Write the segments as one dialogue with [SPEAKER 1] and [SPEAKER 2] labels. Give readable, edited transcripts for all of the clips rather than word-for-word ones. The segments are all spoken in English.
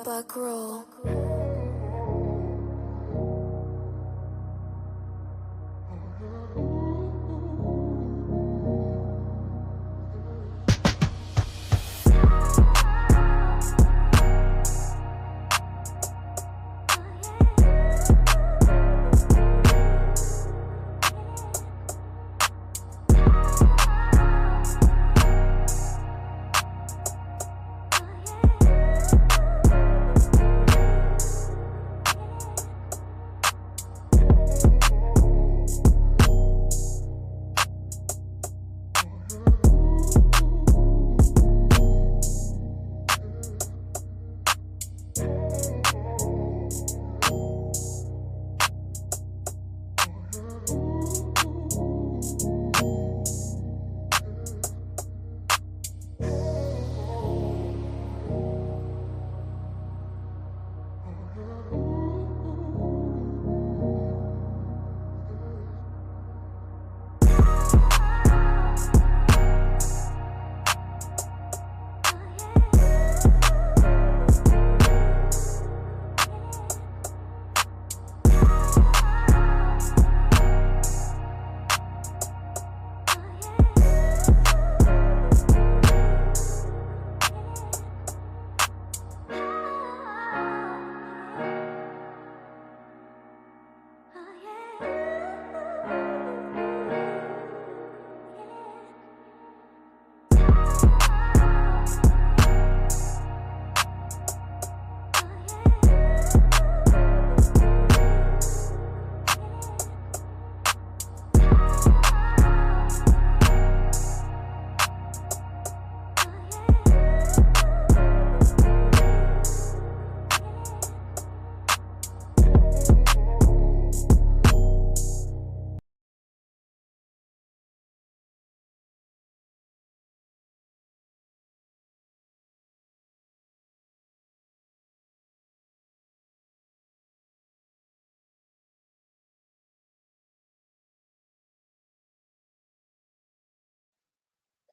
[SPEAKER 1] buck roll.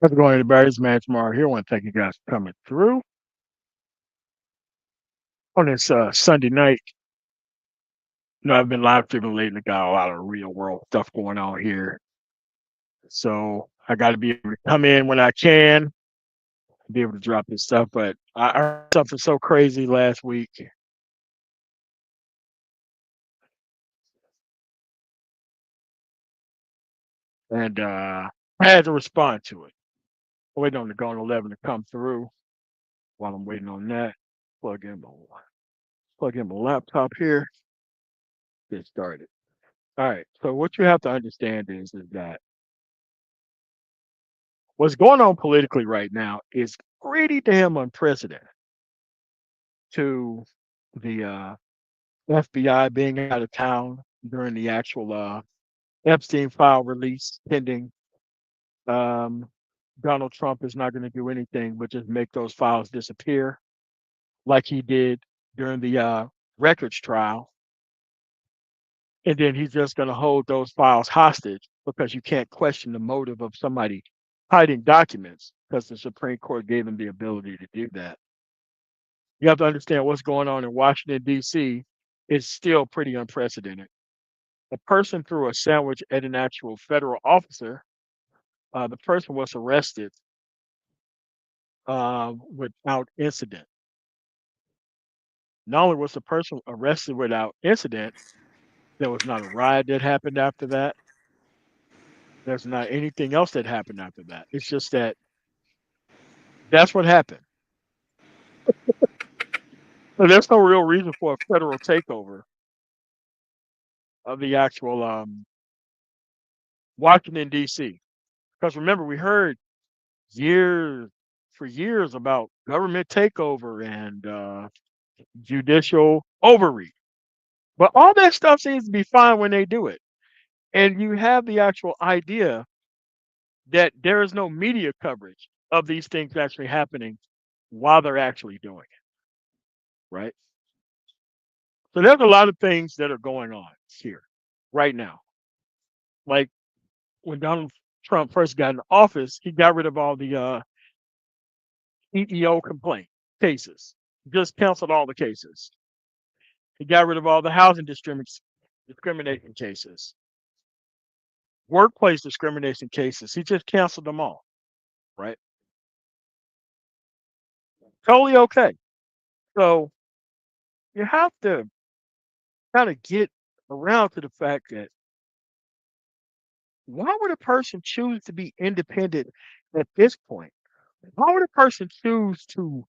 [SPEAKER 2] How's it going, everybody? It's Man Tomorrow here. I want to thank you guys for coming through on this Sunday night. I've been live streaming lately, got a lot of real world stuff going on here. So I got to be able to come in when I can, be able to drop this stuff. But I heard something so crazy last week, and I had to respond to it. I'm waiting on the Gone 11 to come through. While I'm waiting on that, plug in my plug in my laptop here, get started. All right. So what you have to understand is that what's going on politically right now is pretty damn unprecedented to the FBI being out of town during the actual Epstein file release pending. Um, Donald Trump is not going to do anything but just make those files disappear like he did during the records trial. And then he's just going to hold those files hostage because you can't question the motive of somebody hiding documents because the Supreme Court gave him the ability to do that. You have to understand what's going on in Washington, D.C. is still pretty unprecedented. A person threw a sandwich at an actual federal officer. The person was arrested without incident. Not only was the person arrested without incident, there was not a riot that happened after that. There's not anything else that happened after that. It's just that that's what happened. So there's no real reason for a federal takeover of the actual Washington, D.C. Because remember, we heard years for years about government takeover and judicial overreach. But all that stuff seems to be fine when they do it. And you have the actual idea that there is no media coverage of these things actually happening while they're actually doing it, right? So there's a lot of things that are going on here right now. Like when Donald Trump first got in office, he got rid of all the EEO complaint cases. just canceled all the cases. He got rid of all the housing discrimination cases, workplace discrimination cases. He just canceled them all, right? Totally okay. So you have to kind of get around to the fact that why would a person choose to be independent at this point? Why would a person choose to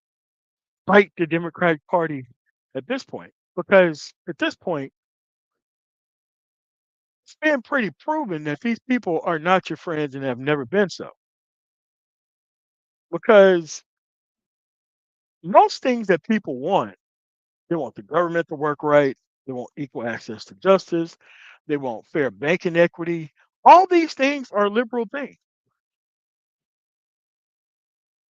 [SPEAKER 2] fight the Democratic Party at this point? Because at this point, it's been pretty proven that these people are not your friends and have never been so. Because most things that people want, they want the government to work right, they want equal access to justice, they want fair banking equity. All these things are liberal things.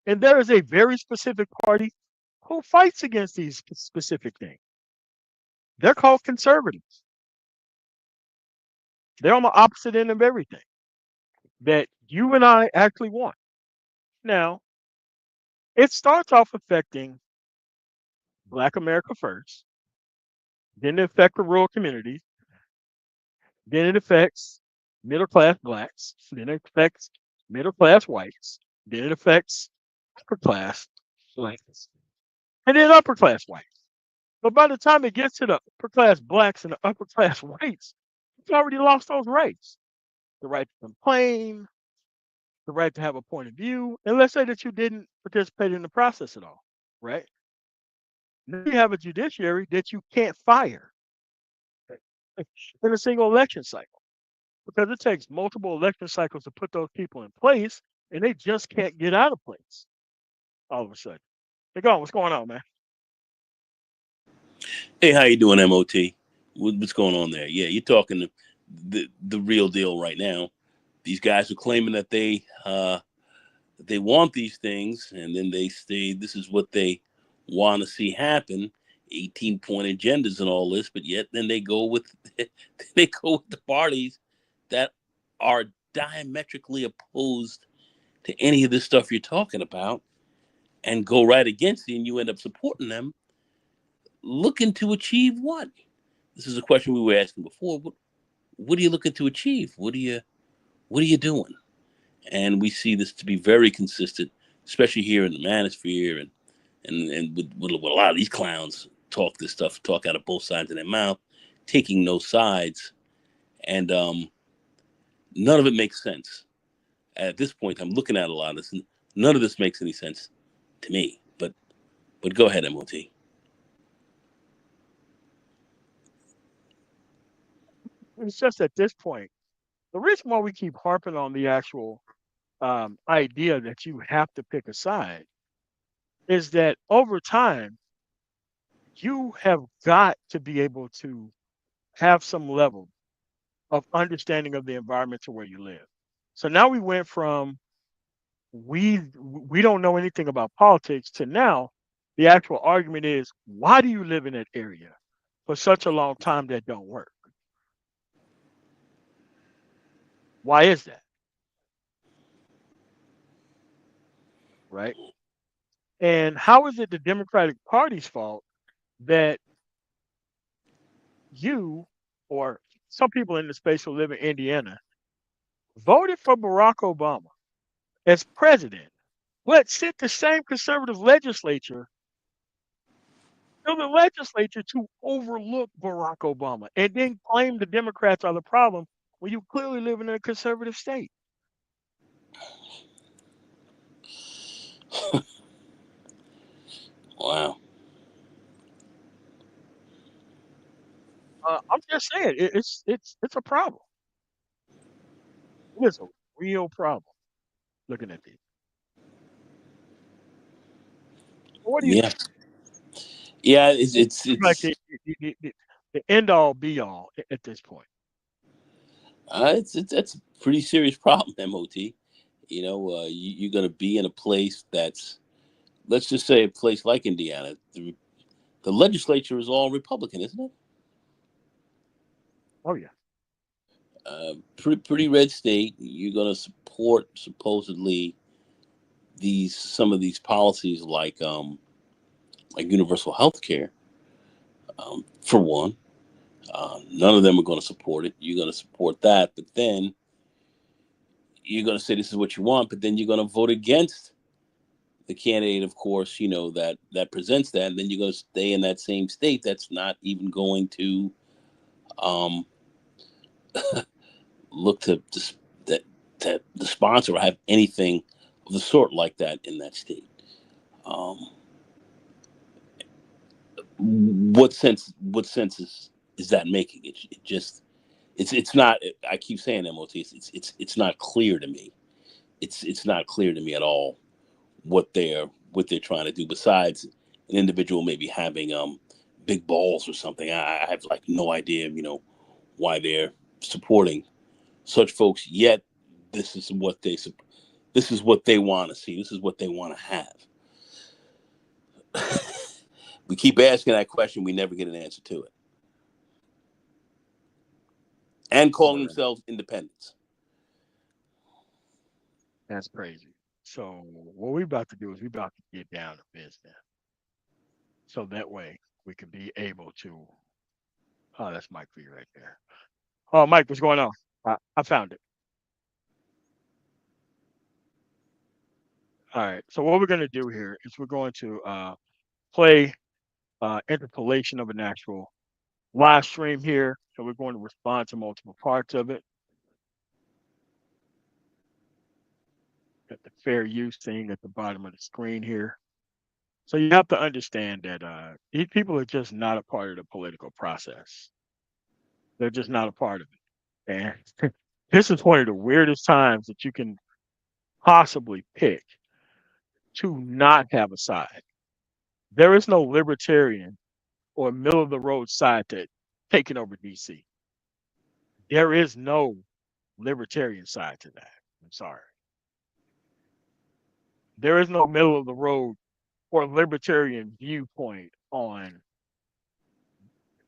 [SPEAKER 2] And there is a very specific party who fights against these specific things. They're called conservatives. They're on the opposite end of everything that you and I actually want. Now, it starts off affecting Black America first, then it affects the rural communities, then it affects middle class blacks, then it affects middle class whites, then it affects upper class blacks, and then upper class whites. But by the time it gets to the upper class blacks and the upper class whites, you've already lost those rights. The right to complain, the right to have a point of view. And let's say that you didn't participate in the process at all, right? Now you have a judiciary that you can't fire in a single election cycle because it takes multiple election cycles to put those people in place, and they just can't get out of place all of a sudden. Hey, go on. What's going on, man?
[SPEAKER 1] Hey, how you doing, MOT? What's going on there? Yeah, you're talking the real deal right now. These guys are claiming that they want these things, and then they say this is what they want to see happen. 18-point agendas and all this, but yet then they go with they go with the parties that are diametrically opposed to any of this stuff you're talking about, and go right against you, and you end up supporting them, looking to achieve what? This is a question we were asking before. What are you looking to achieve? What are you doing? And we see this to be very consistent, especially here in the manosphere, and with a lot of these clowns talk this stuff, talk out of both sides of their mouth, taking no sides, and none of it makes sense. At this point, I'm looking at a lot of this, and none of this makes any sense to me. But go ahead, MOT.
[SPEAKER 2] It's just at this point, the reason why we keep harping on the actual idea that you have to pick a side is that over time, you have got to be able to have some level of understanding of the environment to where you live. So now we went from we don't know anything about politics to now the actual argument is why do you live in that area for such a long time that don't work? Why is that? Right? And how is it the Democratic Party's fault that you or some people in the space who live in Indiana voted for Barack Obama as president, but sent the same conservative legislature to the legislature to overlook Barack Obama and then claim the Democrats are the problem when you clearly live in a conservative state?
[SPEAKER 1] Wow.
[SPEAKER 2] I'm just saying it's a problem. It is a real problem looking at these. What do you
[SPEAKER 1] Yeah.
[SPEAKER 2] think?
[SPEAKER 1] Yeah.
[SPEAKER 2] What seems like
[SPEAKER 1] It's
[SPEAKER 2] the end all be all at this point?
[SPEAKER 1] it's that's a pretty serious problem, MOT. You're going to be in a place that's, let's just say, a place like Indiana. The legislature is all Republican, isn't it?
[SPEAKER 2] Oh yeah.
[SPEAKER 1] Pretty red state. You're going to support supposedly these some of these policies like universal health care, for one. None of them are going to support it. You're going to support that, but then you're going to say this is what you want, but then you're going to vote against the candidate, of course, that presents that, and then you're going to stay in that same state. That's not even going to um, look that that the sponsor or have anything of the sort like that in that state. Um, what sense is that making? It just it's not. I keep saying MOT. It's not clear to me. It's not clear to me at all what they're trying to do. Besides an individual maybe having big balls or something, I have like no idea. Why they're supporting such folks. Yet this is what they this is what they want to see. This is what they want to have. We keep asking that question. We never get an answer to it. And calling
[SPEAKER 2] Well,
[SPEAKER 1] themselves independents.
[SPEAKER 2] that's crazy. So what we about to do is we about to get down to business. So that way we can be able to. Oh, that's Mike for you right there. Oh, Mike, what's going on? I found it. All right. So what we're going to do here is we're going to play interpolation of an actual live stream here. So we're going to respond to multiple parts of it. Got the fair use thing at the bottom of the screen here. So you have to understand that these people are just not a part of the political process. They're just not a part of it. And this is one of the weirdest times that you can possibly pick to not have a side. There is no libertarian or middle of the road side that taking over DC. There is no libertarian side to that. I'm sorry. There is no middle of the road or libertarian viewpoint on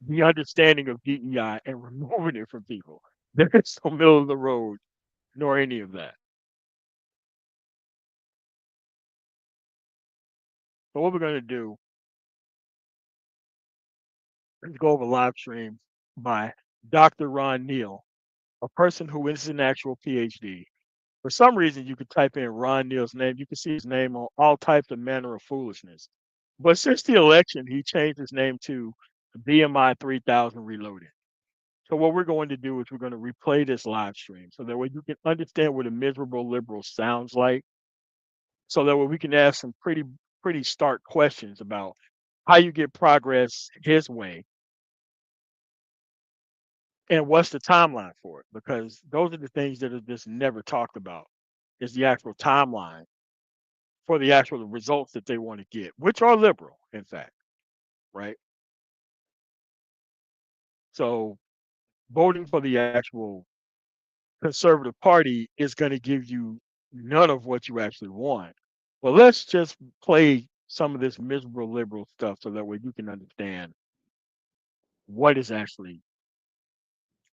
[SPEAKER 2] the understanding of DEI and removing it from people. There is no middle of the road nor any of that. So what we're going to do is go over live stream by Dr. Ron Neal, a person who is an actual PhD. For some reason, you could type in Ron Neal's name. You can see his name on all types of manner of foolishness. But since the election, he changed his name to BMI 3000 Reloaded. So what we're going to do is we're going to replay this live stream so that way you can understand what a miserable liberal sounds like. So that way we can ask some pretty stark questions about how you get progress his way and what's the timeline for it. Because those are the things that are just never talked about is the actual timeline for the actual results that they want to get, which are liberal, in fact, right? So voting for the actual conservative party is going to give you none of what you actually want. Well, let's just play some of this miserable liberal stuff so that way you can understand what is actually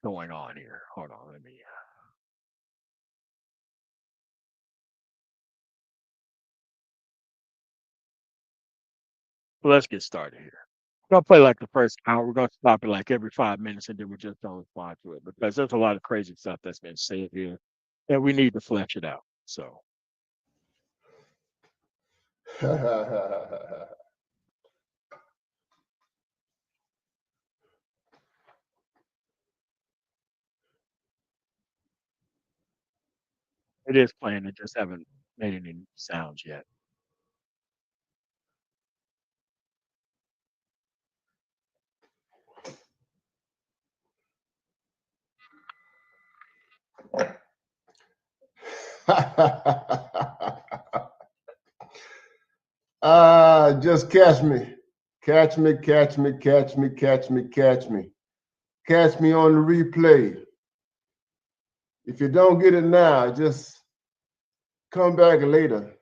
[SPEAKER 2] going on here. Hold on, let me. Let's get started here. We're gonna play like the first hour. We're gonna stop it like every 5 minutes, and then we just don't respond to it because there's a lot of crazy stuff that's been said here, and we need to flesh it out. So it is playing. It just haven't made any sounds yet.
[SPEAKER 3] Just catch me. Catch me, catch me, catch me, catch me, catch me. Catch me on the replay. If you don't get it now, just come back later.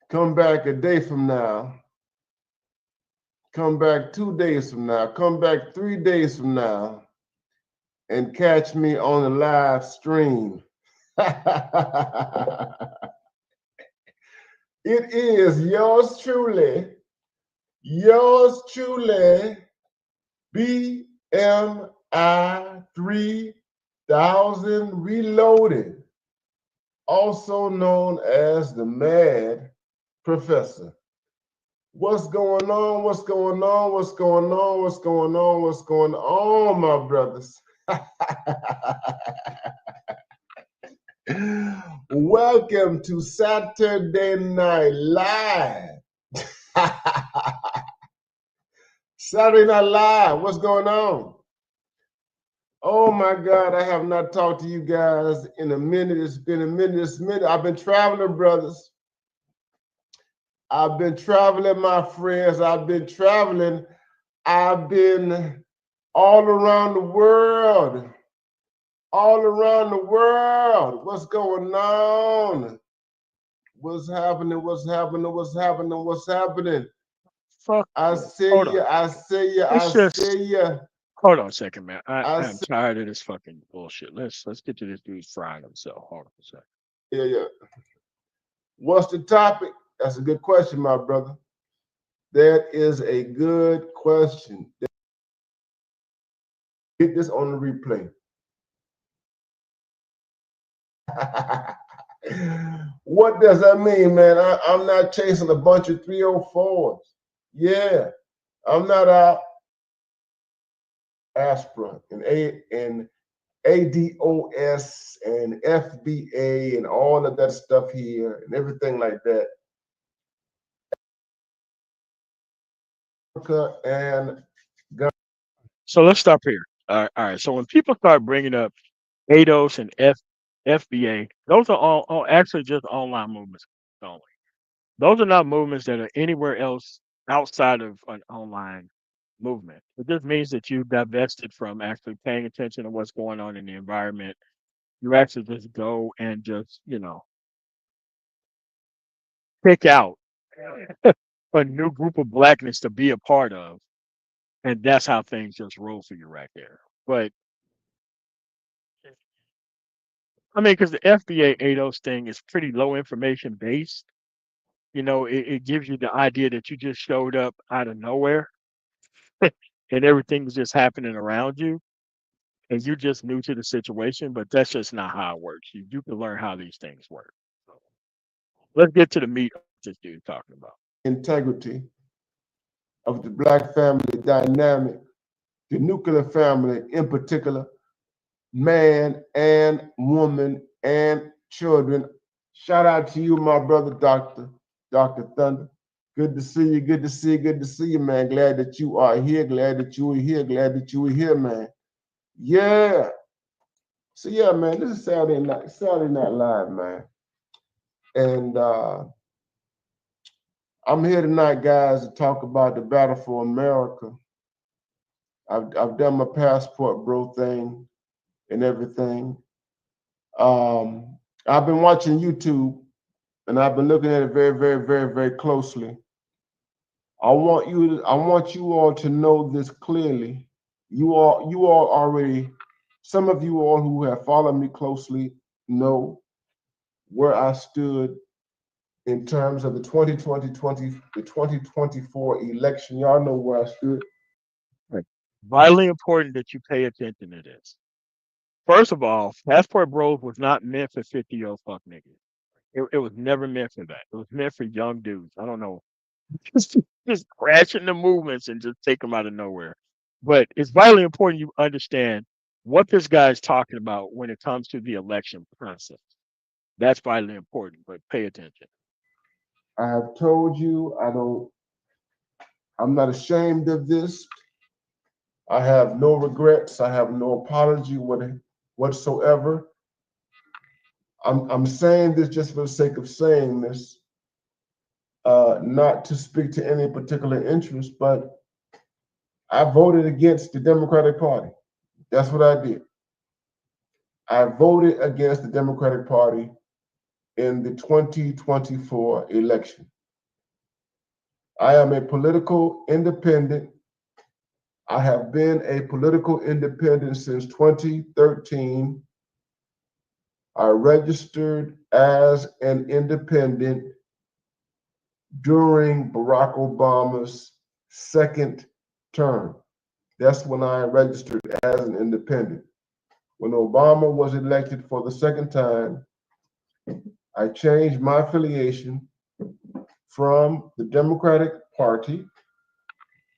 [SPEAKER 3] Come back a day from now. Come back 2 days from now. Come back 3 days from now. And catch me on the live stream. It is yours truly, Yours truly, BMI 3000 Reloaded, also known as the Mad Professor. What's going on? What's going on? What's going on? What's going on? What's going on, my brothers? Welcome to Saturday Night Live. Saturday Night Live. What's going on? Oh my God, I have not talked to you guys in a minute. It's been a minute. It's a minute. I've been traveling, brothers. I've been traveling, my friends. I've been traveling. I've been all around the world. All around the world. What's going on? What's happening? What's happening? What's happening? What's happening?
[SPEAKER 2] Fuck
[SPEAKER 3] I
[SPEAKER 2] this.
[SPEAKER 3] see
[SPEAKER 2] Hold
[SPEAKER 3] you.
[SPEAKER 2] on.
[SPEAKER 3] I see you. I
[SPEAKER 2] Let's just
[SPEAKER 3] see you.
[SPEAKER 2] hold on a second, man.
[SPEAKER 3] I
[SPEAKER 2] I'm
[SPEAKER 3] see.
[SPEAKER 2] tired of this fucking bullshit. Let's get to this dude frying himself. Hold on a second.
[SPEAKER 3] Yeah, yeah. What's the topic? That's a good question, my brother. That is a good question. Get this on the replay. What does that mean, man? I'm not chasing a bunch of 304s. Yeah, I'm not out aspirin and ADOS and FBA and all of that stuff here and everything like that. And
[SPEAKER 2] So let's stop here. All right. So when people start bringing up ADOS and FBA, those are all actually just online movements only. Those are not movements that are anywhere else outside of an online movement. It just means that you divested from actually paying attention to what's going on in the environment. You actually just go and just, pick out a new group of blackness to be a part of. And that's how things just roll for you right there. But I mean, because the FBA ADOS thing is pretty low information based. It gives you the idea that you just showed up out of nowhere and everything's just happening around you and you're just new to the situation, but that's just not how it works. You can learn how these things work. So let's get to the meat of what this dude's talking about.
[SPEAKER 3] integrity of the black family dynamic, the nuclear family in particular, man and woman and children. Shout out to you, my brother, Dr. Thunder. Good to see you. Good to see you. Good to see you, man. Glad that you are here. Glad that you were here. Glad that you were here, man. Yeah. So yeah, man, this is Saturday Night Live, man. And I'm here tonight, guys, to talk about the battle for America. I've done my passport bro thing and everything. I've been watching YouTube and I've been looking at it very, very, very, very closely. I want you all to know this clearly. You all already, some of you all who have followed me closely know where I stood in terms of the 2024 election. Y'all know where I stood.
[SPEAKER 2] Right. Vitally important that you pay attention to this. First of all, Passport Bros was not meant for 50-year-old fuck niggas. It was never meant for that. It was meant for young dudes. I don't know. Just crashing the movements and just take them out of nowhere. But it's vitally important you understand what this guy is talking about when it comes to the election process. That's vitally important, but pay attention.
[SPEAKER 3] I have told you I'm not ashamed of this. I have no regrets. I have no apology whatsoever. I'm saying this just for the sake of saying this, not to speak to any particular interest, but I voted against the Democratic Party. That's what I did. I voted against the Democratic Party in the 2024 election. I am a political independent. I have been a political independent since 2013. I registered as an independent during Barack Obama's second term. That's when I registered as an independent. When Obama was elected for the second time, I changed my affiliation from the Democratic Party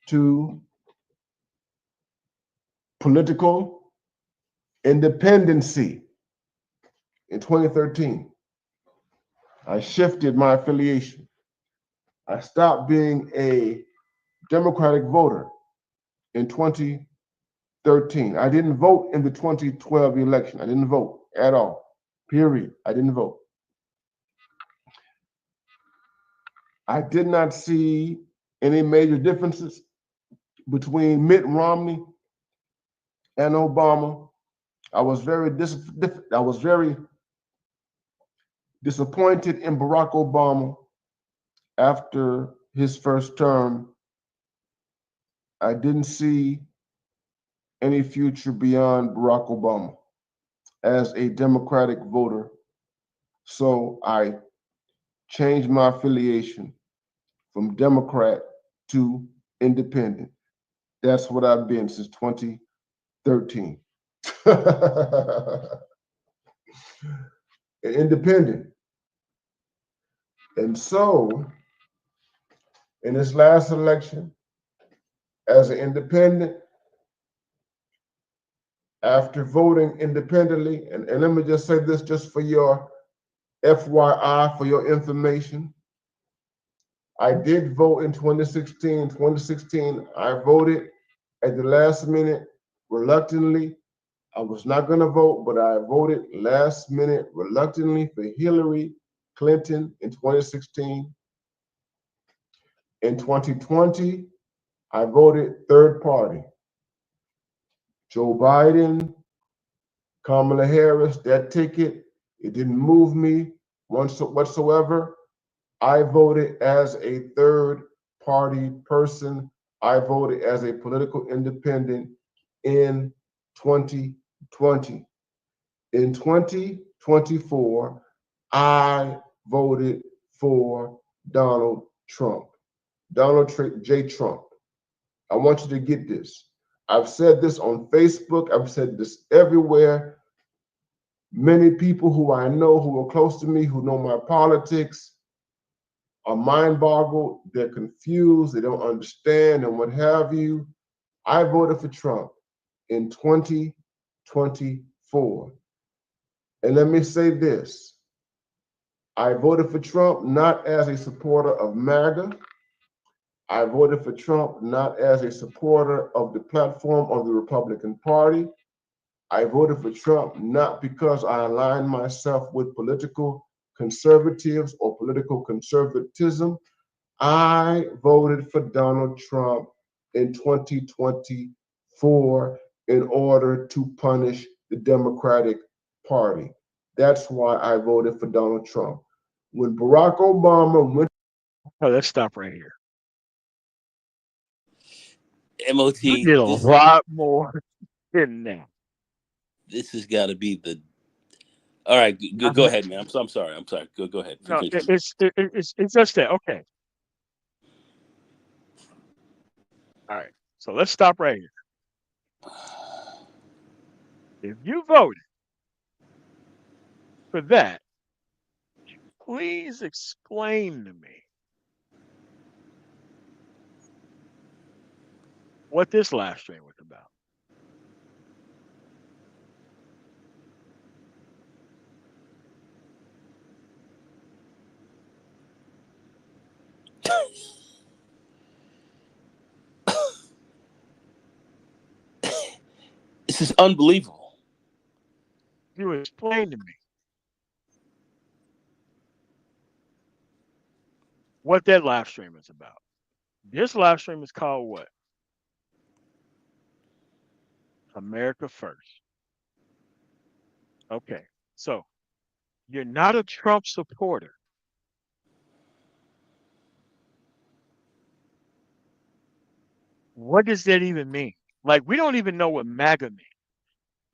[SPEAKER 3] to political independency in 2013. I shifted my affiliation. I stopped being a Democratic voter in 2013. I didn't vote in the 2012 election. I didn't vote at all. Period. I didn't vote. I did not see any major differences between Mitt Romney and Obama. I was very disappointed in Barack Obama after his first term. I didn't see any future beyond Barack Obama as a Democratic voter. So I changed my affiliation from Democrat to independent. That's what I've been since 2013. Independent. And so, in this last election, as an independent, after voting independently, and let me just say this just for your FYI, for your information, I did vote in 2016. 2016, I voted at the last minute reluctantly. I was not going to vote, but I voted last minute reluctantly for Hillary Clinton in 2016. In 2020, I voted third party. Joe Biden, Kamala Harris, that ticket, it didn't move me whatsoever. I voted as a third party person. I voted as a political independent in 2020. In 2024, I voted for Donald Trump, Donald J. Trump. I want you to get this. I've said this on Facebook, I've said this everywhere. Many people who I know, who are close to me, who know my politics, are mind boggled, they're confused, they don't understand, and what have you. I voted for Trump in 2024. And let me say this, I voted for Trump not as a supporter of MAGA. I voted for Trump not as a supporter of the platform of the Republican Party. I voted for Trump not because I aligned myself with political conservatives or political conservatism. I voted for Donald Trump in 2024 in order to punish the Democratic Party. That's why I voted for Donald Trump. When Barack Obama went,
[SPEAKER 2] Oh, let's stop right here. You
[SPEAKER 1] MOT,
[SPEAKER 2] did a lot more than that.
[SPEAKER 1] this has got to be the. All right, go
[SPEAKER 2] Uh-huh.
[SPEAKER 1] ahead, man. I'm sorry. I'm sorry. Go ahead.
[SPEAKER 2] No,
[SPEAKER 1] Finish.
[SPEAKER 2] it's just that. Okay. All right. So let's stop right here. If you voted for that, please explain to me what this live stream was about.
[SPEAKER 1] This is unbelievable.
[SPEAKER 2] You explain to me what that live stream is about. This live stream is called what? America First. Okay. So you're not a Trump supporter. What does that even mean? Like, we don't even know what MAGA means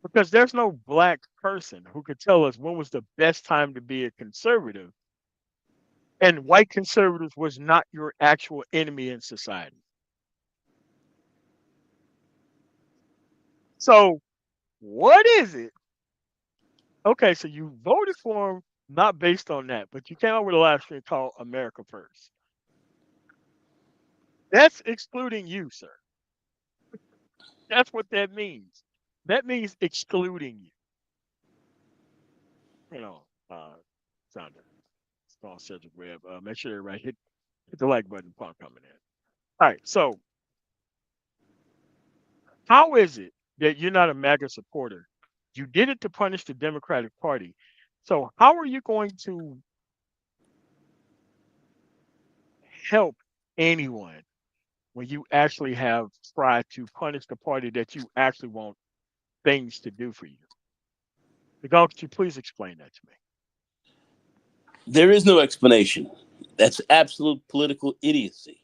[SPEAKER 2] because there's no black person who could tell us when was the best time to be a conservative. And white conservatives was not your actual enemy in society. So what is it? Okay, so you voted for him not based on that, but you came up with a last thing called America First. That's excluding you, sir. That's what that means. That means excluding you. You know, sound small Cedric Webb. Make sure everybody hit the like button upon coming in. All right. So how is it that you're not a MAGA supporter? You did it to punish the Democratic Party. So how are you going to help anyone when you actually have tried to punish the party that you actually want things to do for you? Could you please explain that to me?
[SPEAKER 1] There is no explanation. That's absolute political idiocy.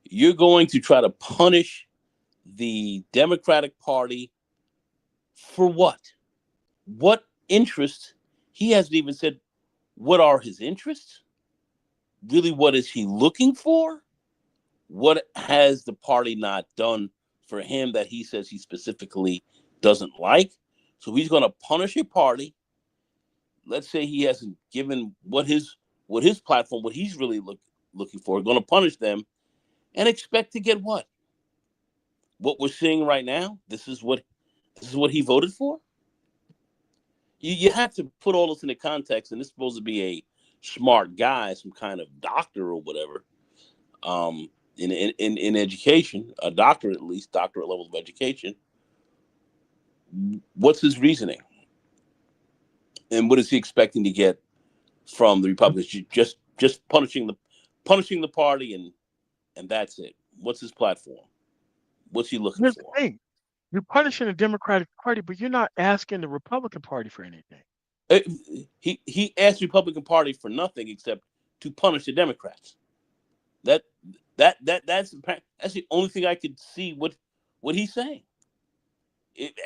[SPEAKER 1] You're going to try to punish the Democratic Party for what? What interests? He hasn't even said what are his interests? Really, what is he looking for? What has the party not done for him that he says he specifically doesn't like? So he's going to punish a party. Let's say he hasn't given what his platform, what he's really looking for. Going to punish them and expect to get what? What we're seeing right now. This is what he voted for. You have to put all this into context, and this is supposed to be a smart guy, some kind of doctor or whatever. In education, a doctorate, at least doctorate levels of education. What's his reasoning, and what is he expecting to get from the Republicans? Just punishing the party, and that's it. What's his platform? What's he looking
[SPEAKER 2] Here's the
[SPEAKER 1] for?
[SPEAKER 2] thing: you're punishing the Democratic Party, but you're not asking the Republican Party for anything.
[SPEAKER 1] Uh, he asked the Republican Party for nothing except to punish the Democrats. That that's the only thing I could see what he's saying.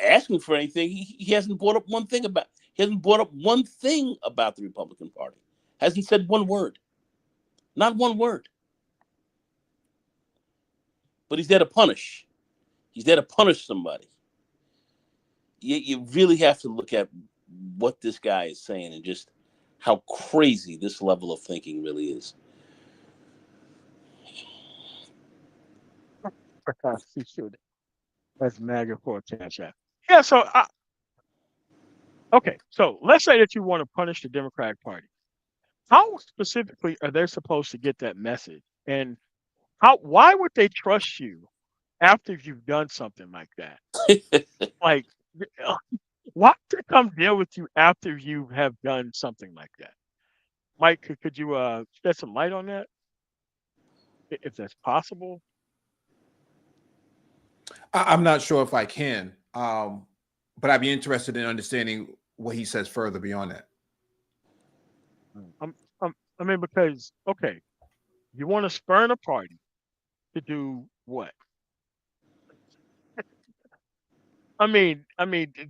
[SPEAKER 1] Asking for anything, he hasn't brought up one thing about. He hasn't brought up one thing about the Republican Party. Hasn't said one word, not one word. But he's there to punish. He's there to punish somebody. You really have to look at what this guy is saying and just how crazy this level of thinking really is.
[SPEAKER 2] He should. That's MAGA for a cash app. Yeah. Okay. So let's say that you want to punish the Democratic Party. How specifically are they supposed to get that message? And how? Why would they trust you after you've done something like that? Like, why would they come deal with you after you have done something like that? Mike, could you shed some light on that, if that's possible?
[SPEAKER 4] I'm not sure if I can, but I'd be interested in understanding what he says further beyond that.
[SPEAKER 2] Um, I mean, because okay, you want to spurn a party to do what? I mean,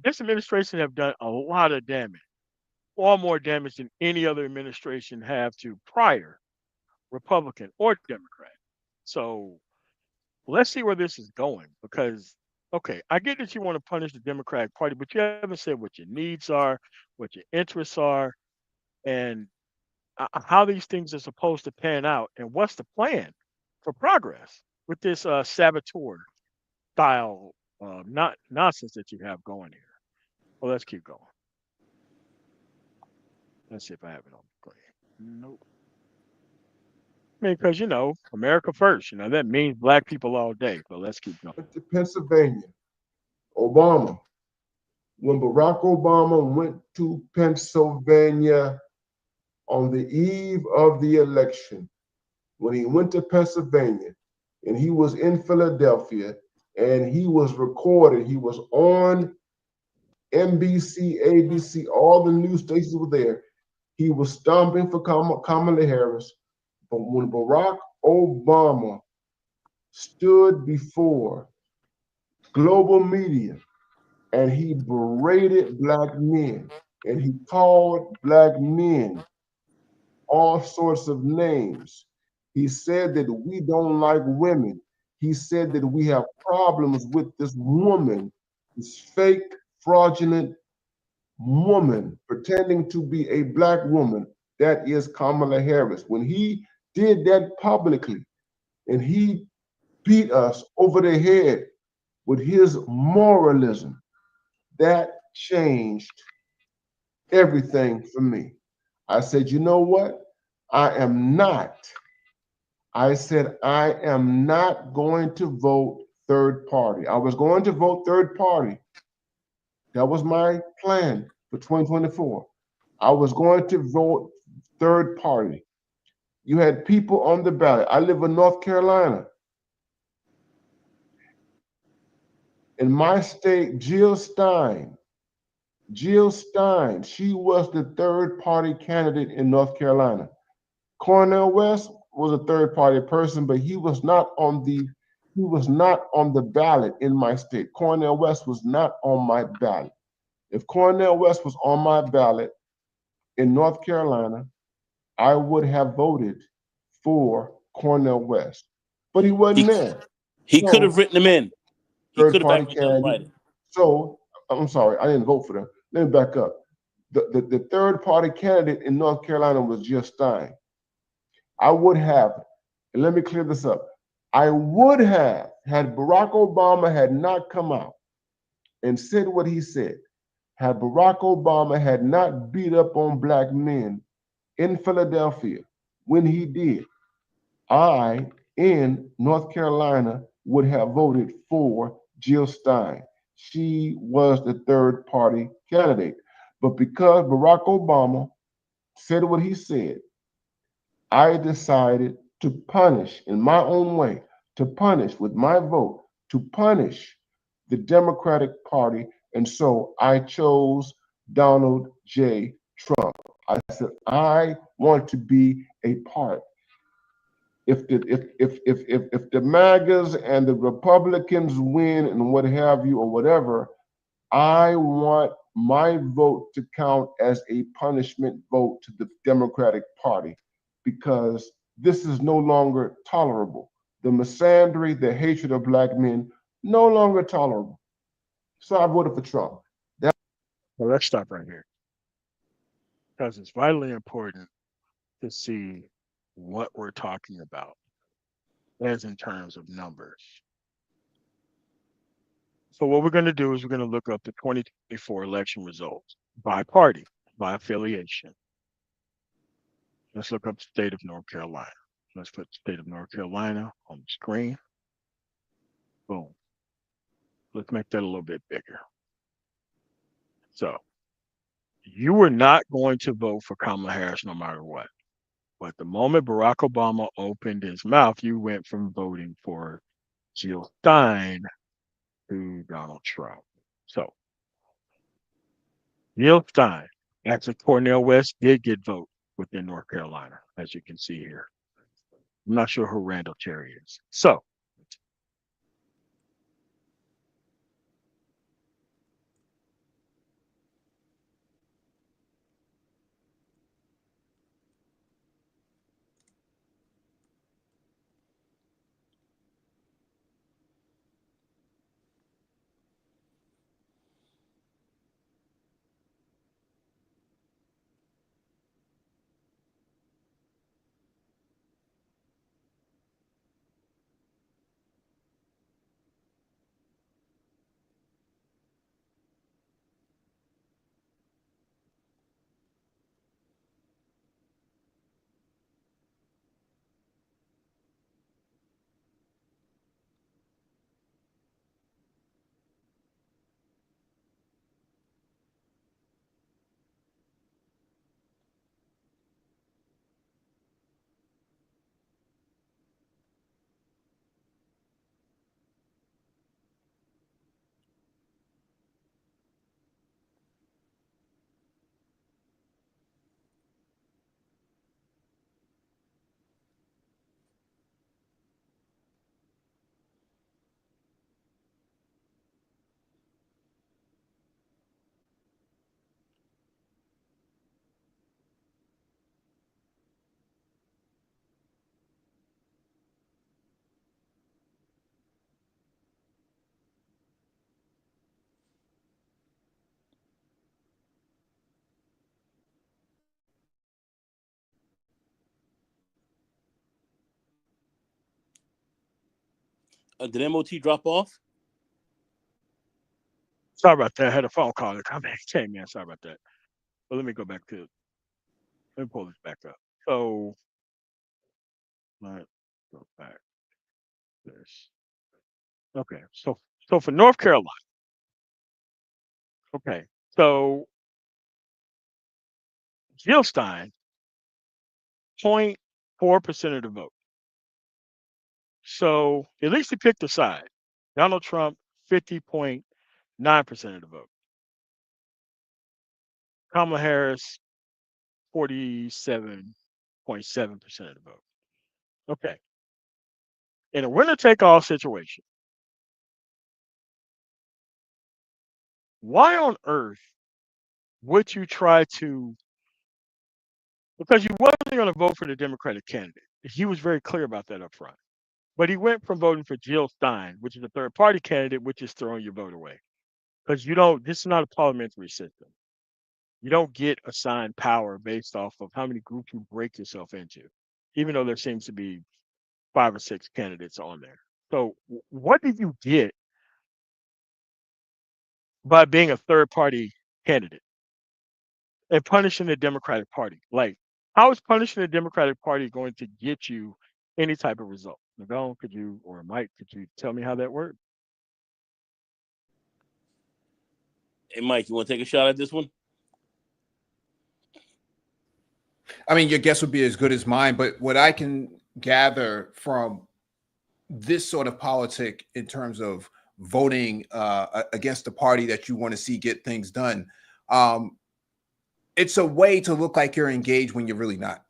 [SPEAKER 2] this administration have done a lot of damage, far more damage than any other administration have to prior, Republican or Democrat. So let's see where this is going. Because okay, I get that you want to punish the Democratic Party, but you haven't said what your needs are, what your interests are, and how these things are supposed to pan out, and what's the plan for progress with this saboteur style not nonsense that you have going here. Well, let's keep going. Let's see if I have it on play. Nope. I mean, because America first. That means black people all day. But let's keep going.
[SPEAKER 3] Went to Pennsylvania. Obama, when Barack Obama went to Pennsylvania on the eve of the election, when he went to Pennsylvania and he was in Philadelphia and he was recorded, he was on NBC, ABC, all the news stations were there. He was stomping for Kamala Harris. But when Barack Obama stood before global media and he berated black men and he called black men all sorts of names. He said that we don't like women. He said that we have problems with this woman this fake, fraudulent woman pretending to be a black woman. That is Kamala Harris. When he did that publicly and he beat us over the head with his moralism, that changed everything for me. I said, you know what? I am not. I said, I am not going to vote third party. I was going to vote third party. That was my plan for 2024. I was going to vote third party. You had people on the ballot. I live in North Carolina. In my state, Jill Stein, she was the third party candidate in North Carolina. Cornel West was a third party person, but he was not on the ballot in my state. Cornel West was not on my ballot. If Cornel West was on my ballot in North Carolina, I would have voted for Cornel West. But he wasn't
[SPEAKER 1] He
[SPEAKER 3] there.
[SPEAKER 1] he could have
[SPEAKER 3] So
[SPEAKER 1] written them in. He
[SPEAKER 3] third
[SPEAKER 1] could have
[SPEAKER 3] party
[SPEAKER 1] actually done it
[SPEAKER 3] candidate.
[SPEAKER 1] right.
[SPEAKER 3] So I'm sorry, I didn't vote for them. Let me back up. The third party candidate in North Carolina was Jill Stein. I would have, and let me clear this up. I would have, had Barack Obama had not come out and said what he said, had Barack Obama had not beat up on black men in Philadelphia when he did, I, in North Carolina, would have voted for Jill Stein. She was the third party candidate. But because Barack Obama said what he said, I decided to punish in my own way, to punish with my vote, to punish the Democratic Party. And so I chose Donald J. Trump. I said, I want to be a part. If the MAGAs and the Republicans win and what have you or whatever, I want my vote to count as a punishment vote to the Democratic Party because this is no longer tolerable. The misandry, the hatred of black men, no longer tolerable. So I voted for Trump.
[SPEAKER 2] Well, let's stop right here because it's vitally important to see what we're talking about as in terms of numbers. So what we're going to do is we're going to look up the 2024 election results by party, by affiliation. Let's look up the state of North Carolina. Let's put the state of North Carolina on the screen. Boom. Let's make that a little bit bigger. So you were not going to vote for Kamala Harris no matter what. But the moment Barack Obama opened his mouth, you went from voting for Jill Stein to Donald Trump. So Neil Stein, actually Cornel West did get vote within North Carolina, as you can see here. I'm not sure who Randall Cherry is. So
[SPEAKER 1] Did MOT drop off?
[SPEAKER 2] Sorry about that. I had a phone call that came in. Sorry about that. But let me go back to. Let me pull this back up. So let's go back. This. Okay. So for North Carolina. Okay. So Jill Stein, 0.4% of the vote. So at least he picked a side. Donald Trump, 50.9% of the vote. Kamala Harris, 47.7% of the vote. Okay. In a winner take all situation, why on earth would you try to, because you wasn't going to vote for the Democratic candidate. He was very clear about that up front. But he went from voting for Jill Stein, which is a third party candidate, which is throwing your vote away. Because this is not a parliamentary system. You don't get assigned power based off of how many groups you break yourself into, even though there seems to be 5 or 6 candidates on there. So what did you get by being a third party candidate and punishing the Democratic Party? Like, how is punishing the Democratic Party going to get you any type of result? Nagone, could you, or Mike, could you tell me how that worked?
[SPEAKER 1] Hey, Mike, you want to take a shot at this one?
[SPEAKER 4] I mean, your guess would be as good as mine, but what I can gather from this sort of politic in terms of voting against the party that you want to see get things done, it's a way to look like you're engaged when you're really not.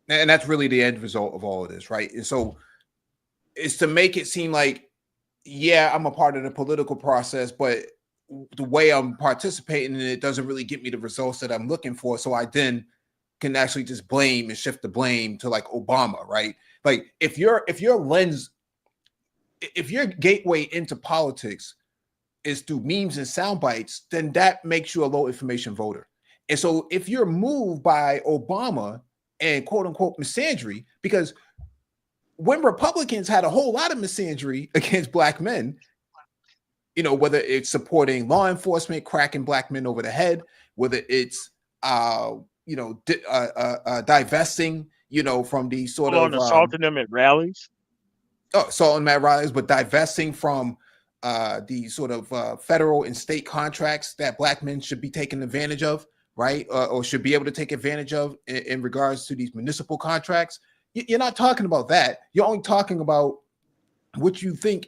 [SPEAKER 4] And that's really the end result of all of this, right? And so it's to make it seem like, yeah, I'm a part of the political process, but the way I'm participating in it doesn't really get me the results that I'm looking for. So I then can actually just blame and shift the blame to like Obama, right? Like if your lens, if your gateway into politics is through memes and sound bites, then that makes you a low information voter. And so if you're moved by Obama and quote unquote misandry, because when Republicans had a whole lot of misandry against black men, you know, whether it's supporting law enforcement, cracking black men over the head, whether it's divesting, you know, from the sort
[SPEAKER 2] Full on
[SPEAKER 4] of
[SPEAKER 2] assaulting them at rallies.
[SPEAKER 4] assaulting Matt Riley's, but divesting from the sort of federal and state contracts that black men should be taking advantage of, right? Or should be able to take advantage of in regards to these municipal contracts. You're not talking about that. You're only talking about what you think,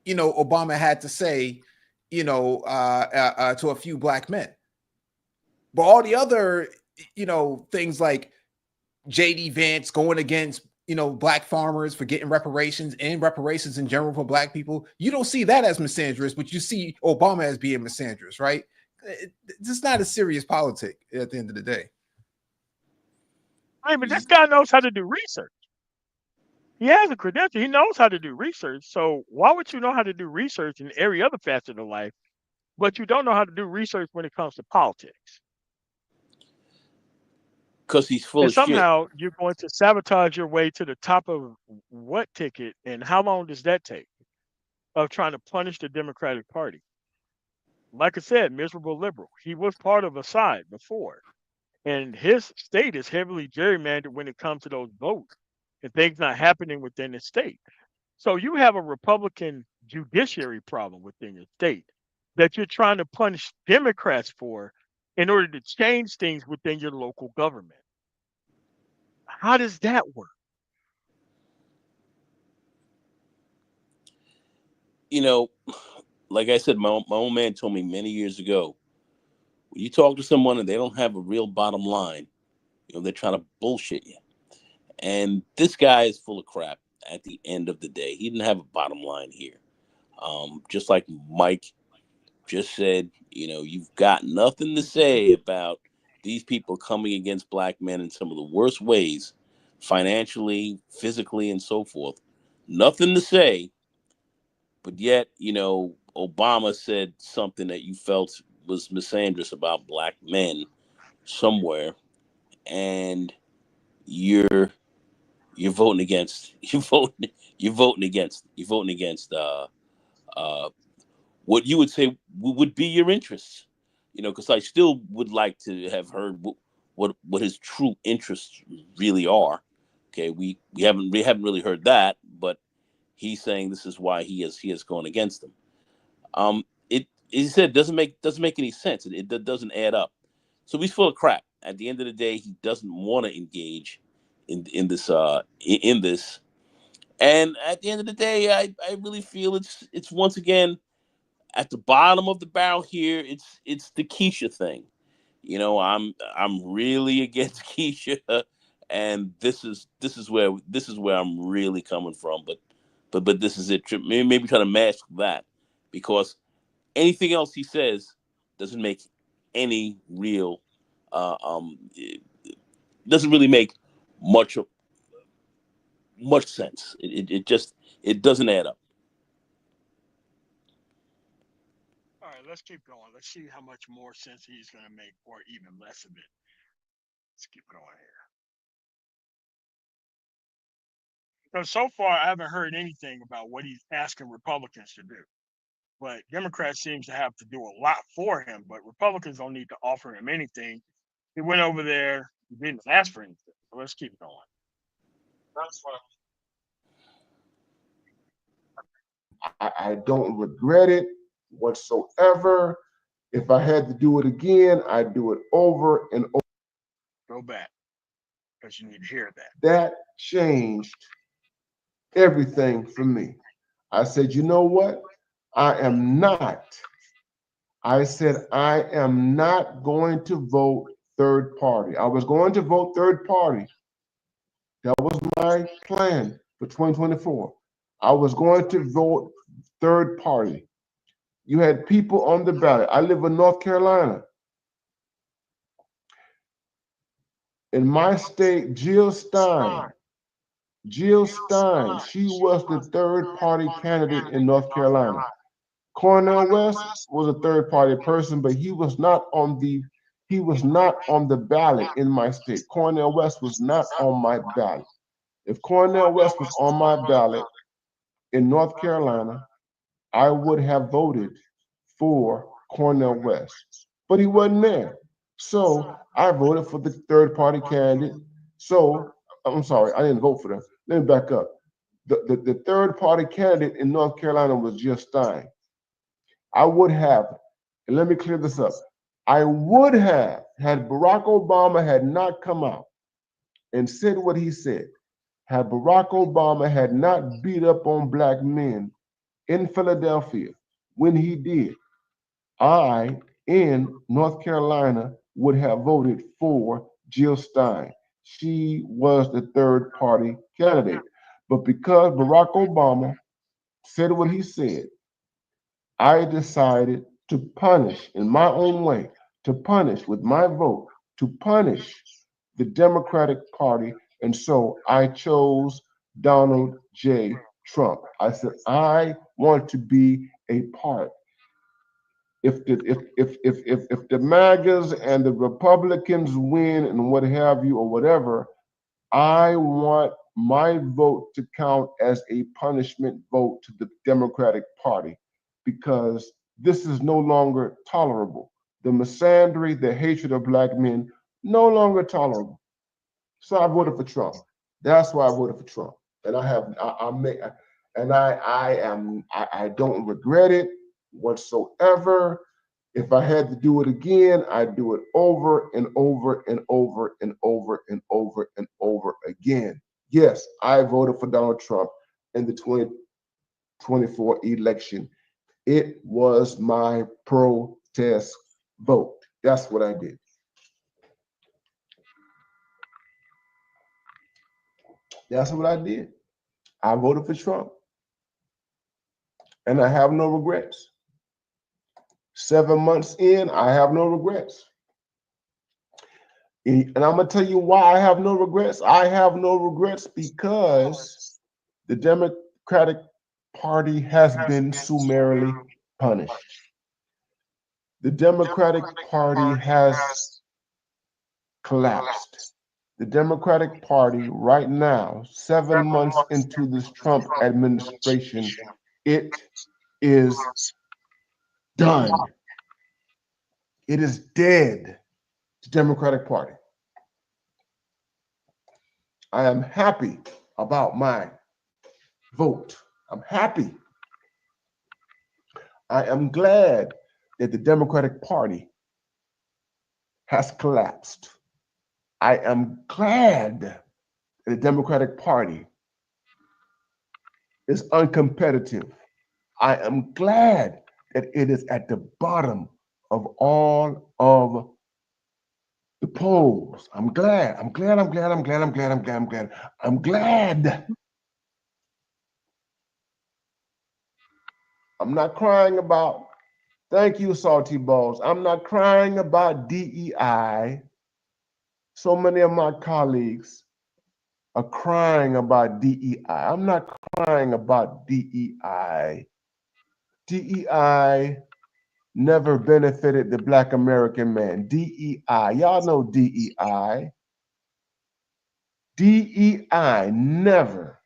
[SPEAKER 4] you know, Obama had to say, you know, to a few black men. But all the other, you know, things like JD Vance going against, you know, black farmers for getting reparations and reparations in general for black people, you don't see that as misandrous, but you see Obama as being misandrous, right? It's not a serious politic at the end of the day.
[SPEAKER 2] Hey, but this guy knows how to do research. He has a credential. He knows how to do research. So why would you know how to do research in every other facet of life, but you don't know how to do research when it comes to politics?
[SPEAKER 1] Because he's full
[SPEAKER 2] And
[SPEAKER 1] of shit.
[SPEAKER 2] somehow you're going to sabotage your way to the top of what ticket, and how long does that take of trying to punish the Democratic Party? Like I said, miserable liberal. He was part of a side before, and his state is heavily gerrymandered when it comes to those votes and things not happening within the state. So you have a Republican judiciary problem within your state that you're trying to punish Democrats for in order to change things within your local government. How does that work?
[SPEAKER 1] You know, like I said, my old man told me many years ago, when you talk to someone and they don't have a real bottom line, you know, they're trying to bullshit you. And this guy is full of crap at the end of the day. He didn't have a bottom line here. Just like Mike just said, you know, you've got nothing to say about these people coming against black men in some of the worst ways, financially, physically, and so forth. Nothing to say, but yet, you know, Obama said something that you felt was misandrous about black men somewhere, and you're you're voting against you're voting against uh, what you would say would be your interests. Because I still would like to have heard what his true interests really are. Okay, we haven't really heard that, but he's saying this is why he has gone against them. It he said doesn't make any sense. It doesn't add up. So he's full of crap. At the end of the day, he doesn't want to engage in this. And at the end of the day, I really feel it's once again at the bottom of the barrel here. It's the Keisha thing. I'm really against Keisha, and this is where I'm really coming from. But this is it. Maybe try to mask that because anything else he says doesn't make any real it doesn't really make much much sense. It just it doesn't add up.
[SPEAKER 2] All right, let's keep going. Let's see how much more sense he's going to make, or even less of it. Let's keep going here. Because so far, I haven't heard anything about what he's asking Republicans to do. But Democrats seems to have to do a lot for him, but Republicans don't need to offer him anything. He went over there, he didn't ask for anything. So let's keep going. That's what
[SPEAKER 3] I don't regret it whatsoever. If I had to do it again, I'd do it over and over.
[SPEAKER 2] go back because you need to hear that.
[SPEAKER 3] That changed everything for me. I said, you know what? I am not. I said, I am not going to vote third party. I was going to vote third party. That was my plan for 2024. I was going to vote third party. You had people on the ballot. I live in North Carolina. In my state, Jill Stein, she was the third party candidate in North Carolina. Cornel West was a third party person, but he was not on the ballot in my state. Cornel West was not on my ballot. If Cornel West was on my ballot in North Carolina, I would have voted for Cornel West, but he wasn't there. So I voted for the third party candidate. So I'm sorry, I didn't vote for them. Let me back up. The third party candidate in North Carolina was Jill Stein. I would have, and let me clear this up. I would have, had Barack Obama had not come out and said what he said, had Barack Obama had not beat up on black men in Philadelphia when he did, I, in North Carolina, would have voted for Jill Stein. She was the third party candidate. But because Barack Obama said what he said, I decided to punish in my own way, to punish with my vote, to punish the Democratic Party. And so I chose Donald J. Trump. I said, I want to be a part. If the MAGAs and the Republicans win and what have you or whatever, I want my vote to count as a punishment vote to the Democratic Party because this is no longer tolerable. The misandry, the hatred of black men, no longer tolerable. So I voted for Trump. That's why I voted for Trump, and I make, and I don't regret it whatsoever. If I had to do it again, I'd do it over and over and over and over and over and over again. Yes, I voted for Donald Trump in the 2024 election. It was my protest vote. That's what I did. That's what I did. I voted for Trump, and I have no regrets. 7 months in, I have no regrets. And I'm going to tell you why I have no regrets. I have no regrets because the Democratic Party has been summarily punished. The Democratic Party has collapsed. The the Democratic Party right now, 7 months into this Trump administration, it is done. It is dead. The Democratic Party. I am happy about my vote. I'm happy. I am glad that the Democratic Party has collapsed. I am glad that the Democratic Party is uncompetitive. I am glad that it is at the bottom of all of the polls. I'm glad. I'm glad. I'm glad. I'm glad. I'm glad. I'm glad. I'm glad. I'm glad. I'm not crying about, thank you, Salty Balls. I'm not crying about DEI. So many of my colleagues are crying about DEI. I'm not crying about DEI. DEI never benefited the Black American man. DEI, y'all know DEI. DEI never.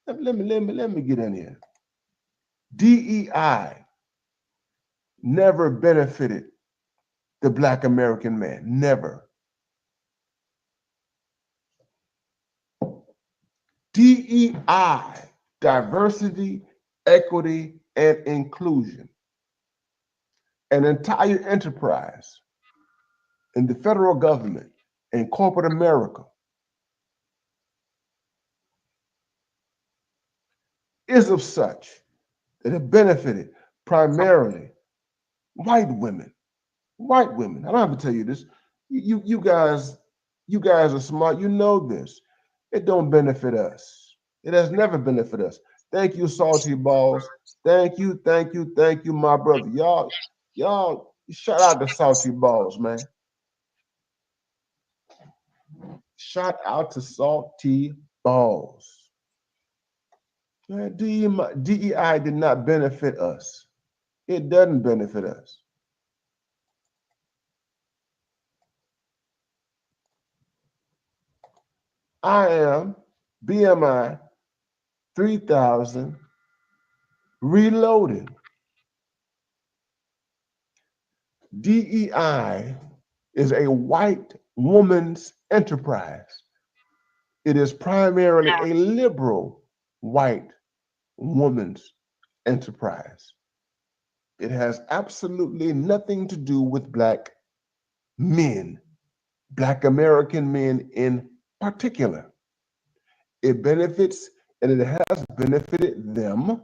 [SPEAKER 3] Let me get in here. DEI never benefited the Black American man. Never. DEI, diversity, equity, and inclusion, an entire enterprise in the federal government and corporate America is of such that it benefited primarily white women. White women. I don't have to tell you this. You guys are smart. You know this. It don't benefit us. It has never benefited us. Thank you, Salty Balls. Thank you, thank you, thank you, my brother. Y'all, shout out to Salty Balls, man. Shout out to Salty Balls. Man, DEI did not benefit us. It doesn't benefit us. I am BMI 3000 reloaded. DEI is a white woman's enterprise. It is primarily a liberal white woman's enterprise. It has absolutely nothing to do with Black men, Black American men in particular. It benefits and it has benefited them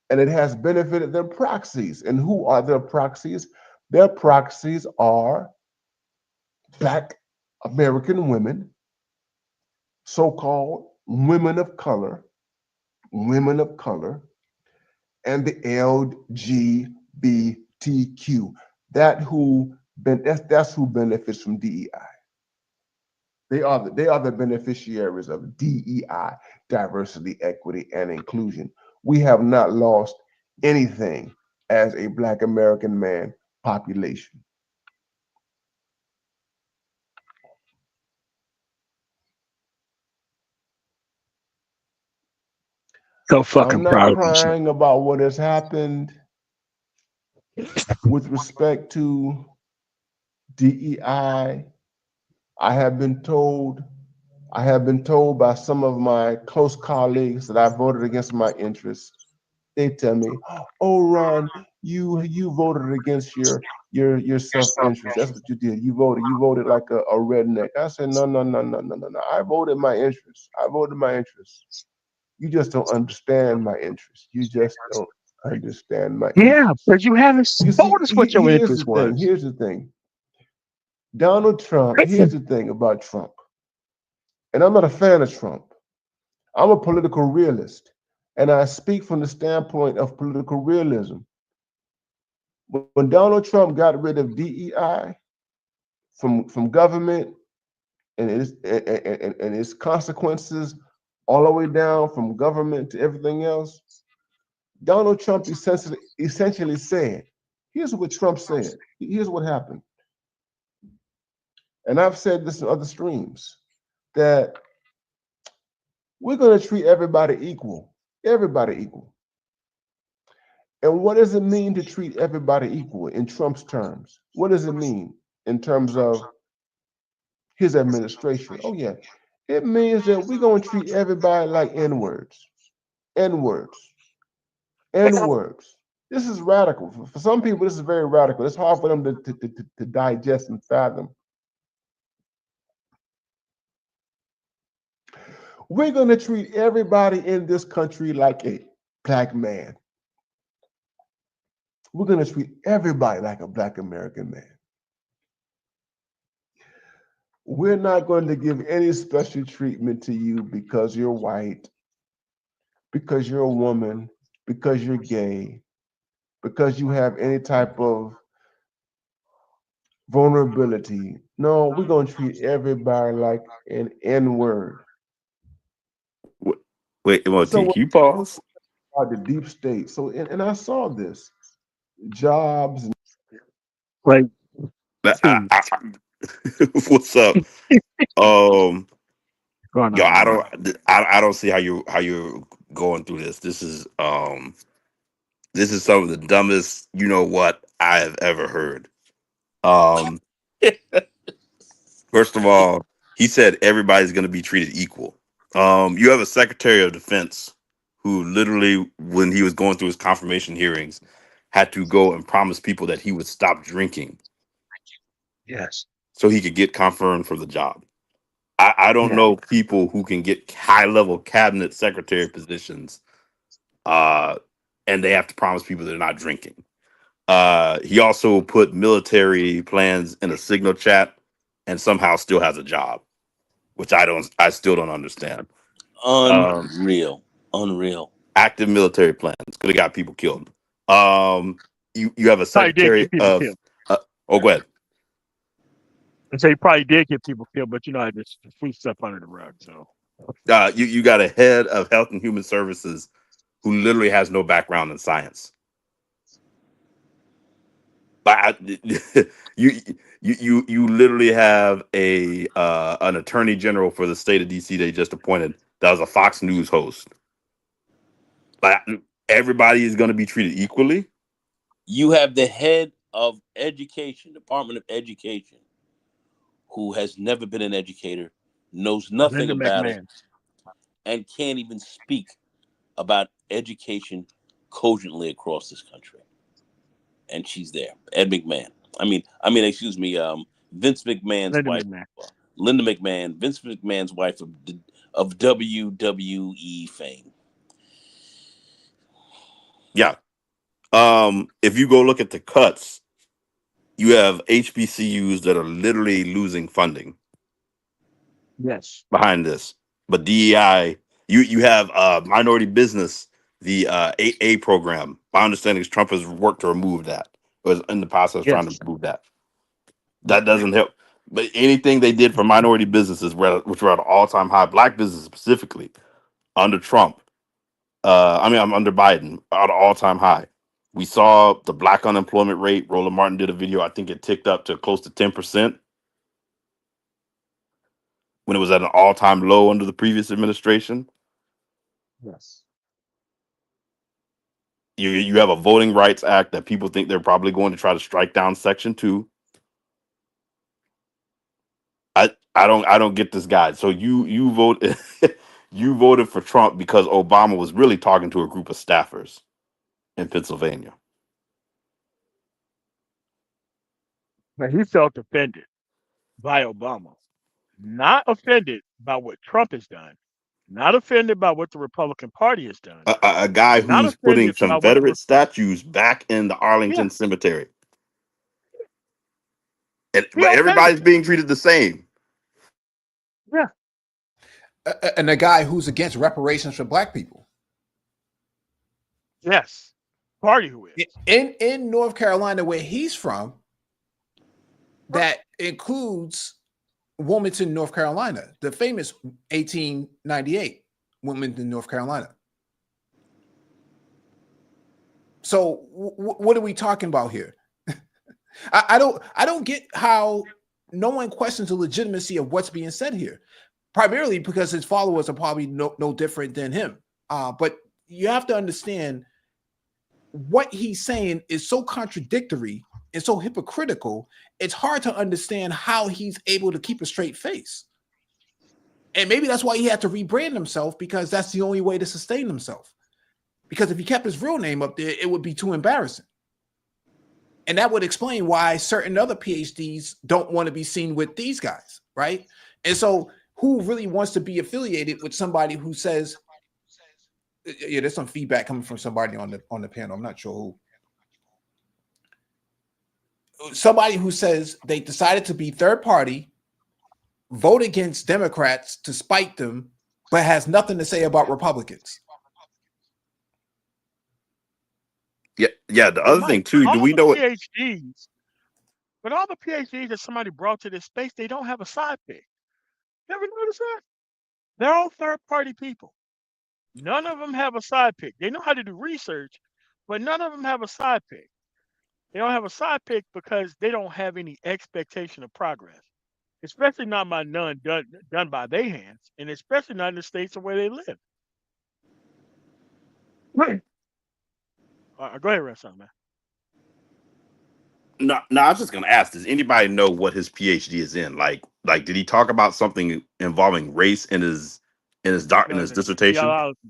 [SPEAKER 3] and it has benefited their proxies. And who are their proxies? Their proxies are Black American women, so-called women of color, and the LGBTQ. That's who benefits from DEI. They are the beneficiaries of DEI, diversity, equity, and inclusion. We have not lost anything as a Black American man population.
[SPEAKER 2] So
[SPEAKER 3] I'm
[SPEAKER 2] fucking
[SPEAKER 3] not
[SPEAKER 2] proud of himself.
[SPEAKER 3] crying about what has happened with respect to DEI. I have been told I have been told by some of my close colleagues that I voted against my interests. They tell me, "Oh, Ron, you voted against your self-interest. That's what you did. You voted like a redneck." I said, "No, no, no, no, no, no, no. I voted my interests. I voted my interests. You just don't understand my interests. You just don't understand my
[SPEAKER 2] Yeah,
[SPEAKER 3] interests."
[SPEAKER 2] but you haven't
[SPEAKER 3] You see,
[SPEAKER 2] told us what your
[SPEAKER 3] here's the
[SPEAKER 2] interest
[SPEAKER 3] thing.
[SPEAKER 2] was.
[SPEAKER 3] Here's the thing. Donald Trump. Here's the thing about Trump. And I'm not a fan of Trump. I'm a political realist, and I speak from the standpoint of political realism. When Donald Trump got rid of DEI from government and its consequences all the way down from government to everything else, Donald Trump essentially said, here's what Trump said. Here's what happened. and I've said this in other streams, that we're going to treat everybody equal. Everybody equal. And what does it mean to treat everybody equal in Trump's terms? What does it mean in terms of his administration? Oh, yeah. It means that we're going to treat everybody like N words, N words, N words. This is radical. For some people, this is very radical. It's hard for them to digest and fathom. We're going to treat everybody in this country like a black man. We're going to treat everybody like a black American man. We're not going to give any special treatment to you because you're white, because you're a woman, because you're gay, because you have any type of vulnerability. No, we're going to treat everybody like an N word.
[SPEAKER 1] Wait,
[SPEAKER 3] So
[SPEAKER 1] MOT,
[SPEAKER 3] what
[SPEAKER 1] can you pause?
[SPEAKER 3] about the deep state? So, and I saw this jobs.
[SPEAKER 2] Like,
[SPEAKER 1] I, I, what's up? Um,
[SPEAKER 2] going
[SPEAKER 1] yo,
[SPEAKER 2] on, man?
[SPEAKER 1] I don't see how you're going through this. This is some of the dumbest you know what I have ever heard. Um, First of all, he said everybody's going to be treated equal. You have a Secretary of Defense who literally, when he was going through his confirmation hearings, had to go and promise people that he would stop drinking
[SPEAKER 2] Yes.
[SPEAKER 1] so he could get confirmed for the job. I don't
[SPEAKER 2] Yeah.
[SPEAKER 1] know people who can get high level cabinet secretary positions, uh, and they have to promise people they're not drinking. He also put military plans in a signal chat and somehow still has a job, which I still don't understand. Um,
[SPEAKER 2] Yeah.
[SPEAKER 1] Unreal, unreal. Active military plans could have got people killed. Um, you have a
[SPEAKER 2] Probably did
[SPEAKER 1] secretary
[SPEAKER 2] get people
[SPEAKER 1] of
[SPEAKER 2] killed.
[SPEAKER 1] uh, oh, go ahead.
[SPEAKER 2] And so he probably did get people killed, but I just sweep stuff under the rug. So
[SPEAKER 1] You got a head of Health and Human Services who literally has no background in science. But you you literally have a an attorney general for the state of DC they just appointed that was a Fox News host. But everybody is going to be treated equally. You have the head of education, Department of Education, who has never been an educator, knows nothing
[SPEAKER 2] Linda
[SPEAKER 1] about it,
[SPEAKER 2] McMahon.
[SPEAKER 1] and can't even speak about education cogently across this country. And she's there, Ed McMahon. Excuse me, Vince McMahon's
[SPEAKER 2] Linda
[SPEAKER 1] wife,
[SPEAKER 2] McMahon.
[SPEAKER 1] Linda McMahon, Vince McMahon's wife of WWE fame. Yeah. If you go look at the cuts, you have HBCUs that are literally losing funding
[SPEAKER 2] Yes.
[SPEAKER 1] behind this. But DEI, you have minority business, the 8A program. My understanding is Trump has worked to remove that. Was in the process trying to
[SPEAKER 2] Yes.
[SPEAKER 1] remove that. That doesn't help. But anything they did for minority businesses, which were at an all-time high, black businesses specifically, under Trump, I'm under Biden, at an all-time high. We saw the black unemployment rate. Roland Martin did a video. I think it ticked up to close to 10% when it was at an all-time low under the previous administration.
[SPEAKER 2] Yes.
[SPEAKER 1] You have a Voting Rights Act that people think they're probably going to try to strike down Section 2. I don't get this guy. So you vote you voted for Trump because Obama was really talking to a group of staffers in Pennsylvania.
[SPEAKER 2] Now he felt offended by Obama, not offended by what Trump has done, not offended by what the Republican Party has done,
[SPEAKER 1] A guy
[SPEAKER 2] not
[SPEAKER 1] who's putting
[SPEAKER 2] offended by what the
[SPEAKER 1] Confederate statues back in the
[SPEAKER 2] yeah,
[SPEAKER 1] Arlington Cemetery.
[SPEAKER 2] he
[SPEAKER 1] But
[SPEAKER 2] okay.
[SPEAKER 1] everybody's being treated the same.
[SPEAKER 2] Yeah.
[SPEAKER 4] And a guy who's against reparations for black people.
[SPEAKER 2] Yes. Party who is.
[SPEAKER 4] In North Carolina, where he's from, that includes Wilmington, North Carolina, the famous 1898 Wilmington, North Carolina. So what are we talking about here? I don't get how no one questions the legitimacy of what's being said here, primarily because his followers are probably no different than him. But you have to understand what he's saying is so contradictory and so hypocritical. It's hard to understand how he's able to keep a straight face. And maybe that's why he had to rebrand himself, because that's the only way to sustain himself. Because if he kept his real name up there, it would be too embarrassing. And that would explain why certain other PhDs don't want to be seen with these guys, right? And so who really wants to be affiliated with somebody who says, yeah, there's some feedback coming from somebody on the panel. I'm not sure who. Somebody who says they decided to be third party, vote against Democrats to spite them, but has nothing to say about Republicans.
[SPEAKER 5] Yeah. The other thing too, do we know what?
[SPEAKER 2] PhDs, but all the PhDs that somebody brought to this space, they don't have a side pick. You ever notice that? They're all third-party people. None of them have a side pick. They know how to do research, but none of them have a side pick. They don't have a side pick because they don't have any expectation of progress, especially not by none done by their hands, and especially not in the states where they live. Right. Go ahead, Rashawn, man.
[SPEAKER 5] No, I was just gonna ask, does anybody know what his PhD is in? Like did he talk about something involving race in in
[SPEAKER 2] No,
[SPEAKER 5] his dissertation?
[SPEAKER 2] theology.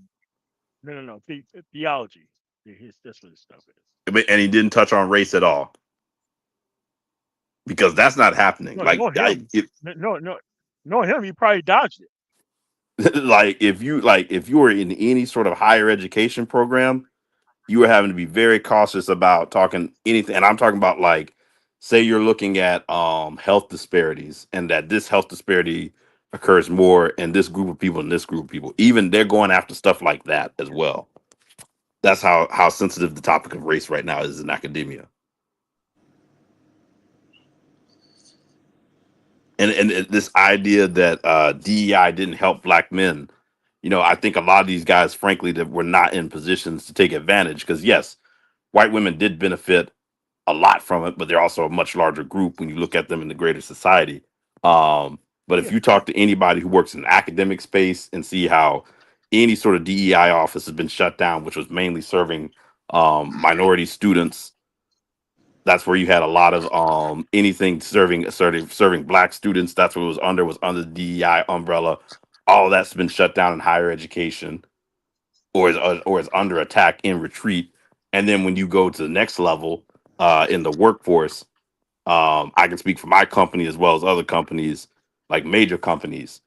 [SPEAKER 2] No. Theology. That's what his stuff is.
[SPEAKER 5] And he didn't touch on race at all, because that's not happening.
[SPEAKER 2] No,
[SPEAKER 5] Like
[SPEAKER 2] no him. No him. He probably dodged it.
[SPEAKER 5] like if you were in any sort of higher education program, you were having to be very cautious about talking anything. And I'm talking about, like, say you're looking at health disparities, and that this health disparity occurs more in this group of people and this group of people. Even they're going after stuff like that as well. That's how sensitive the topic of race right now is in academia. And this idea that DEI didn't help black men, I think a lot of these guys, frankly, that were not in positions to take advantage, because yes, white women did benefit a lot from it, but they're also a much larger group when you look at them in the greater society. But if
[SPEAKER 2] Yeah.
[SPEAKER 5] you talk to anybody who works in the academic space and see how any sort of DEI office has been shut down, which was mainly serving minority students, that's where you had a lot of anything serving black students. That's what it was under the DEI umbrella. All that's been shut down in higher education, or is under attack in retreat. And then when you go to the next level in the workforce, I can speak for my company as well as other companies, like major companies.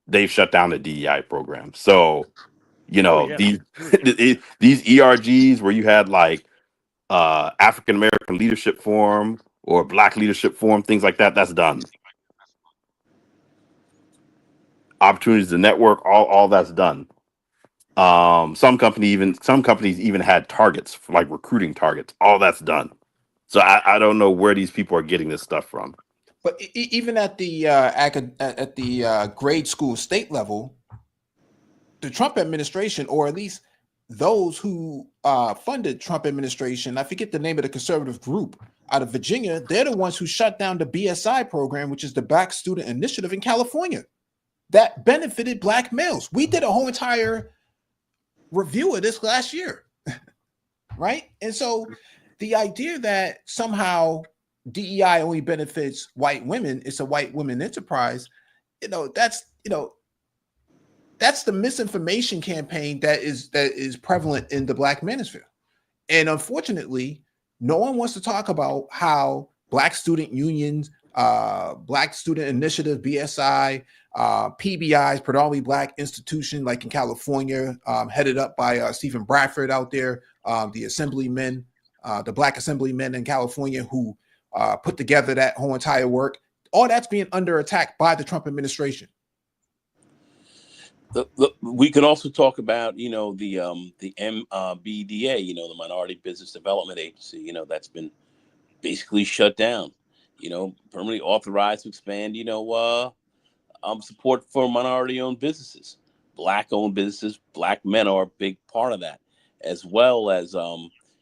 [SPEAKER 5] They've shut down the DEI program. So
[SPEAKER 2] Oh yeah.
[SPEAKER 5] these
[SPEAKER 2] Oh yeah.
[SPEAKER 5] these ERGs where you had like African American Leadership Forum or Black Leadership Forum, things like that. That's done. Opportunities to network, all that's done. Some companies even had targets, for like recruiting targets. All that's done. So I don't know where these people are getting this stuff from.
[SPEAKER 4] But even at the grade school state level, the Trump administration, or at least those who funded Trump administration, I forget the name of the conservative group out of Virginia, they're the ones who shut down the BSI program, which is the Black Student Initiative in California, that benefited black males. We did a whole entire review of this last year, right? And so the idea that somehow DEI only benefits white women, it's a white women enterprise, that's the misinformation campaign that is prevalent in the Black manosphere. And unfortunately, no one wants to talk about how Black student unions, Black Student Initiative, BSI, PBIs, predominantly Black institution, like in California, headed up by Stephen Bradford out there, the assemblymen, the Black assemblymen in California who put together that whole entire work. All that's being under attack by the Trump administration.
[SPEAKER 1] We can also talk about, the MBDA, the Minority Business Development Agency, that's been basically shut down, permanently authorized to expand, support for minority-owned businesses, Black-owned businesses. Black men are a big part of that, as well as,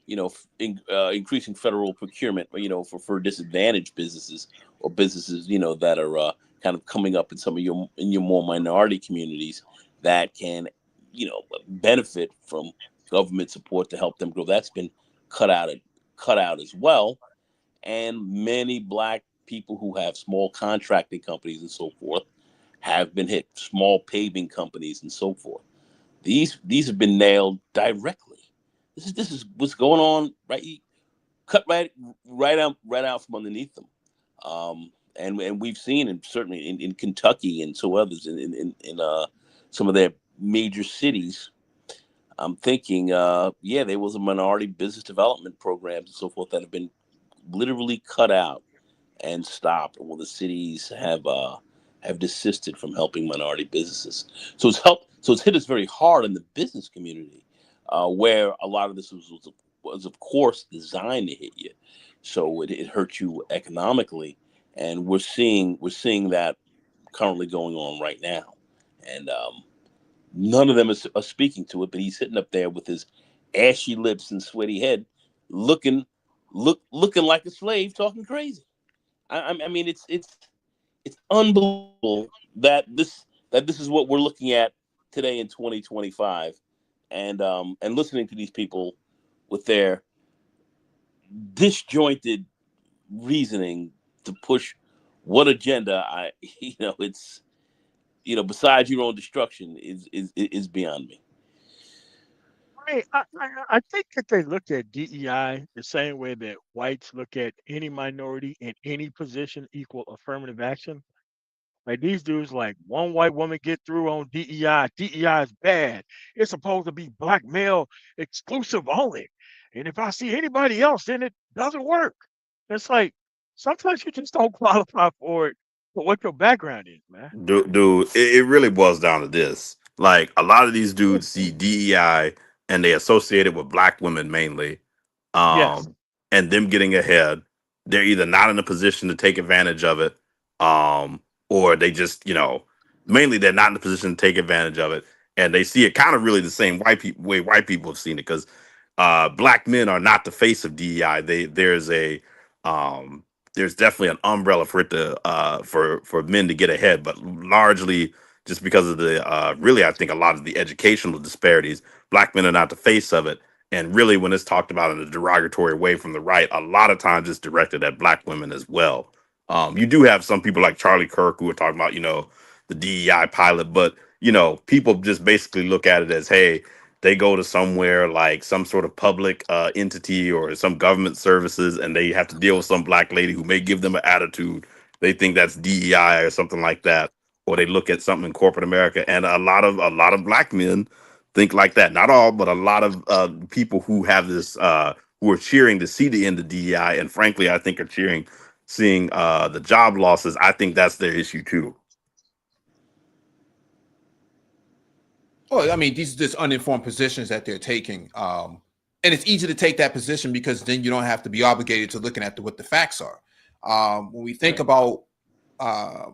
[SPEAKER 1] increasing federal procurement, for disadvantaged businesses or businesses, that are kind of coming up in some of your more minority communities that can, benefit from government support to help them grow. That's been cut out cut out as well. And many black people who have small contracting companies and so forth have been hit. Small paving companies and so forth. These have been nailed directly. This is what's going on, right? Cut right out from underneath them. And we've seen, and certainly in Kentucky and so others in some of their major cities. I'm thinking, yeah, there was a minority business development programs and so forth that have been literally cut out and stopped. Well, the cities have desisted from helping minority businesses. So it's hit us very hard in the business community, where a lot of this was of course designed to hit you. So it hurt you economically, and we're seeing that currently going on right now, and none of them are speaking to it. But he's sitting up there with his ashy lips and sweaty head, looking looking like a slave, talking crazy. I mean, it's unbelievable that this is what we're looking at today in 2025, and listening to these people with their disjointed reasoning to push what agenda. It's besides your own destruction is beyond me.
[SPEAKER 2] I think that they look at DEI the same way that whites look at any minority in any position equal affirmative action. Like these dudes, like one white woman get through on DEI. DEI is bad. It's supposed to be black male exclusive only. And if I see anybody else, then it doesn't work. It's like sometimes you just don't qualify for it for what your background is, man.
[SPEAKER 5] Dude, it really boils down to this. Like a lot of these dudes see DEI and they associate it with black women mainly,
[SPEAKER 2] Yes.
[SPEAKER 5] um, and them getting ahead. They're either not in a position to take advantage of it, or they just, mainly they're not in a position to take advantage of it, and they see it kind of really the same way white people have seen it because black men are not the face of DEI. Um, there's definitely an umbrella for it to for men to get ahead, but largely just because of the really I think a lot of the educational disparities, black men are not the face of it. And really, when it's talked about in a derogatory way from the right, a lot of times it's directed at black women as well. You do have some people like Charlie Kirk who are talking about, the DEI pilot, but people just basically look at it as, hey, they go to somewhere like some sort of public entity or some government services, and they have to deal with some black lady who may give them an attitude. They think that's DEI or something like that, or they look at something in corporate America, and a lot of black men think like that. Not all, but a lot of people who have this who are cheering to see the end of DEI, and frankly, I think are cheering seeing the job losses. I think that's their issue too.
[SPEAKER 4] Well, I mean, these are just uninformed positions that they're taking. And it's easy to take that position because then you don't have to be obligated to looking at what the facts are. When we think
[SPEAKER 1] Right.
[SPEAKER 4] about, uh,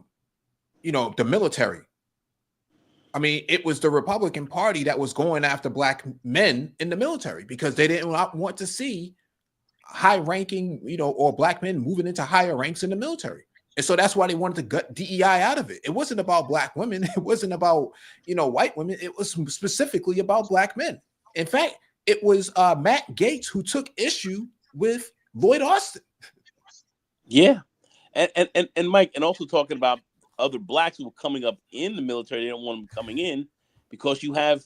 [SPEAKER 4] the military, I mean, it was the Republican Party that was going after black men in the military because they didn't want to see high ranking, or black men moving into higher ranks in the military. And so that's why they wanted to gut DEI out of it. It wasn't about black women. It wasn't about, white women. It was specifically about black men. In fact, it was Matt Gaetz who took issue with Lloyd Austin.
[SPEAKER 1] Yeah, and Mike, and also talking about other blacks who were coming up in the military. They don't want them coming in because you have.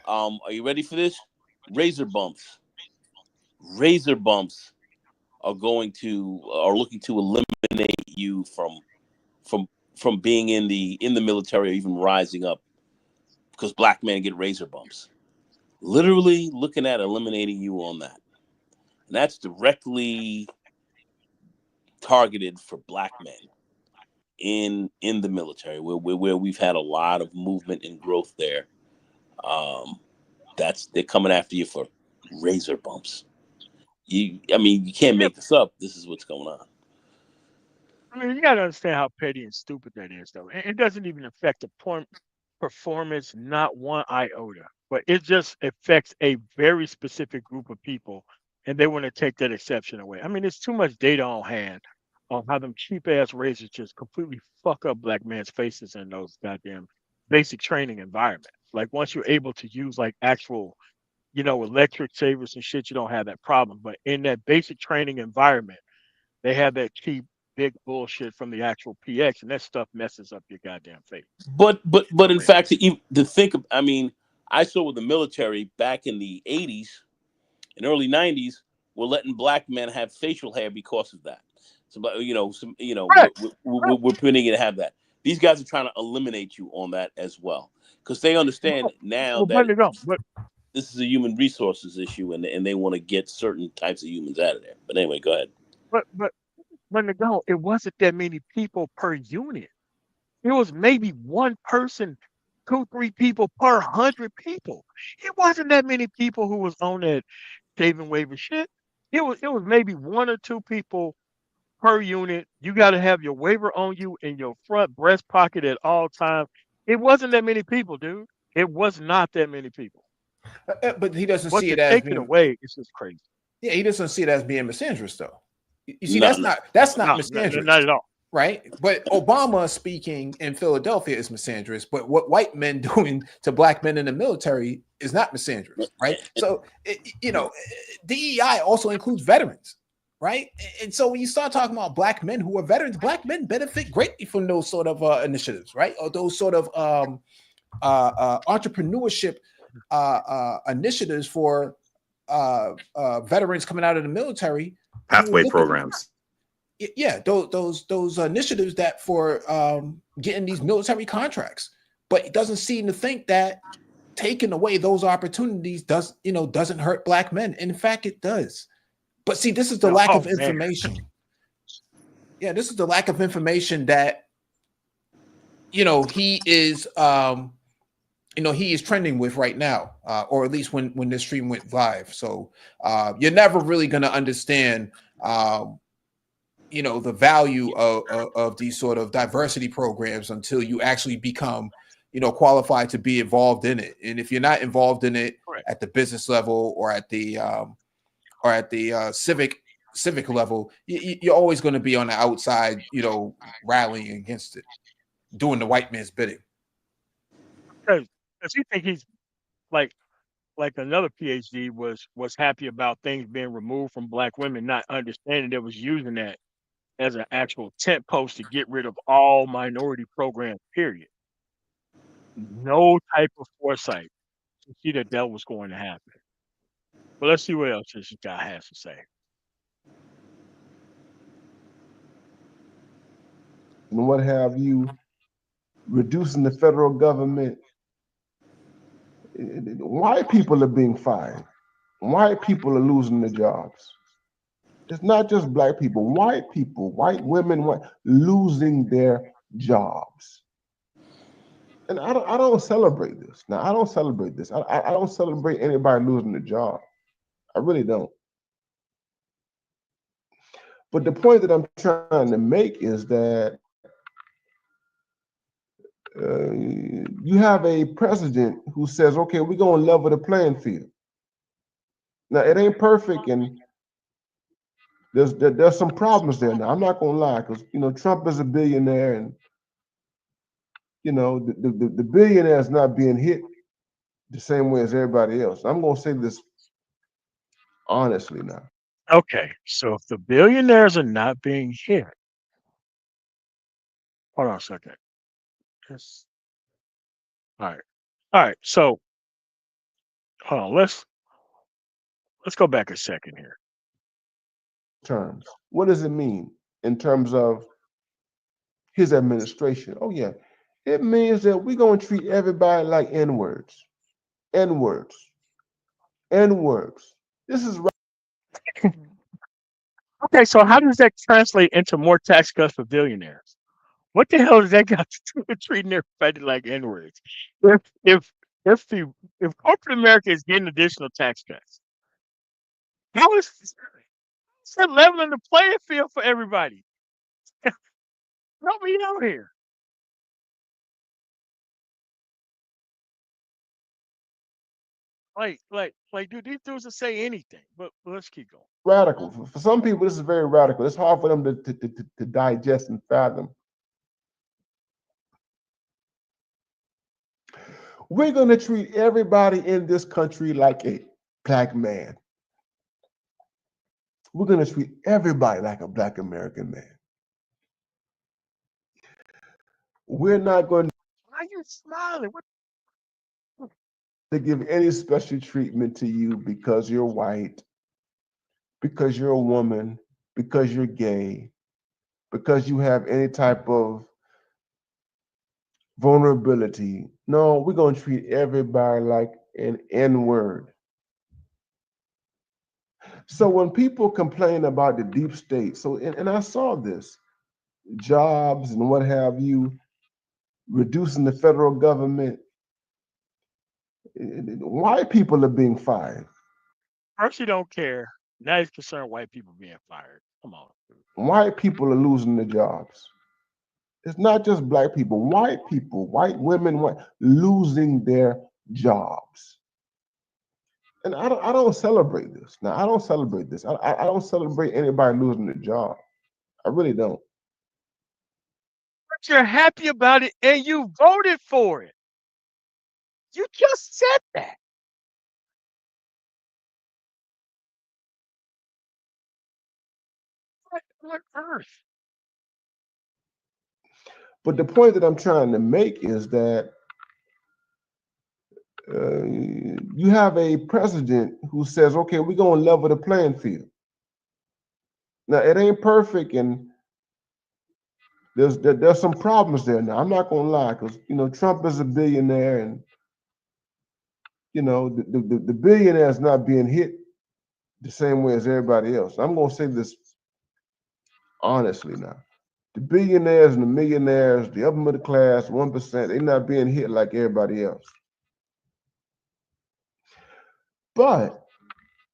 [SPEAKER 1] Are you ready for this? Razor bumps. Razor bumps are looking to eliminate you from from being in the military or even rising up because black men get razor bumps. Literally looking at eliminating you on that, and that's directly targeted for black men in the military, where we've had a lot of movement and growth there. Um, that's they're coming after you for razor bumps. I mean, you can't
[SPEAKER 2] Yeah,
[SPEAKER 1] make this up. This is what's going on.
[SPEAKER 2] I mean, you got to understand how petty and stupid that is, though. It doesn't even affect the performance, not one iota, but it just affects a very specific group of people and they want to take that exception away. I mean, there's too much data on hand on how them cheap ass razors just completely fuck up black men's faces in those goddamn basic training environments. Like once you're able to use like actual, electric savers and shit, you don't have that problem. But in that basic training environment, they have that cheap big bullshit from the actual PX, and that stuff messes up your goddamn face
[SPEAKER 1] But
[SPEAKER 2] for
[SPEAKER 1] in
[SPEAKER 2] real.
[SPEAKER 1] fact, to think of, I mean, I saw with the military back in the '80s and early '90s, we're letting black men have facial hair because of that. So, but
[SPEAKER 2] Correct.
[SPEAKER 1] we're permitting you to have that. These guys are trying to eliminate you on that as well because they understand
[SPEAKER 2] Well,
[SPEAKER 1] now
[SPEAKER 2] well,
[SPEAKER 1] that
[SPEAKER 2] but they don't. But
[SPEAKER 1] this is a human resources issue, and they want to get certain types of humans out of there. But anyway, go ahead.
[SPEAKER 2] but but but they don't. It wasn't that many people per unit. It was maybe one person, two, three people per 100 people. It wasn't that many people who was on that shaving waiver shit. It was maybe one or two people per unit. You got to have your waiver on you in your front breast pocket at all times. It wasn't that many people, dude. It was not that many people.
[SPEAKER 4] But he doesn't
[SPEAKER 2] But
[SPEAKER 4] see
[SPEAKER 2] to
[SPEAKER 4] it as
[SPEAKER 2] take it
[SPEAKER 4] being.
[SPEAKER 2] away, it's just crazy.
[SPEAKER 4] Yeah, he doesn't see it as being misandrous, though. You see,
[SPEAKER 1] No,
[SPEAKER 4] that's
[SPEAKER 1] no,
[SPEAKER 4] not
[SPEAKER 2] No,
[SPEAKER 4] misandrous,
[SPEAKER 2] not at all.
[SPEAKER 4] right? But Obama speaking in Philadelphia is misandrous. But what white men doing to black men in the military is not misandrous, right? So DEI also includes veterans, right? And so when you start talking about black men who are veterans, black men benefit greatly from those sort of initiatives, right? Or those sort of entrepreneurship initiatives for veterans coming out of the military who are
[SPEAKER 5] Pathway
[SPEAKER 4] looking,
[SPEAKER 5] programs.
[SPEAKER 4] yeah, those initiatives that for getting these military contracts, but it doesn't seem to think that taking away those opportunities doesn't hurt black men. In fact, it does. But see, this is the
[SPEAKER 2] No,
[SPEAKER 4] lack
[SPEAKER 2] oh
[SPEAKER 4] of
[SPEAKER 2] man.
[SPEAKER 4] information. Yeah, this is the lack of information that he is he is trending with right now, or at least when this stream went live. So you're never really going to understand the value of these sort of diversity programs until you actually become qualified to be involved in it. And if you're not involved in it
[SPEAKER 2] Correct.
[SPEAKER 4] at the business level or at the civic level, you're always going to be on the outside, rallying against it, doing the white man's bidding.
[SPEAKER 2] Because you think he's like another PhD was happy about things being removed from black women, not understanding they was using that as an actual tent post to get rid of all minority programs, period. No type of foresight to see that was going to happen. But let's see what else this guy has to say.
[SPEAKER 3] And what have you, reducing the federal government. White people are being fired. White people are losing their jobs. It's not just black people, white women, losing their jobs. And I don't celebrate this. Now, I don't celebrate this. I don't celebrate anybody losing a job. I really don't. But the point that I'm trying to make is that you have a president who says, okay, we're going to level the playing field. Now, it ain't perfect, and there's some problems there. Now, I'm not going to lie, because, Trump is a billionaire, and, the billionaire is not being hit the same way as everybody else. I'm going to say this honestly now.
[SPEAKER 2] Okay, so if the billionaires are not being hit, hold on a second. Yes. All right. All right. So hold on. Let's go back a second here.
[SPEAKER 3] Terms. What does it mean in terms of his administration? Oh, yeah. It means that we're going to treat everybody like N-words. N-words. N-words. This is right.
[SPEAKER 2] Okay, so how does that translate into more tax cuts for billionaires? What the hell does that got to do with treating everybody like N-words? If if if the if corporate America is getting additional tax cuts, how is that leveling the playing field for everybody? Help me out here. Dude, these dudes will say anything. But let's keep going.
[SPEAKER 3] Radical. For some people, this is very radical. It's hard for them to digest and fathom. We're going to treat everybody in this country like a black man. We're going to treat everybody like a black American man. We're not going
[SPEAKER 2] Why are you smiling? What?
[SPEAKER 3] to give any special treatment to you because you're white, because you're a woman, because you're gay, because you have any type of vulnerability. No, we're going to treat everybody like an N word. So when people complain about the deep state, and I saw this, jobs and what have you, reducing the federal government, white people are being fired.
[SPEAKER 2] First, you don't care. Now he's concerned white people being fired. Come on.
[SPEAKER 3] White people are losing their jobs. It's not just black people, white women, losing their jobs. And I don't celebrate this. Now, I don't celebrate this. I don't celebrate anybody losing their job. I really don't.
[SPEAKER 2] But you're happy about it and you voted for it. You just said that. What on earth?
[SPEAKER 3] But the point that I'm trying to make is that you have a president who says, okay, we're going to level the playing field. Now, it ain't perfect, and there's some problems there. Now, I'm not going to lie, because, Trump is a billionaire, and, the billionaire is not being hit the same way as everybody else. I'm going to say this honestly now. The billionaires and the millionaires, the upper middle class, 1%, they're not being hit like everybody else. But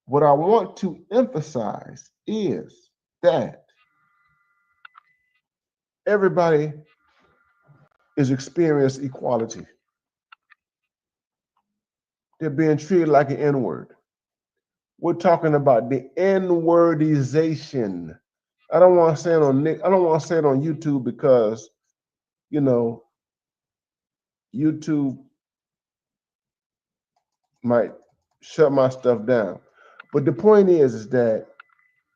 [SPEAKER 3] what I want to emphasize is that everybody is experiencing equality. They're being treated like an N-word. We're talking about the N-wordization. I don't want to say it on YouTube because, YouTube might shut my stuff down. But the point is that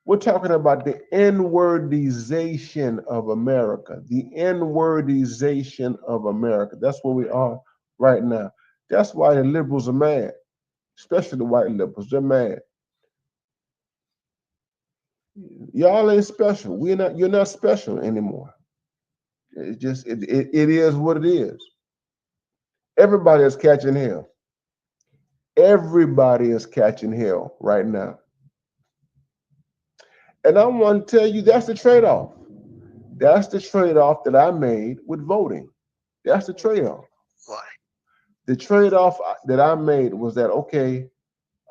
[SPEAKER 3] we're talking about the N-wordization of America. The N-wordization of America. That's where we are right now. That's why the liberals are mad, especially the white liberals. They're mad. Y'all ain't special. You're not special anymore. It is what it is. Everybody is catching hell. Everybody is catching hell right now. And I want to tell you that's the trade-off. That's the trade-off that I made with voting. That's the trade-off.
[SPEAKER 2] What?
[SPEAKER 3] The trade-off that I made was that, okay,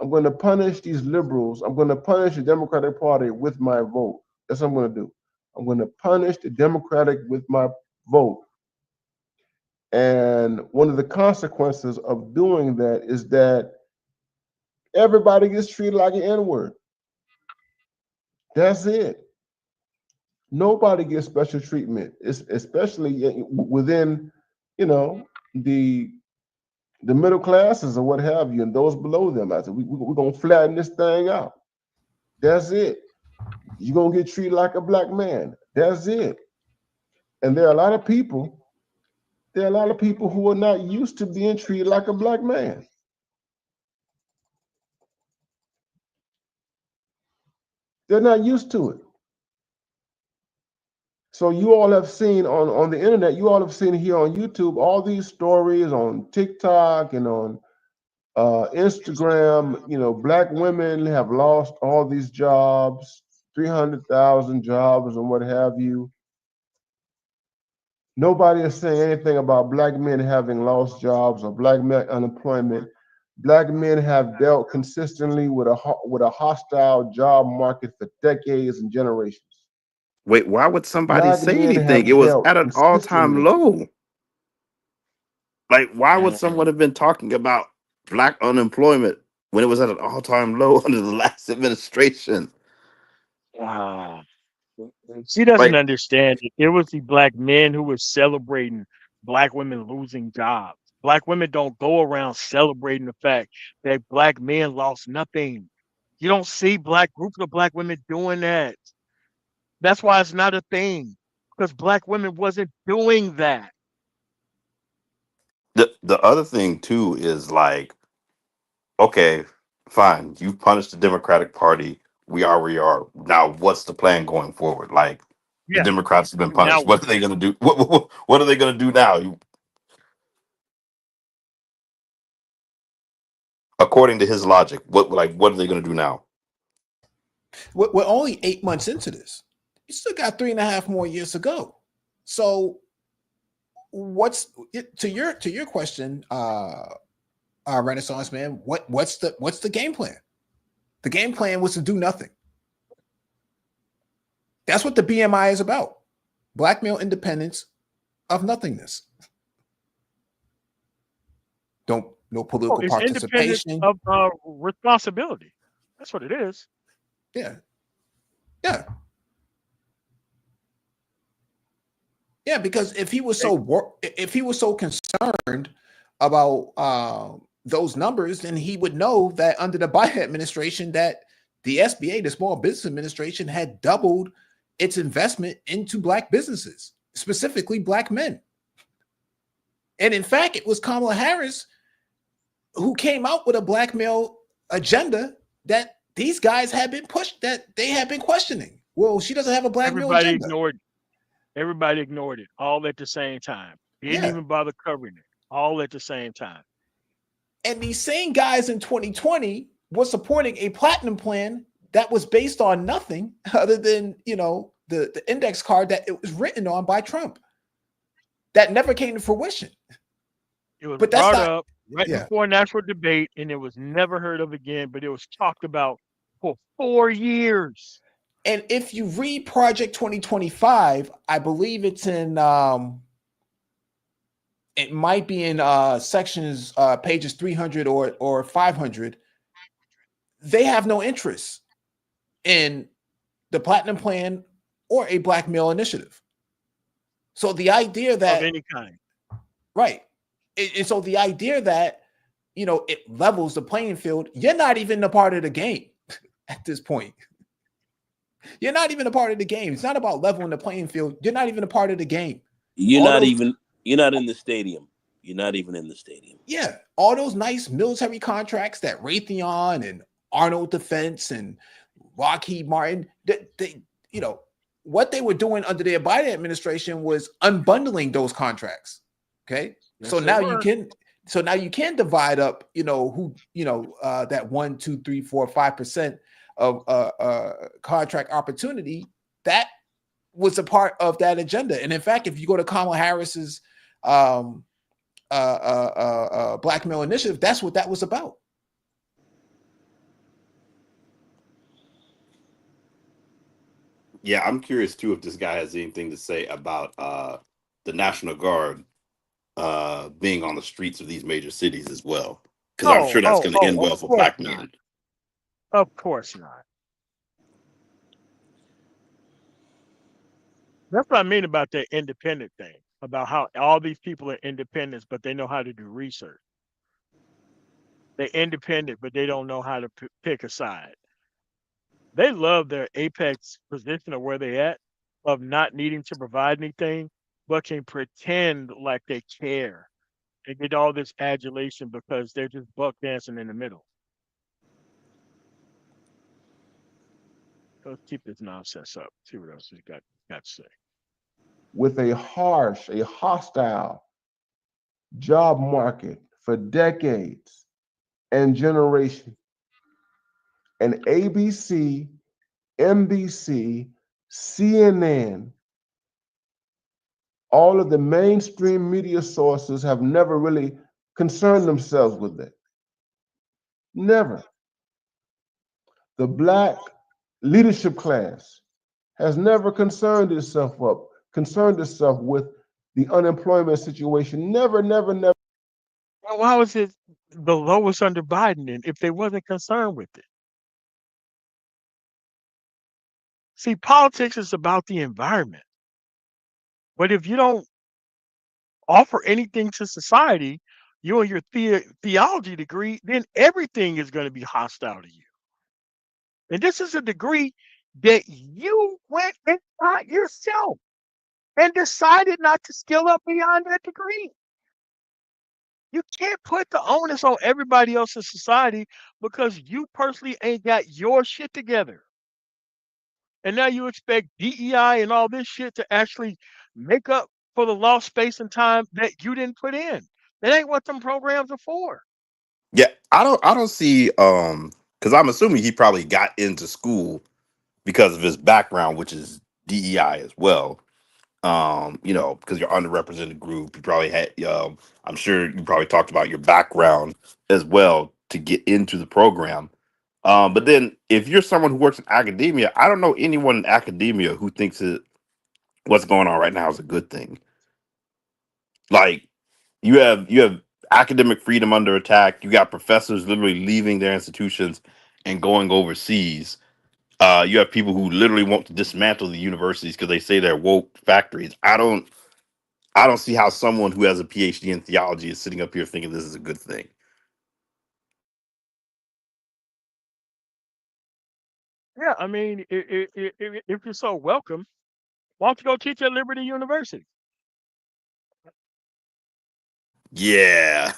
[SPEAKER 3] I'm going to punish these liberals. I'm going to punish the Democratic Party with my vote. That's what I'm going to do. I'm going to punish the Democratic with my vote. And one of the consequences of doing that is that everybody gets treated like an N-word. That's it. Nobody gets special treatment, especially within, the middle classes or what have you, and those below them. I said, we're going to flatten this thing out. That's it. You're going to get treated like a black man. That's it. And there are a lot of people who are not used to being treated like a black man. They're not used to it. So you all have seen on the internet, you all have seen here on YouTube, all these stories on TikTok and on Instagram. Black women have lost all these jobs, 300,000 jobs and what have you. Nobody is saying anything about black men having lost jobs or black men unemployment. Black men have dealt consistently with a hostile job market for decades and generations.
[SPEAKER 5] Wait, why would somebody
[SPEAKER 3] Black
[SPEAKER 5] say
[SPEAKER 3] men
[SPEAKER 5] anything? It
[SPEAKER 3] have
[SPEAKER 5] was
[SPEAKER 3] dealt
[SPEAKER 5] at an all-time
[SPEAKER 3] consistently.
[SPEAKER 5] low. Like, why would
[SPEAKER 2] And
[SPEAKER 5] someone have been talking about black unemployment when it was at an all-time low under the last administration.
[SPEAKER 2] Ah, she doesn't
[SPEAKER 5] Like
[SPEAKER 2] understand it. It was the black men who were celebrating black women losing jobs. Black women don't go around celebrating the fact that black men lost nothing. You don't see black groups of black women doing that. That's why it's not a thing because black women wasn't doing that.
[SPEAKER 5] the other thing too is like, okay, fine, you've punished the Democratic Party. We are where we are. Now what's the plan going forward? Like the
[SPEAKER 2] Yeah.
[SPEAKER 5] Democrats have been
[SPEAKER 2] Now
[SPEAKER 5] punished.
[SPEAKER 2] what?
[SPEAKER 5] What are they gonna do? What are they gonna do now? According to his logic, what are they gonna do now?
[SPEAKER 4] We're only 8 months into this. You still got 3.5 more years to go. So what's to your question, Renaissance man? What's the game plan? The game plan was to do nothing. That's what the BMI is about. Black male independence of nothingness. Don't no
[SPEAKER 2] Oh,
[SPEAKER 4] political
[SPEAKER 2] it's independent
[SPEAKER 4] participation.
[SPEAKER 2] of responsibility. That's what it is.
[SPEAKER 4] Yeah, yeah, yeah. Because
[SPEAKER 2] They,
[SPEAKER 4] if he was so concerned about those numbers, then he would know that under the Biden administration, that the SBA, the Small Business Administration, had doubled its investment into black businesses, specifically black men. And in fact, it was Kamala Harris who came out with a black male agenda that these guys had been pushed, that they had been questioning. Well, she doesn't have a black male
[SPEAKER 2] everybody
[SPEAKER 4] agenda.
[SPEAKER 2] ignored. Everybody ignored it all at the same time. Didn't
[SPEAKER 4] Yeah.
[SPEAKER 2] even bother covering it all at the same time.
[SPEAKER 4] And these same guys in 2020 were supporting a platinum plan that was based on nothing other than, the index card that it was written on by Trump. That never came to fruition.
[SPEAKER 2] It was
[SPEAKER 4] But that's
[SPEAKER 2] brought
[SPEAKER 4] not,
[SPEAKER 2] up right
[SPEAKER 4] yeah.
[SPEAKER 2] before national debate, and it was never heard of again. But it was talked about for 4 years.
[SPEAKER 4] And if you read Project 2025, I believe it's in it might be in sections pages 300 or 500. They have no interest in the platinum plan or a black male initiative. So the idea
[SPEAKER 2] Of
[SPEAKER 4] that
[SPEAKER 2] any kind.
[SPEAKER 4] right, and so the idea that it levels the playing field, you're not even a part of the game at this point. You're not even a part of the game. It's not about leveling the playing field. You're not even a part of the game.
[SPEAKER 1] You're
[SPEAKER 4] All
[SPEAKER 1] not
[SPEAKER 4] those,
[SPEAKER 1] even. You're not in the stadium. You're not even in the stadium.
[SPEAKER 4] yeah, all those nice military contracts that Raytheon and Arnold Defense and Lockheed Martin, what they were doing under the Biden administration was unbundling those contracts. Okay,
[SPEAKER 2] Yes, they were.
[SPEAKER 4] so now you can divide up, that 1, 2, 3, 4, 5% of contract opportunity. That was a part of that agenda. And in fact, if you go to Kamala Harris's black male initiative, that's what that was about.
[SPEAKER 5] Yeah, I'm curious too if this guy has anything to say about the National Guard being on the streets of these major cities as well, because I'm
[SPEAKER 2] Oh,
[SPEAKER 5] sure that's
[SPEAKER 2] oh,
[SPEAKER 5] going to
[SPEAKER 2] oh,
[SPEAKER 5] end
[SPEAKER 2] of
[SPEAKER 5] well for
[SPEAKER 2] course
[SPEAKER 5] black
[SPEAKER 2] not.
[SPEAKER 5] men.
[SPEAKER 2] Of course not. That's what I mean about that independent thing, about how all these people are independents, but they know how to do research. They're independent, but they don't know how to pick a side. They love their apex position of where they at, of not needing to provide anything, but can pretend like they care and get all this adulation because they're just buck dancing in the middle. Let's keep this nonsense up. See what else he's got to say.
[SPEAKER 3] With a harsh, a hostile job market for decades and generations. And ABC, NBC, CNN, all of the mainstream media sources have never really concerned themselves with it. Never. The black leadership class has never concerned itself with the unemployment situation. Never, never, never.
[SPEAKER 2] Why was it the lowest under Biden then if they wasn't concerned with it? See, politics is about the environment. But if you don't offer anything to society, you and your theology degree, then everything is going to be hostile to you. And this is a degree that you went and got yourself and decided not to skill up beyond that degree. You can't put the onus on everybody else in society because you personally ain't got your shit together. And now you expect DEI and all this shit to actually make up for the lost space and time that you didn't put in. That ain't what them programs are for.
[SPEAKER 5] Yeah, I don't see because I'm assuming he probably got into school because of his background, which is DEI as well. Because you're underrepresented group, you probably had I'm sure you probably talked about your background as well to get into the program. But then if you're someone who works in academia, I don't know anyone in academia who thinks that what's going on right now is a good thing. Like you have academic freedom under attack. You got professors literally leaving their institutions and going overseas. You have people who literally want to dismantle the universities because they say they're woke factories. I don't see how someone who has a PhD in theology is sitting up here thinking this is a good thing.
[SPEAKER 2] Yeah, I mean, if you're so welcome, why don't you go teach at Liberty University?
[SPEAKER 5] Yeah.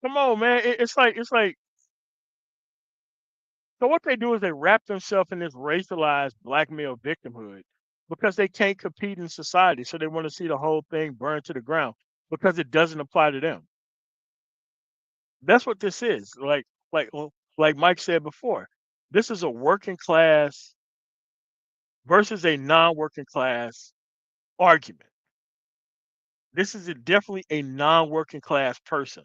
[SPEAKER 2] Come on, man. It's like so what they do is they wrap themselves in this racialized black male victimhood because they can't compete in society. So they want to see the whole thing burn to the ground because it doesn't apply to them. That's what this is. Like Mike said before, this is a working class versus a non-working class argument. This is definitely a non-working class person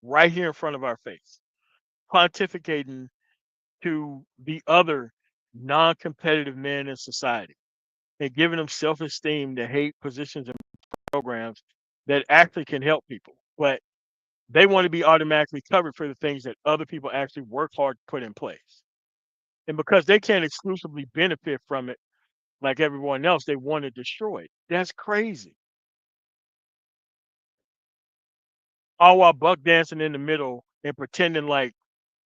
[SPEAKER 2] right here in front of our face, pontificating to the other non-competitive men in society and giving them self-esteem to hate positions and programs that actually can help people. But they want to be automatically covered for the things that other people actually work hard to put in place. And because they can't exclusively benefit from it like everyone else, they want to destroy it. That's crazy. All while buck dancing in the middle and pretending like,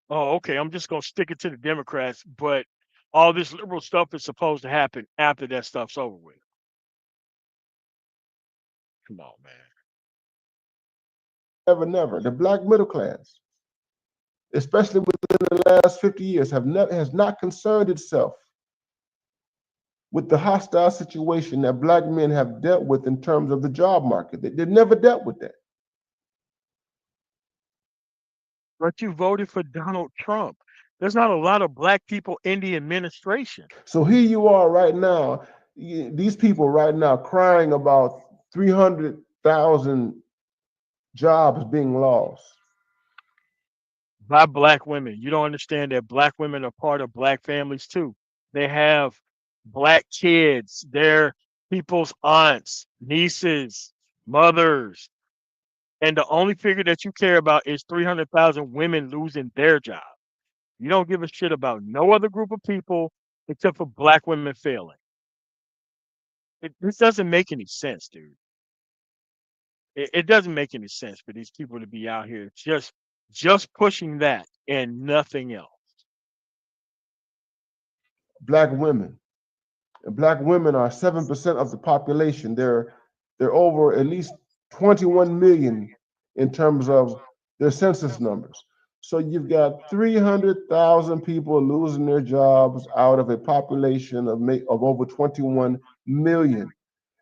[SPEAKER 2] oh, okay, I'm just gonna stick it to the Democrats, but all this liberal stuff is supposed to happen after that stuff's over with. Come on, man.
[SPEAKER 3] Never, never. The black middle class, especially within the last 50 years, has not concerned itself with the hostile situation that black men have dealt with in terms of the job market. They never dealt with that.
[SPEAKER 2] But you voted for Donald Trump. There's not a lot of black people in the administration.
[SPEAKER 3] So here you are right now, these people right now crying about 300,000 jobs being lost.
[SPEAKER 2] By black women. You don't understand that black women are part of black families too. They have black kids. They're people's aunts, nieces, mothers. And the only figure that you care about is 300,000 women losing their job. You don't give a shit about no other group of people except for black women failing. This doesn't make any sense, dude. It doesn't make any sense for these people to be out here just pushing that and nothing else.
[SPEAKER 3] Black women. And black women are 7% of the population. They're over at least 21 million in terms of their census numbers. So you've got 300,000 people losing their jobs out of a population of over 21 million.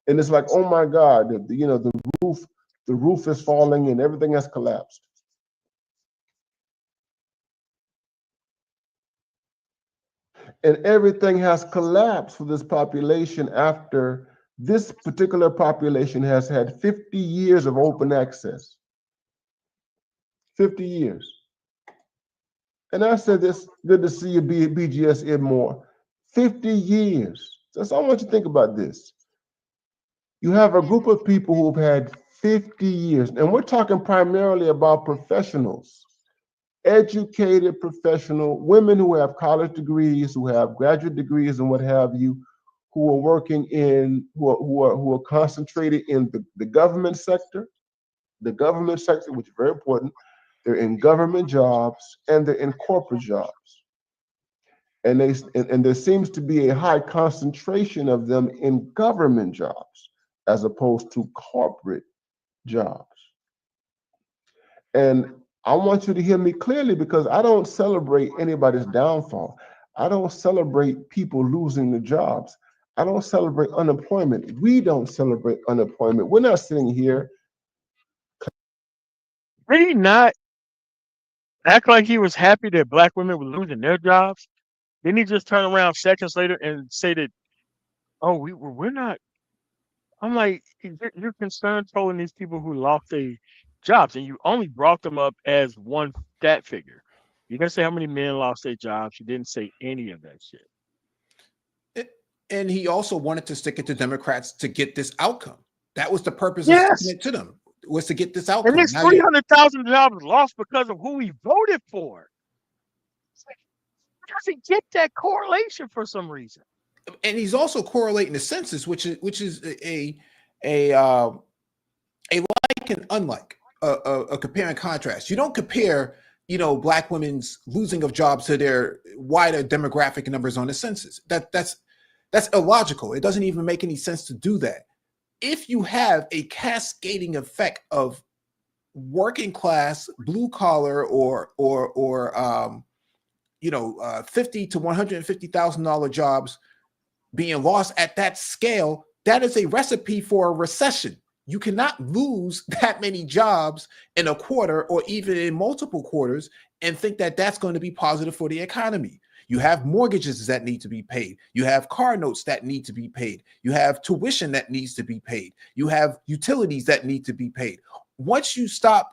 [SPEAKER 3] And it's like, oh my God, roof, the roof is falling and everything has collapsed. And everything has collapsed for this population after this particular population has had 50 years of open access. 50 years. And I said this, good to see you, BGS in more. 50 years. So I want you to think about this. You have a group of people who've had 50 years, and we're talking primarily about professionals, educated professional women who have college degrees, who have graduate degrees, and what have you, who are working in, who are concentrated in the government sector, which is very important. They're in government jobs and they're in corporate jobs. And there seems to be a high concentration of them in government jobs as opposed to corporate jobs. And I want you to hear me clearly because I don't celebrate anybody's downfall. I don't celebrate people losing their jobs. I don't celebrate unemployment. We don't celebrate unemployment. We're not sitting here.
[SPEAKER 2] Did he not act like he was happy that black women were losing their jobs? Didn't he just turn around seconds later and say that, "Oh, we're not"? I'm like, you're concerned trolling these people who lost their jobs, and you only brought them up as one stat figure. You didn't say how many men lost their jobs. You didn't say any of that shit.
[SPEAKER 4] And he also wanted to stick it to Democrats to get this outcome. That was the purpose of sticking
[SPEAKER 2] Yes,
[SPEAKER 4] it to them, was to get this
[SPEAKER 2] and
[SPEAKER 4] outcome.
[SPEAKER 2] this
[SPEAKER 4] Now
[SPEAKER 2] three
[SPEAKER 4] you
[SPEAKER 2] hundred thousand jobs lost because of who he voted for. It's like, he doesn't get that correlation for some reason.
[SPEAKER 4] and he's also correlating the census, which is a like and unlike a compare and contrast. You don't compare, black women's losing of jobs to their wider demographic numbers on the census. That's illogical. It doesn't even make any sense to do that. If you have a cascading effect of working class, blue collar, or 50 to $150,000 jobs being lost at that scale, that is a recipe for a recession. You cannot lose that many jobs in a quarter or even in multiple quarters and think that that's going to be positive for the economy. You have mortgages that need to be paid. You have car notes that need to be paid. You have tuition that needs to be paid. You have utilities that need to be paid. Once you stop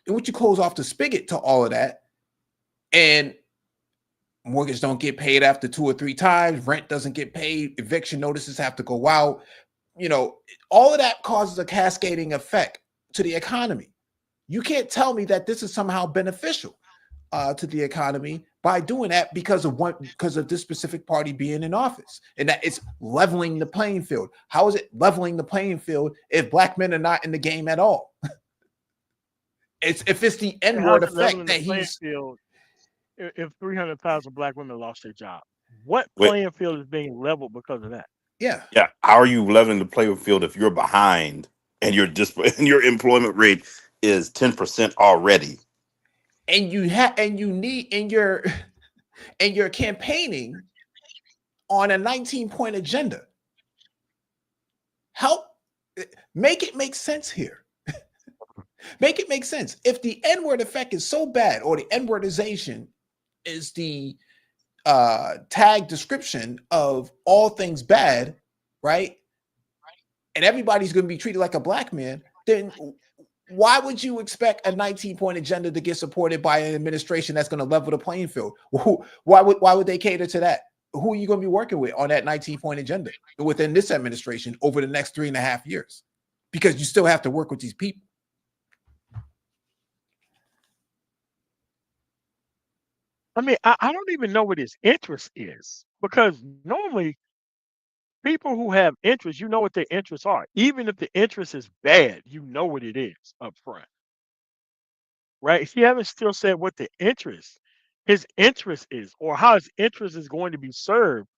[SPEAKER 4] and once you close off the spigot to all of that, and mortgage don't get paid after 2 or 3 times, rent doesn't get paid, eviction notices have to go out, all of that causes a cascading effect to the economy. You can't tell me that this is somehow beneficial to the economy by doing that because of this specific party being in office, and that it's leveling the playing field. How is it leveling the playing field if black men are not in the game at all? If it's the
[SPEAKER 2] And how's
[SPEAKER 4] N-word
[SPEAKER 2] it leveling
[SPEAKER 4] effect
[SPEAKER 2] the
[SPEAKER 4] that
[SPEAKER 2] playing
[SPEAKER 4] he's
[SPEAKER 2] field if 300,000 black women lost their job? What
[SPEAKER 5] Wait,
[SPEAKER 2] playing field is being leveled because of that?
[SPEAKER 4] yeah.
[SPEAKER 5] yeah. How are you leveling the playing field if you're behind and your and your employment rate is 10% already?
[SPEAKER 4] And you need and you're campaigning on a 19-point agenda. Help make it make sense here. Make it make sense. If the N-word effect is so bad, or the N-wordization is the tag description of all things bad, right? And everybody's going to be treated like a black man, then why would you expect a 19-point agenda to get supported by an administration that's going to level the playing field? Why would they cater to that? Who are you going to be working with on that 19-point agenda within this administration over the next 3.5 years? Because you still have to work with these people.
[SPEAKER 2] I mean, I don't even know what his interest is because normally people who have interests, you know what their interests are. Even if the interest is bad, you know what it is up front, right? He haven't still said what his interest is, or how his interest is going to be served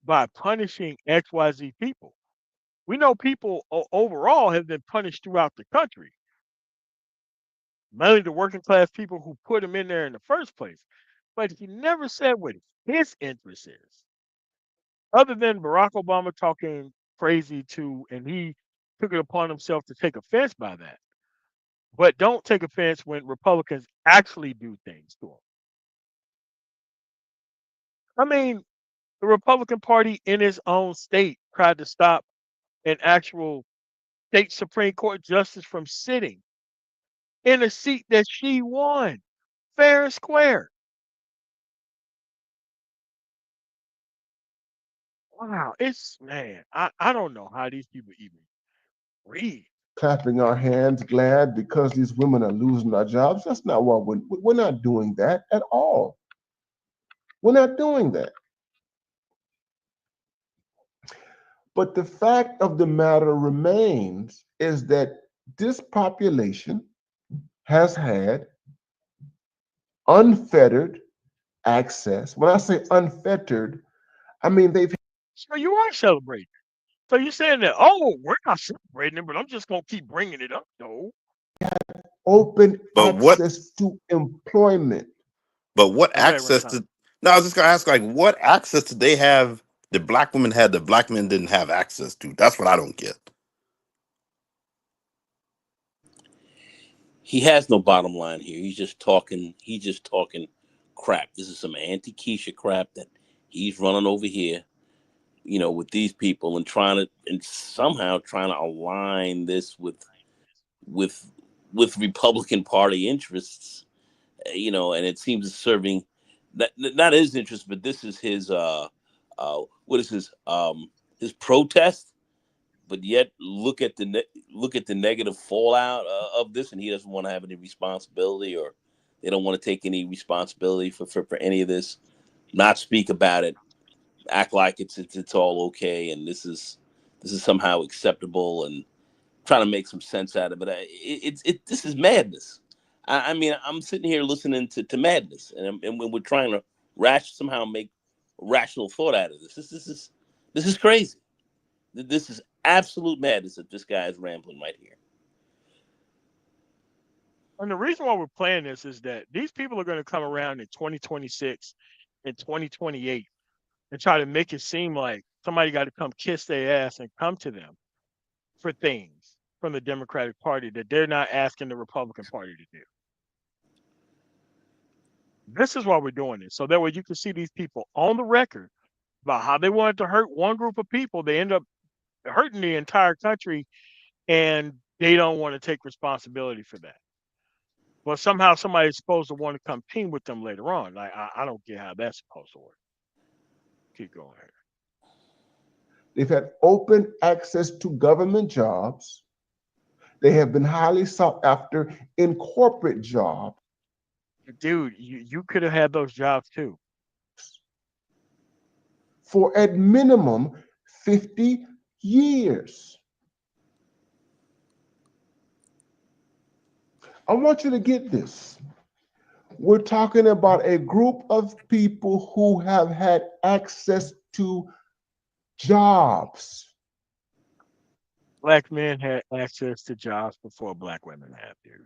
[SPEAKER 2] by punishing XYZ people. We know people overall have been punished throughout the country, mainly the working class people who put him in there in the first place. But he never said what his interest is, other than Barack Obama talking crazy to, and he took it upon himself to take offense by that. But don't take offense when Republicans actually do things to him. I mean, the Republican Party in its own state tried to stop an actual state Supreme Court justice from sitting in a seat that she won fair and square. Wow, it's man, I don't know how these people even read.
[SPEAKER 3] Clapping our hands, glad because these women are losing our jobs. That's not what we're not doing that at all. We're not doing that. But the fact of the matter remains is that this population has had unfettered access. When I say unfettered, I mean they've
[SPEAKER 2] So you are celebrating. So you're saying that, oh, we're not celebrating it, but I'm just gonna keep bringing it up, though.
[SPEAKER 3] open
[SPEAKER 5] But what
[SPEAKER 3] access to employment.
[SPEAKER 5] but what
[SPEAKER 2] Oh, go ahead,
[SPEAKER 5] access
[SPEAKER 2] Ronald.
[SPEAKER 5] to no, I was just gonna ask like what access did they have the black women had the black men didn't have access to? That's what I don't get.
[SPEAKER 1] He has no bottom line here. He's just talking. He's just talking crap. This is some anti Keisha crap that he's running over here, with these people and somehow trying to align this with with Republican Party interests. And it seems it's serving not his interest, but this is his what is his protest. But yet, look at the negative fallout of this, and he doesn't want to have any responsibility, or they don't want to take any responsibility for any of this. Not speak about it, act like it's all okay, and this is somehow acceptable, and trying to make some sense out of it. This is madness. I mean, I'm sitting here listening to madness, and when we're trying to somehow make rational thought out of this, this is crazy. This is absolute madness that this guy is rambling right here.
[SPEAKER 2] And the reason why we're playing this is that these people are going to come around in 2026 and 2028 and try to make it seem like somebody got to come kiss their ass and come to them for things from the Democratic Party that they're not asking the Republican Party to do. This is why we're doing this. So that way you can see these people on the record about how they wanted to hurt one group of people. They end up hurting the entire country, and they don't want to take responsibility for that. But somehow somebody's supposed to want to compete with them later on. Like I don't get how that's supposed to work. Keep going here.
[SPEAKER 3] They've had open access to government jobs. They have been highly sought after in corporate jobs
[SPEAKER 2] Dude, you could have had those jobs too.
[SPEAKER 3] for at minimum 50 years. I want you to get this. We're talking about a group of people who have had access to jobs.
[SPEAKER 2] Black men had access to jobs before black women have, dude.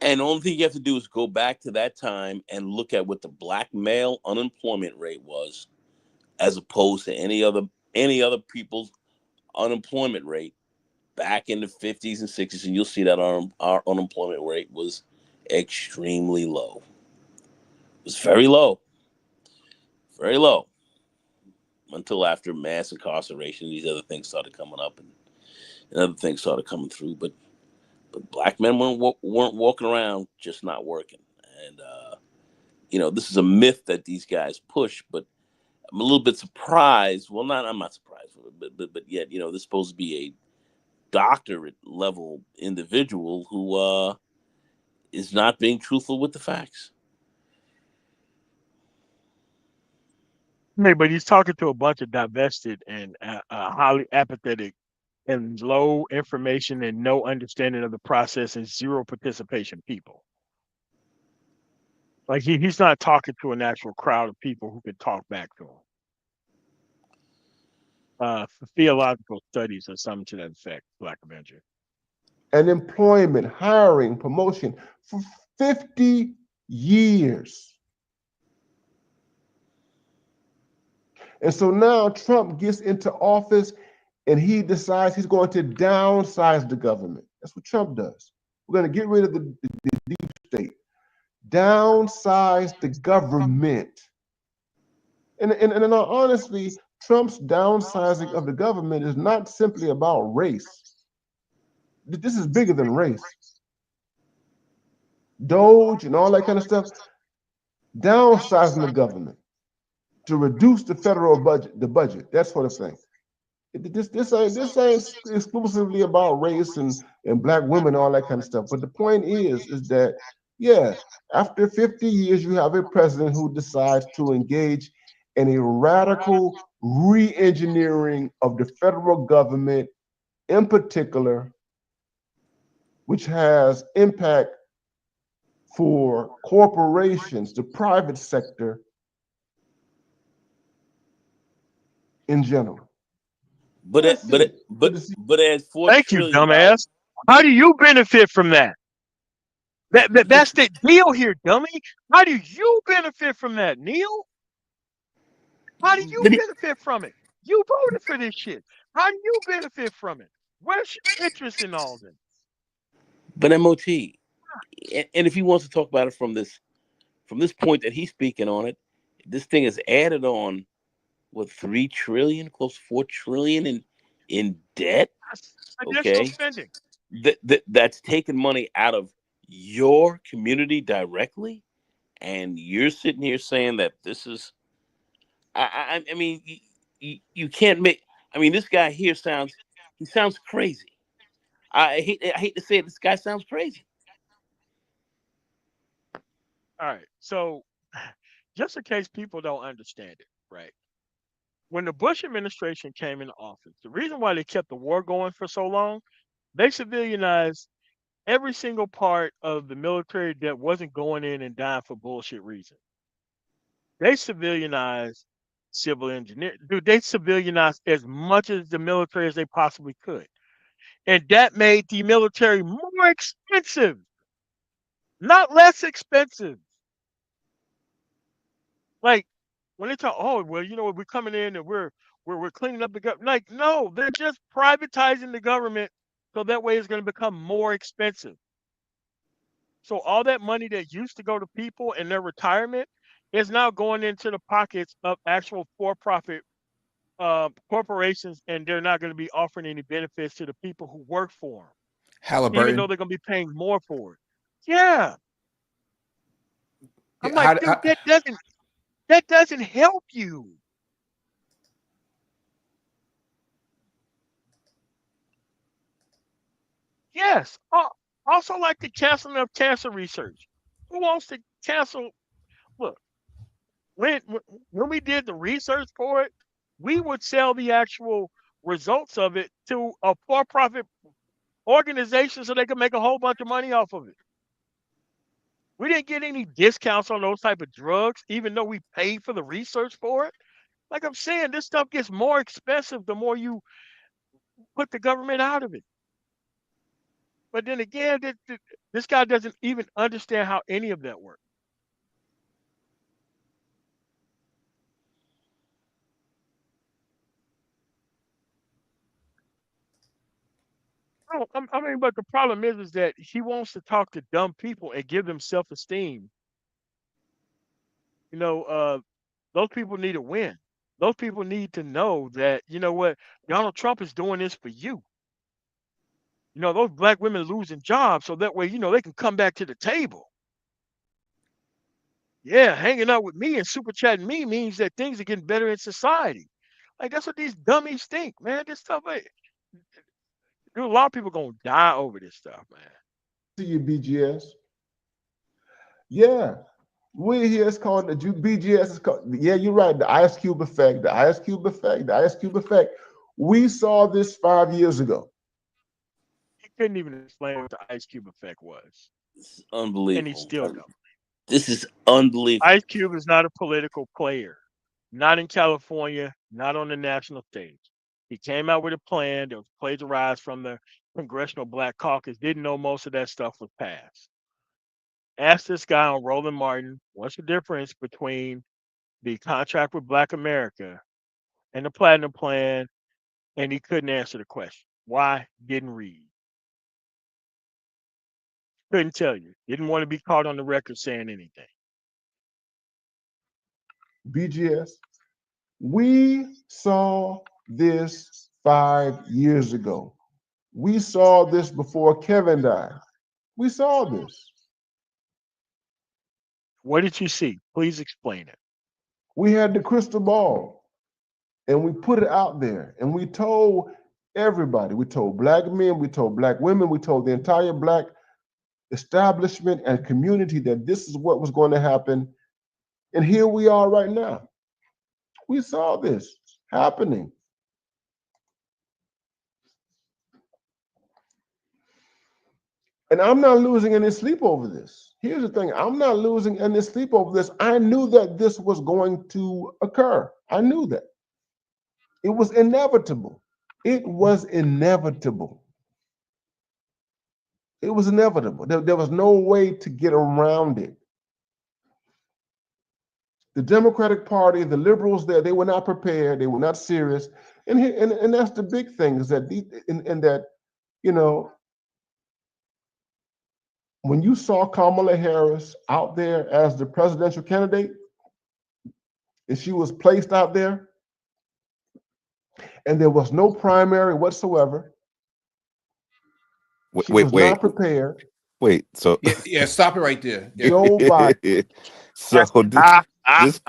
[SPEAKER 1] And the only thing you have to do is go back to that time and look at what the black male unemployment rate was, as opposed to any other people's unemployment rate back in the 50s and 60s, and you'll see that our unemployment rate was extremely low. It was very low, until after mass incarceration, these other things started coming up, and other things started coming through. But black men weren't walking around just not working, and this is a myth that these guys push. But I'm a little bit surprised. Well, not I'm not surprised, but yet this is supposed to be a doctorate level individual who is not being truthful with the facts.
[SPEAKER 2] Hey, but he's talking to a bunch of divested and highly apathetic and low information and no understanding of the process and zero participation people. Like he's not talking to an actual crowd of people who can talk back to him. For theological studies or something to that effect, Black Avenger.
[SPEAKER 3] And employment, hiring, promotion for 50 years. And so now Trump gets into office and he decides he's going to downsize the government. That's what Trump does. We're going to get rid of the deep state, downsize the government. And in all honesty, Trump's downsizing of the government is not simply about race. This is bigger than race. Doge and all that kind of stuff, downsizing the government to reduce the federal budget, that sort of thing. This ain't exclusively about race and black women, all that kind of stuff. But the point is that yeah, after 50 years, you have a president who decides to engage in a radical re-engineering of the federal government, in particular, which has impact for corporations, the private sector in general.
[SPEAKER 1] But
[SPEAKER 3] Let's see. Good to see.
[SPEAKER 1] but as
[SPEAKER 2] Thank you,
[SPEAKER 1] $4 trillion,
[SPEAKER 2] dumbass. How do you benefit from that? That's the deal here, dummy. How do you benefit from that, Neil? How do you
[SPEAKER 1] but
[SPEAKER 2] benefit from it? You voted for this shit. How do you benefit from it? Where's your interest in all this?
[SPEAKER 1] MOT, and if he wants to talk about it from this point that he's speaking on it, this thing is added on what 3 trillion, close to 4 trillion in debt.
[SPEAKER 2] That's additional
[SPEAKER 1] Okay,
[SPEAKER 2] spending.
[SPEAKER 1] that's taking money out of your community directly, and you're sitting here saying that this is. I mean, you can't make. I mean, this guy here sounds crazy. I hate to say it. This guy sounds crazy.
[SPEAKER 2] All right. So, just in case people don't understand it, right? When the Bush administration came into office, the reason why they kept the war going for so long, they civilianized every single part of the military that wasn't going in and dying for bullshit reasons. They civilianized civil engineer. Dude, they civilianized as much as the military as they possibly could. And that made the military more expensive, not less expensive. Like when they talk, oh well, we're coming in and we're cleaning up the government. Like no, they're just privatizing the government so that way it's going to become more expensive. So all that money that used to go to people in their retirement is now going into the pockets of actual for-profit corporations, and they're not going to be offering any benefits to the people who work for them, even though
[SPEAKER 4] Halliburton.
[SPEAKER 2] they're going to be paying more for it. Yeah, I'm
[SPEAKER 4] Yeah,
[SPEAKER 2] like, dude, that doesn't help you. Yes. Also, like the canceling of cancer research. Who wants to cancel? Look, when we did the research for it, we would sell the actual results of it to a for-profit organization so they could make a whole bunch of money off of it. We didn't get any discounts on those type of drugs, even though we paid for the research for it. Like I'm saying, this stuff gets more expensive the more you put the government out of it. But then again, this guy doesn't even understand how any of that works. I mean, but the problem is that he wants to talk to dumb people and give them self-esteem. You know, those people need to win. Those people need to know that, you know what, Donald Trump is doing this for you. Those black women losing jobs so that way, they can come back to the table. Yeah, hanging out with me and super chatting me means that things are getting better in society. Like that's what these dummies think, man. This stuff, dude, a lot of people gonna die over this stuff, man.
[SPEAKER 3] See you, BGS. Yeah, we here it's called the BGS. Is called, yeah, you're right. The Ice Cube effect. The Ice Cube effect. The Ice Cube effect. We saw this 5 years ago.
[SPEAKER 2] He couldn't even explain what the Ice Cube effect was,
[SPEAKER 1] It's
[SPEAKER 2] and he
[SPEAKER 1] unbelievable.
[SPEAKER 2] still don't.
[SPEAKER 1] This is unbelievable.
[SPEAKER 2] Ice Cube is not a political player, not in California, not on the national stage. He came out with a plan that was plagiarized from the Congressional Black Caucus. Didn't know most of that stuff was passed. Asked this guy on Roland Martin, what's the difference between the contract with Black America and the Platinum Plan, and he couldn't answer the question. Why? Didn't read. Couldn't tell you. Didn't want to be caught on the record saying anything.
[SPEAKER 3] BGS. We saw this 5 years ago. We saw this before Kevin died. We saw this.
[SPEAKER 2] What did you see? Please explain it.
[SPEAKER 3] We had the crystal ball and we put it out there and we told everybody, we told black men, we told black women, we told the entire black establishment and community that this is what was going to happen. And here we are right now. We saw this happening. And I'm not losing any sleep over this. Here's the thing, I'm not losing any sleep over this. I knew that this was going to occur. I knew that. It was inevitable. It was inevitable. It was inevitable. There was no way to get around it. The Democratic Party, the liberals, there, they were not prepared. They were not serious. And that's the big thing is that that, you know, when you saw Kamala Harris out there as the presidential candidate, and she was placed out there, and there was no primary whatsoever, she
[SPEAKER 5] Wait,
[SPEAKER 3] was not
[SPEAKER 5] wait,
[SPEAKER 3] prepared.
[SPEAKER 5] wait. So,
[SPEAKER 4] Yeah, stop it right there. Yeah.
[SPEAKER 3] Joe Biden.
[SPEAKER 5] so this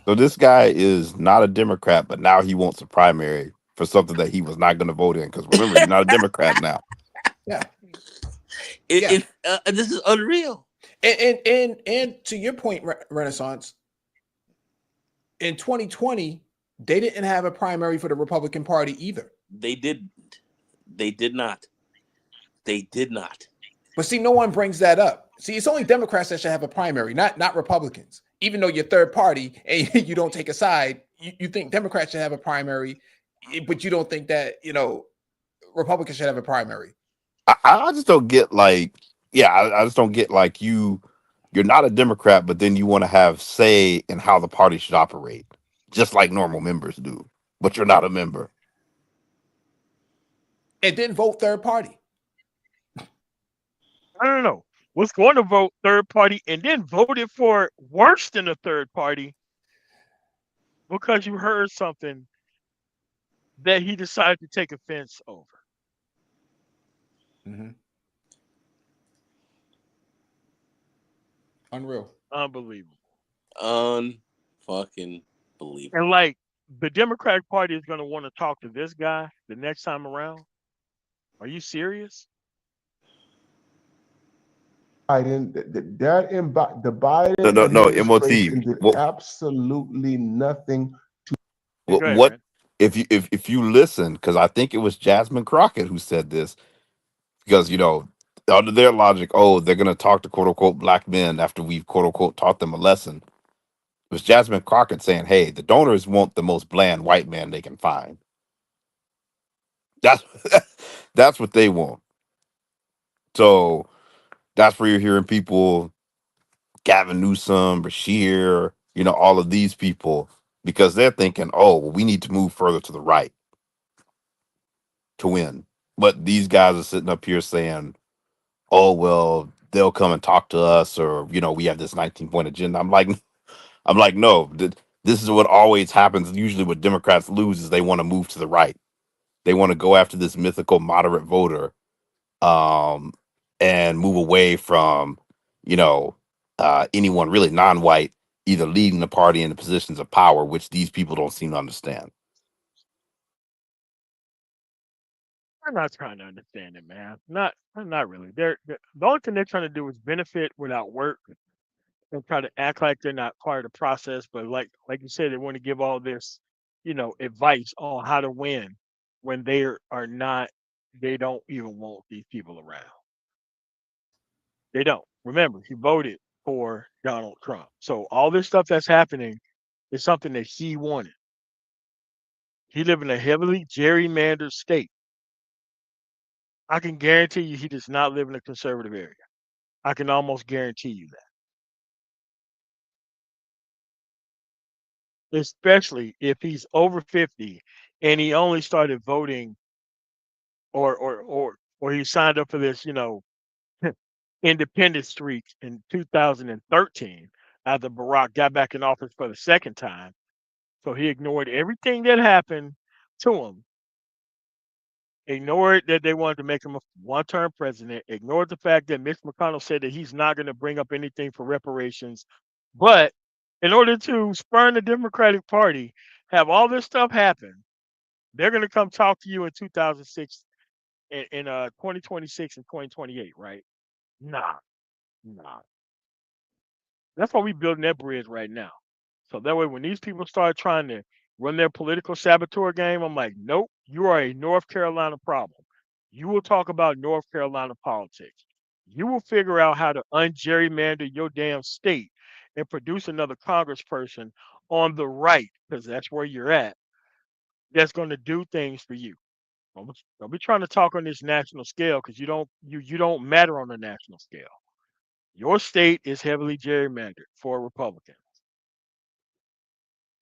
[SPEAKER 5] so this guy is not a Democrat, but now he wants a primary for something that he was not going to vote in. Because remember, you're not a Democrat now.
[SPEAKER 4] Yeah. Yeah.
[SPEAKER 1] This is unreal.
[SPEAKER 4] And to your point, Renaissance, in 2020, they didn't have a primary for the Republican Party either.
[SPEAKER 1] They didn't. They did not. They did not.
[SPEAKER 4] But see, no one brings that up. See, it's only Democrats that should have a primary, not Republicans. Even though you're third party and you don't take a side, you think Democrats should have a primary, but you don't think that, Republicans should have a primary.
[SPEAKER 5] I just don't get like, yeah, I just don't get like you're not a Democrat, but then you want to have say in how the party should operate, just like normal members do, but you're not a member.
[SPEAKER 4] And then vote third party.
[SPEAKER 2] I don't know. Was going to vote third party and then voted for worse than a third party because you heard something that he decided to take offense over.
[SPEAKER 4] Mm-hmm. Unreal.
[SPEAKER 2] Unbelievable.
[SPEAKER 1] Unfucking believable.
[SPEAKER 2] And like the Democratic Party is going to want to talk to this guy the next time around. Are you serious?
[SPEAKER 3] Biden, the Biden
[SPEAKER 5] No, MOT.
[SPEAKER 3] administration did absolutely nothing.
[SPEAKER 2] Hey, go ahead,
[SPEAKER 5] What
[SPEAKER 2] man.
[SPEAKER 5] if you listen? Because I think it was Jasmine Crockett who said this. Because under their logic, oh, they're gonna talk to quote unquote black men after we've quote unquote taught them a lesson. It was Jasmine Crockett saying, "Hey, the donors want the most bland white man they can find. That's that's what they want." So that's where you're hearing people, Gavin Newsom, Bashir, all of these people, because they're thinking, "Oh, well, we need to move further to the right to win." But these guys are sitting up here saying, "Oh, well, they'll come and talk to us, or we have this 19-point agenda." I'm like, no. This is what always happens. Usually, what Democrats lose is they want to move to the right. They want to go after this mythical moderate voter, um, and move away from, anyone really non-white either leading the party in the positions of power, which these people don't seem to understand.
[SPEAKER 2] I'm not trying to understand it, man. Not really. The only thing they're trying to do is benefit without work and try to act like they're not part of the process. But like you said, they want to give all this, advice on how to win when are not. They don't even want these people around. They don't. Remember, he voted for Donald Trump. So all this stuff that's happening is something that he wanted. He lived in a heavily gerrymandered state. I can guarantee you he does not live in a conservative area. I can almost guarantee you that. Especially if he's over 50 and he only started voting or he signed up for this, independent streak in 2013 after Barack got back in office for the second time. So he ignored everything that happened to him, ignored that they wanted to make him a one-term president, ignored the fact that Mitch McConnell said that he's not going to bring up anything for reparations, but In order to spurn the Democratic Party, have all this stuff happen, they're going to come talk to you in 2006, in 2026 and 2028, right? Nah, nah. That's why we building that bridge right now. So that way, when these people start trying to run their political saboteur game, I'm like, nope, you are a North Carolina problem. You will talk about North Carolina politics. You will figure out how to ungerrymander your damn state and produce another congressperson on the right, because that's where you're at, that's going to do things for you. Don't be trying to talk on this national scale, because you don't matter on the national scale. Your state is heavily gerrymandered for a Republican.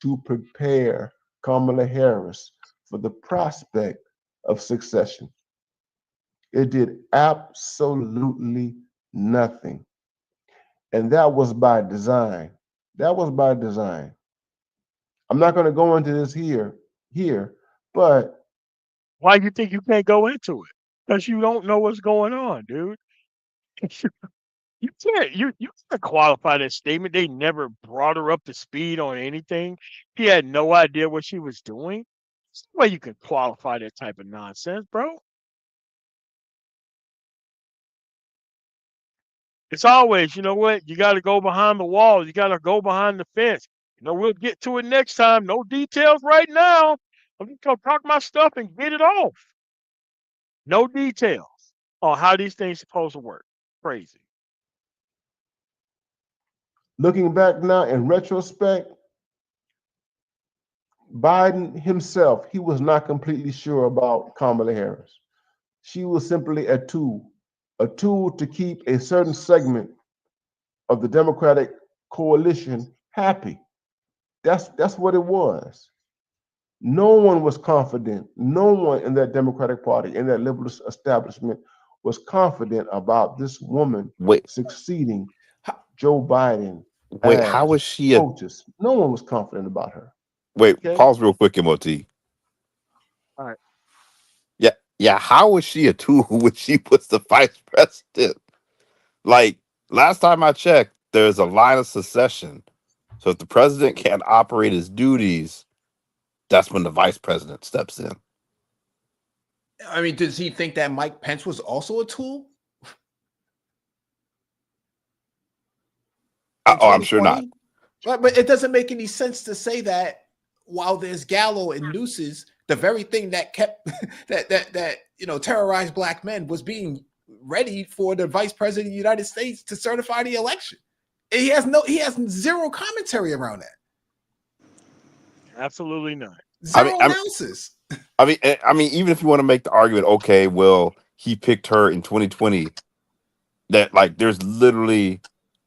[SPEAKER 3] To prepare Kamala Harris for the prospect of succession. It did absolutely nothing. And that was by design. That was by design. I'm not going to go into this here, but
[SPEAKER 2] Why you think you can't go into it? Because you don't know what's going on, dude. You can't qualify that statement. They never brought her up to speed on anything. He had no idea what she was doing. There's no way you can qualify that type of nonsense, bro. It's always, you know what? You got to go behind the wall. You got to go behind the fence. We'll get to it next time. No details right now. I'm just gonna talk my stuff and get it off. No details on how these things supposed to work. Crazy.
[SPEAKER 3] looking back now in retrospect, Biden himself, he was not completely sure about Kamala Harris. She was simply a tool to keep a certain segment of the Democratic coalition happy. That's what it was. No one was confident. No one in that Democratic Party, in that liberal establishment, was confident about this woman
[SPEAKER 5] Wait,
[SPEAKER 3] succeeding Joe Biden
[SPEAKER 5] wait, how
[SPEAKER 3] as
[SPEAKER 5] was she a
[SPEAKER 3] POTUS. No one was confident about her.
[SPEAKER 5] wait,
[SPEAKER 3] Okay.
[SPEAKER 5] pause real quick, MOT.
[SPEAKER 2] All right.
[SPEAKER 5] Yeah, yeah, how was she a tool when she was the vice president? Like last time I checked, there's a line of succession. So if the president can't operate his duties, that's when the vice president steps in.
[SPEAKER 4] I mean, does he think that Mike Pence was also a tool in
[SPEAKER 5] Oh, I'm sure not.
[SPEAKER 4] 2020? But it doesn't make any sense to say that while there's Gallo and nooses, the very thing that kept that terrorized black men was being ready for the vice president of the United States to certify the election. He has zero commentary around that.
[SPEAKER 2] Absolutely not.
[SPEAKER 5] I mean,
[SPEAKER 4] Zero
[SPEAKER 5] I mean,
[SPEAKER 4] analysis.
[SPEAKER 5] I mean, even if you want to make the argument, okay, well, he picked her in 2020. That like, there's literally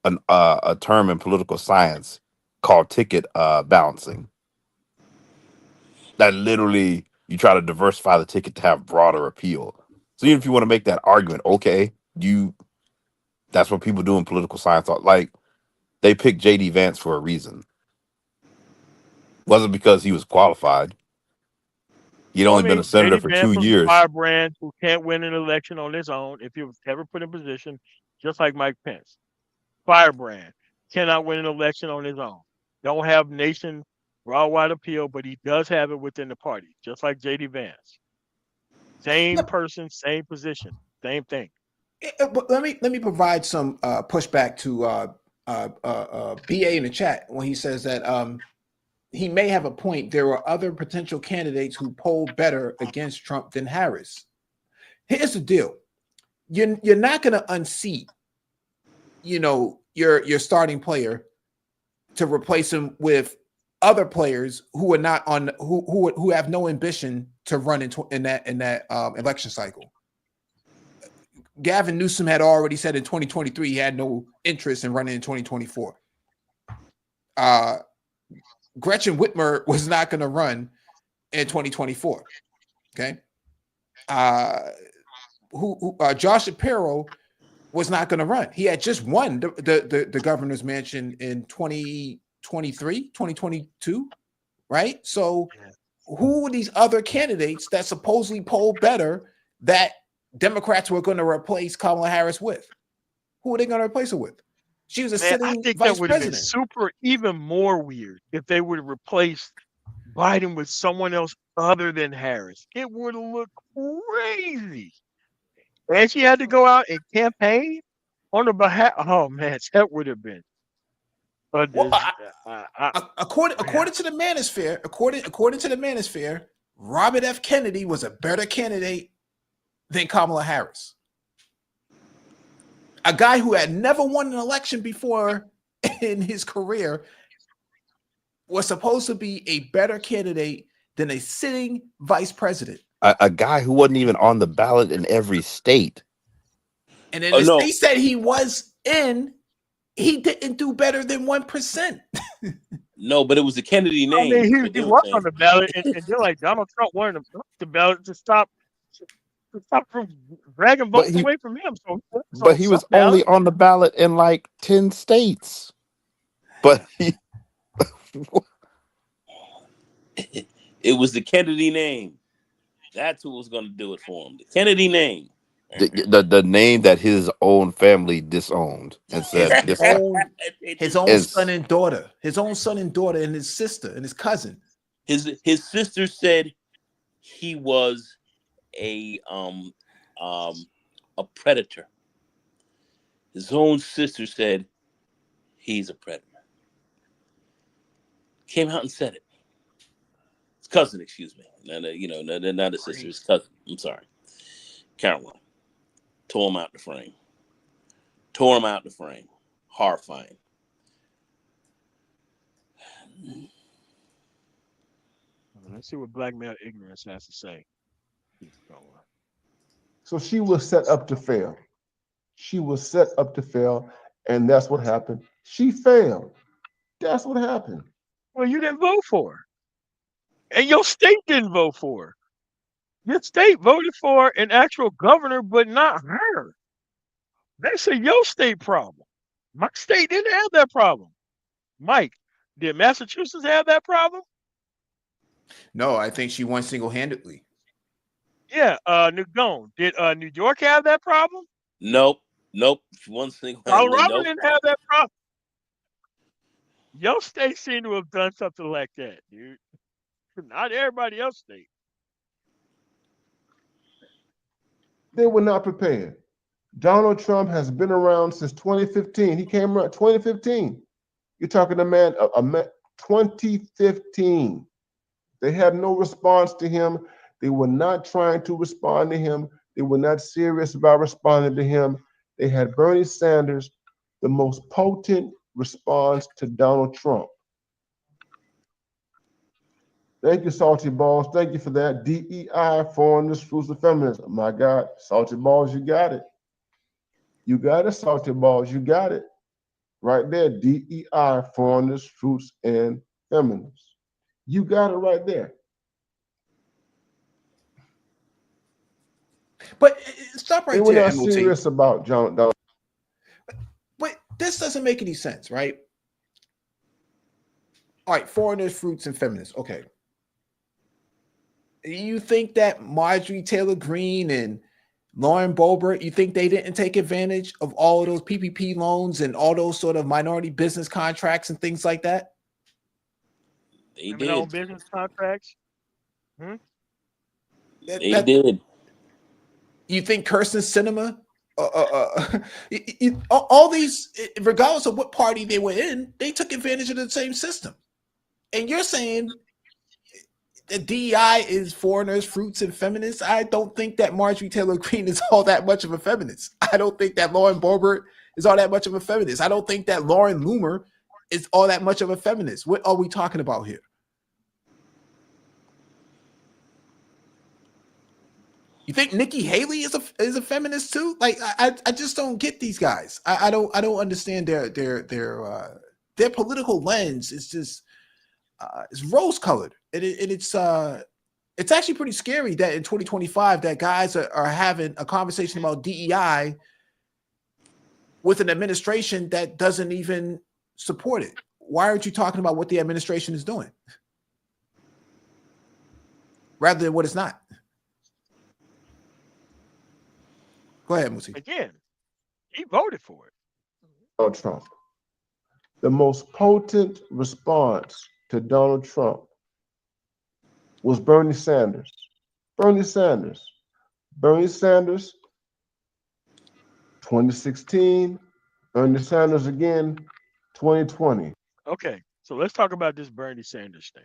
[SPEAKER 5] a term in political science called ticket balancing. That literally you try to diversify the ticket to have broader appeal. So even if you want to make that argument, okay, that's what people do in political science. Like they picked JD Vance for a reason. Wasn't because he was qualified. He'd
[SPEAKER 2] Well, I
[SPEAKER 5] only been a
[SPEAKER 2] mean,
[SPEAKER 5] senator
[SPEAKER 2] JD
[SPEAKER 5] for
[SPEAKER 2] Vance
[SPEAKER 5] two
[SPEAKER 2] was a
[SPEAKER 5] years.
[SPEAKER 2] firebrand who can't win an election on his own if he was ever put in position, just like Mike Pence. Firebrand cannot win an election on his own. Don't have nation worldwide appeal, but he does have it within the party, just like JD Vance. Same
[SPEAKER 4] Yep.
[SPEAKER 2] person, same position, same thing.
[SPEAKER 4] But let me provide some pushback to BA in the chat when he says that he may have a point. There are other potential candidates who polled better against Trump than Harris. Here's the deal: you're not going to unseat, your starting player to replace him with other players who are not on who have no ambition to run in that election cycle. Gavin Newsom had already said in 2023 he had no interest in running in 2024. Gretchen Whitmer was not going to run in 2024. Okay. Josh Shapiro was not going to run. He had just won the governor's mansion in 2023, 2022, right? So who are these other candidates that supposedly poll better that Democrats were going to replace Kamala Harris with? Who are they going to replace her with? She was a
[SPEAKER 2] Man, I
[SPEAKER 4] sitting
[SPEAKER 2] think that
[SPEAKER 4] vice
[SPEAKER 2] would have been
[SPEAKER 4] president.
[SPEAKER 2] super, even more weird if they would have replaced Biden with someone else other than Harris. It would have looked crazy. And she had to go out and campaign on the behalf. Oh man, that would have been a
[SPEAKER 4] Well,
[SPEAKER 2] man.
[SPEAKER 4] according to the manosphere, according to the manosphere, Robert F. Kennedy was a better candidate than Kamala Harris. A guy who had never won an election before in his career was supposed to be a better candidate than a sitting vice president.
[SPEAKER 5] A guy who wasn't even on the ballot in every state.
[SPEAKER 4] And in
[SPEAKER 1] Oh
[SPEAKER 4] the
[SPEAKER 1] no,
[SPEAKER 4] states that he was in, he didn't do better than 1%.
[SPEAKER 1] no, but it was the Kennedy
[SPEAKER 2] I mean,
[SPEAKER 1] name. Is what
[SPEAKER 2] he
[SPEAKER 1] they were
[SPEAKER 2] was on
[SPEAKER 1] saying.
[SPEAKER 2] the ballot, and they're like Donald Trump wanted him off the ballot to stop from dragging
[SPEAKER 5] But
[SPEAKER 2] votes
[SPEAKER 5] he
[SPEAKER 2] away from him. So it's
[SPEAKER 5] but
[SPEAKER 2] on
[SPEAKER 5] he
[SPEAKER 2] some
[SPEAKER 5] was only
[SPEAKER 2] ballot.
[SPEAKER 5] on the ballot in like 10 states. But he,
[SPEAKER 1] It was the Kennedy name. That's who was going to do it for him. The Kennedy name.
[SPEAKER 5] the name that his own family disowned and
[SPEAKER 4] His
[SPEAKER 5] said this guy
[SPEAKER 4] own his own son and daughter, and his sister and his cousin.
[SPEAKER 1] His sister said he was a predator. His own sister said he's a predator. Came out and said it. His cousin, excuse me. Not his sister, his cousin. I'm sorry. Caroline. Tore him out the frame. Horrifying.
[SPEAKER 2] Let's see what black male ignorance has to say.
[SPEAKER 3] So she was set up to fail. She was set up to fail, and that's what happened. She failed. That's what happened.
[SPEAKER 2] Well, you didn't vote for her, and your state didn't vote for her. Your state voted for an actual governor, but not her. That's a your state problem. My state didn't have that problem. Mike, did Massachusetts have that problem?
[SPEAKER 4] No, I think she won single-handedly.
[SPEAKER 2] Yeah, did New York have that problem?
[SPEAKER 1] Nope. One single-handedly,
[SPEAKER 2] Colorado
[SPEAKER 1] nope.
[SPEAKER 2] didn't have that problem. Your state seemed to have done something like that, dude. Not everybody else state.
[SPEAKER 3] They were not prepared. Donald Trump has been around since 2015. He came around 2015. You're talking a man 2015. They had no response to him. They were not trying to respond to him. They were not serious about responding to him. They had Bernie Sanders, the most potent response to Donald Trump. Thank you, Salty Balls. Thank you for that. DEI, foreigners, fruits of feminism. My God, Salty Balls, you got it. You got it, Salty Balls. You got it. Right there, DEI, foreigners, fruits, and feminists. You got it right there.
[SPEAKER 4] But stop right
[SPEAKER 3] They were
[SPEAKER 4] there,
[SPEAKER 3] not
[SPEAKER 4] MOT.
[SPEAKER 3] serious about Donald.
[SPEAKER 4] But this doesn't make any sense, right? All right, foreigners, fruits, and feminists. Okay. You think that Marjorie Taylor Greene and Lauren Boebert, you think they didn't take advantage of all of those PPP loans and all those sort of minority business contracts and things like that?
[SPEAKER 1] They
[SPEAKER 2] Criminal
[SPEAKER 1] did.
[SPEAKER 2] business contracts.
[SPEAKER 1] They did.
[SPEAKER 4] You think Kirsten Sinema, all these, regardless of what party they were in, they took advantage of the same system. And you're saying the DEI is foreigners, fruits, and feminists. I don't think that Marjorie Taylor Greene is all that much of a feminist. I don't think that Lauren Boebert is all that much of a feminist. I don't think that Lauren Loomer is all that much of a feminist. What are we talking about here? You think Nikki Haley is a feminist too? Like I just don't get these guys. I don't understand their political lens. It's just it's rose colored, and it's actually pretty scary that in 2025 that guys are having a conversation about DEI with an administration that doesn't even support it. Why aren't you talking about what the administration is doing rather than what it's not? Go ahead, Musi.
[SPEAKER 2] Again, he voted for it.
[SPEAKER 3] Donald Trump. The most potent response to Donald Trump was Bernie Sanders. Bernie Sanders. Bernie Sanders, 2016. Bernie Sanders again, 2020.
[SPEAKER 2] Okay, so let's talk about this Bernie Sanders thing.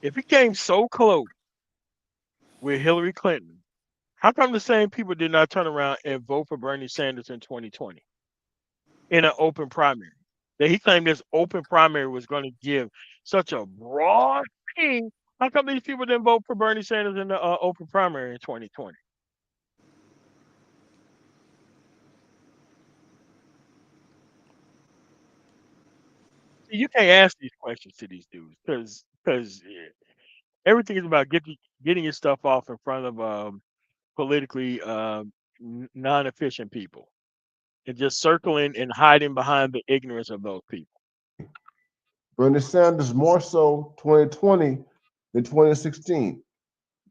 [SPEAKER 2] If he came so close with Hillary Clinton, how come the same people did not turn around and vote for Bernie Sanders in 2020 in an open primary? That he claimed this open primary was going to give such a broad thing. How come these people didn't vote for Bernie Sanders in the open primary in 2020? See, you can't ask these questions to these dudes because everything is about getting your stuff off in front of politically non-efficient people and just circling and hiding behind the ignorance of those people.
[SPEAKER 3] Bernie Sanders more so 2020 than 2016.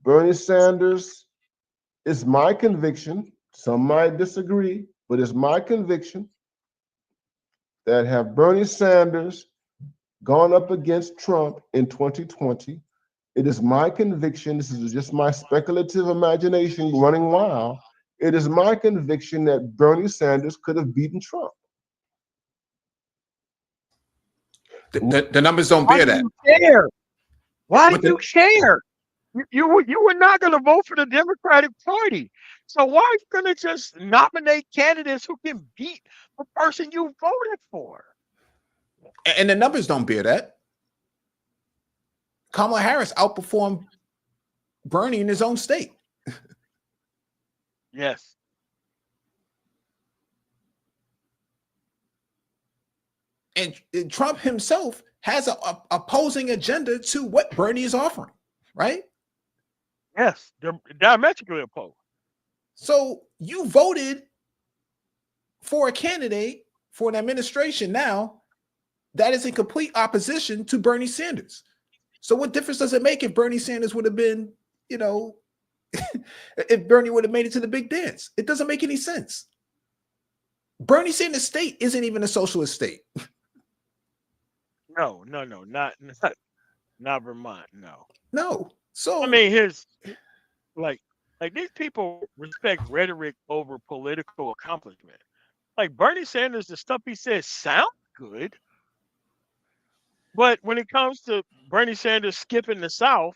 [SPEAKER 3] Bernie Sanders is my conviction. Some might disagree, but it's my conviction that have Bernie Sanders gone up against Trump in 2020, it is my conviction, this is just my speculative imagination running wild, it is my conviction that Bernie Sanders could have beaten Trump.
[SPEAKER 4] The numbers don't
[SPEAKER 2] Why
[SPEAKER 4] bear
[SPEAKER 2] do
[SPEAKER 4] that.
[SPEAKER 2] you care? Why
[SPEAKER 4] But
[SPEAKER 2] do you care? You were not going to vote for the Democratic Party. So why are you going to just nominate candidates who can beat the person you voted for?
[SPEAKER 4] And the numbers don't bear that. Kamala Harris outperformed Bernie in his own state.
[SPEAKER 2] Yes.
[SPEAKER 4] And Trump himself has a opposing agenda to what Bernie is offering, right?
[SPEAKER 2] Yes. They're diametrically opposed.
[SPEAKER 4] So you voted for a candidate for an administration now that is in complete opposition to Bernie Sanders. So what difference does it make if Bernie Sanders would have been, if Bernie would have made it to the big dance? It doesn't make any sense. Bernie Sanders' state isn't even a socialist state.
[SPEAKER 2] No, not Vermont. No.
[SPEAKER 4] No. So
[SPEAKER 2] I mean, here's like these people respect rhetoric over political accomplishment. Like Bernie Sanders, the stuff he says sounds good, but when it comes to Bernie Sanders skipping the South,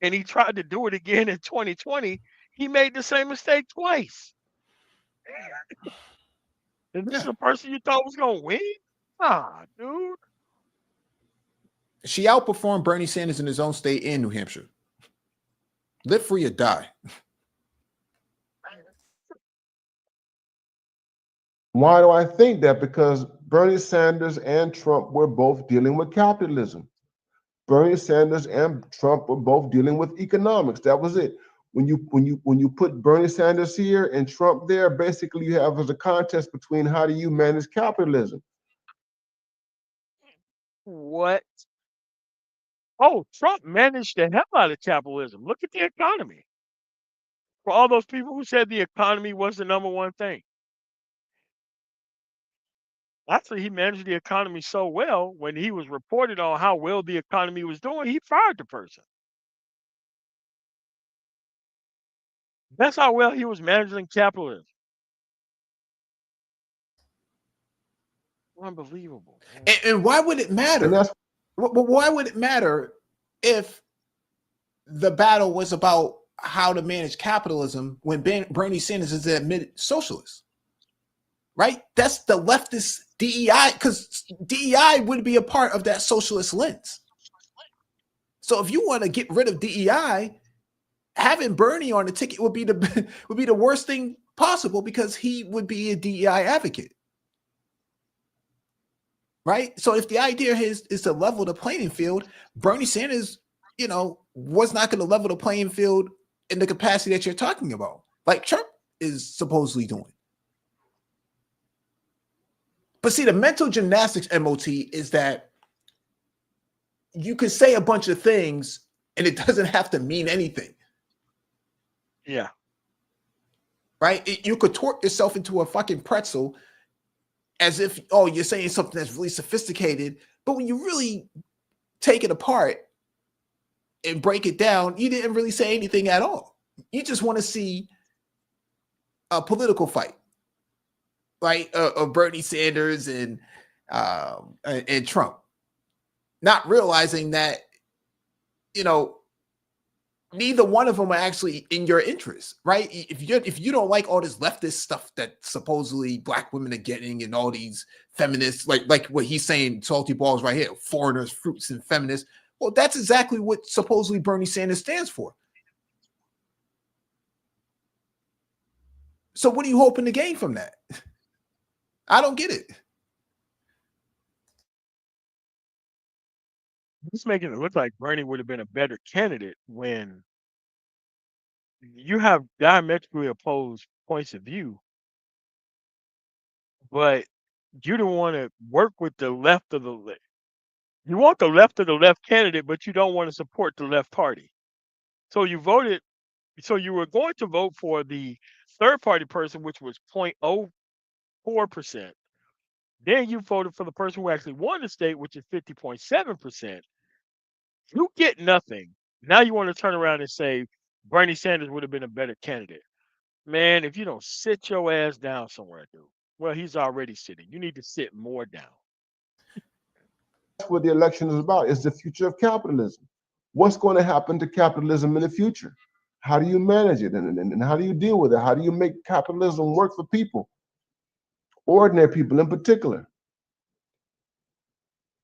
[SPEAKER 2] and he tried to do it again in 2020, he made the same mistake twice. And this is a person you thought was gonna win? Ah, dude.
[SPEAKER 4] She outperformed Bernie Sanders in his own state in New Hampshire. Live free or die.
[SPEAKER 3] Why do I think that? Because Bernie Sanders and Trump were both dealing with capitalism. Bernie Sanders and Trump were both dealing with economics. That was it. When you put Bernie Sanders here and Trump there, basically you have as a contest between how do you manage capitalism.
[SPEAKER 2] What? Oh, Trump managed the hell out of capitalism. Look at the economy. For all those people who said the economy was the number one thing. Actually, he managed the economy so well, when he was reported on how well the economy was doing, he fired the person. That's how well he was managing capitalism. Unbelievable.
[SPEAKER 4] And why would it matter? Why would it matter if the battle was about how to manage capitalism when Bernie Sanders is an admitted socialist? Right? That's the leftist DEI, because DEI would be a part of that socialist lens. So if you want to get rid of DEI, having Bernie on the ticket would be the worst thing possible, because he would be a DEI advocate. Right? So if the idea is to level the playing field, Bernie Sanders, was not going to level the playing field in the capacity that you're talking about, like Trump is supposedly doing. But see, the mental gymnastics, MOT, is that you could say a bunch of things and it doesn't have to mean anything.
[SPEAKER 2] Yeah.
[SPEAKER 4] Right? You could torque yourself into a fucking pretzel as if, oh, you're saying something that's really sophisticated, but when you really take it apart and break it down, you didn't really say anything at all. You just want to see a political fight, right? Of Bernie Sanders and Trump, not realizing that, you know, neither one of them are actually in your interest, right? If you don't like all this leftist stuff that supposedly black women are getting and all these feminists, like what he's saying, salty balls right here, foreigners, fruits, and feminists. Well, that's exactly what supposedly Bernie Sanders stands for. So what are you hoping to gain from that? I don't get it.
[SPEAKER 2] He's making it look like Bernie would have been a better candidate when you have diametrically opposed points of view, but you don't want to work with the left of the left. You want the left of the left candidate, but you don't want to support the left party. So you voted. So you were going to vote for the third party person, which was 0.04%. Then you voted for the person who actually won the state, which is 50.7%. You get nothing. Now you want to turn around and say Bernie Sanders would have been a better candidate. Man, if you don't sit your ass down somewhere, dude. Well, he's already sitting. You need to sit more down.
[SPEAKER 3] That's what the election is about. It's the future of capitalism. What's going to happen to capitalism in the future? How do you manage it? And how do you deal with it? How do you make capitalism work for people? Ordinary people in particular.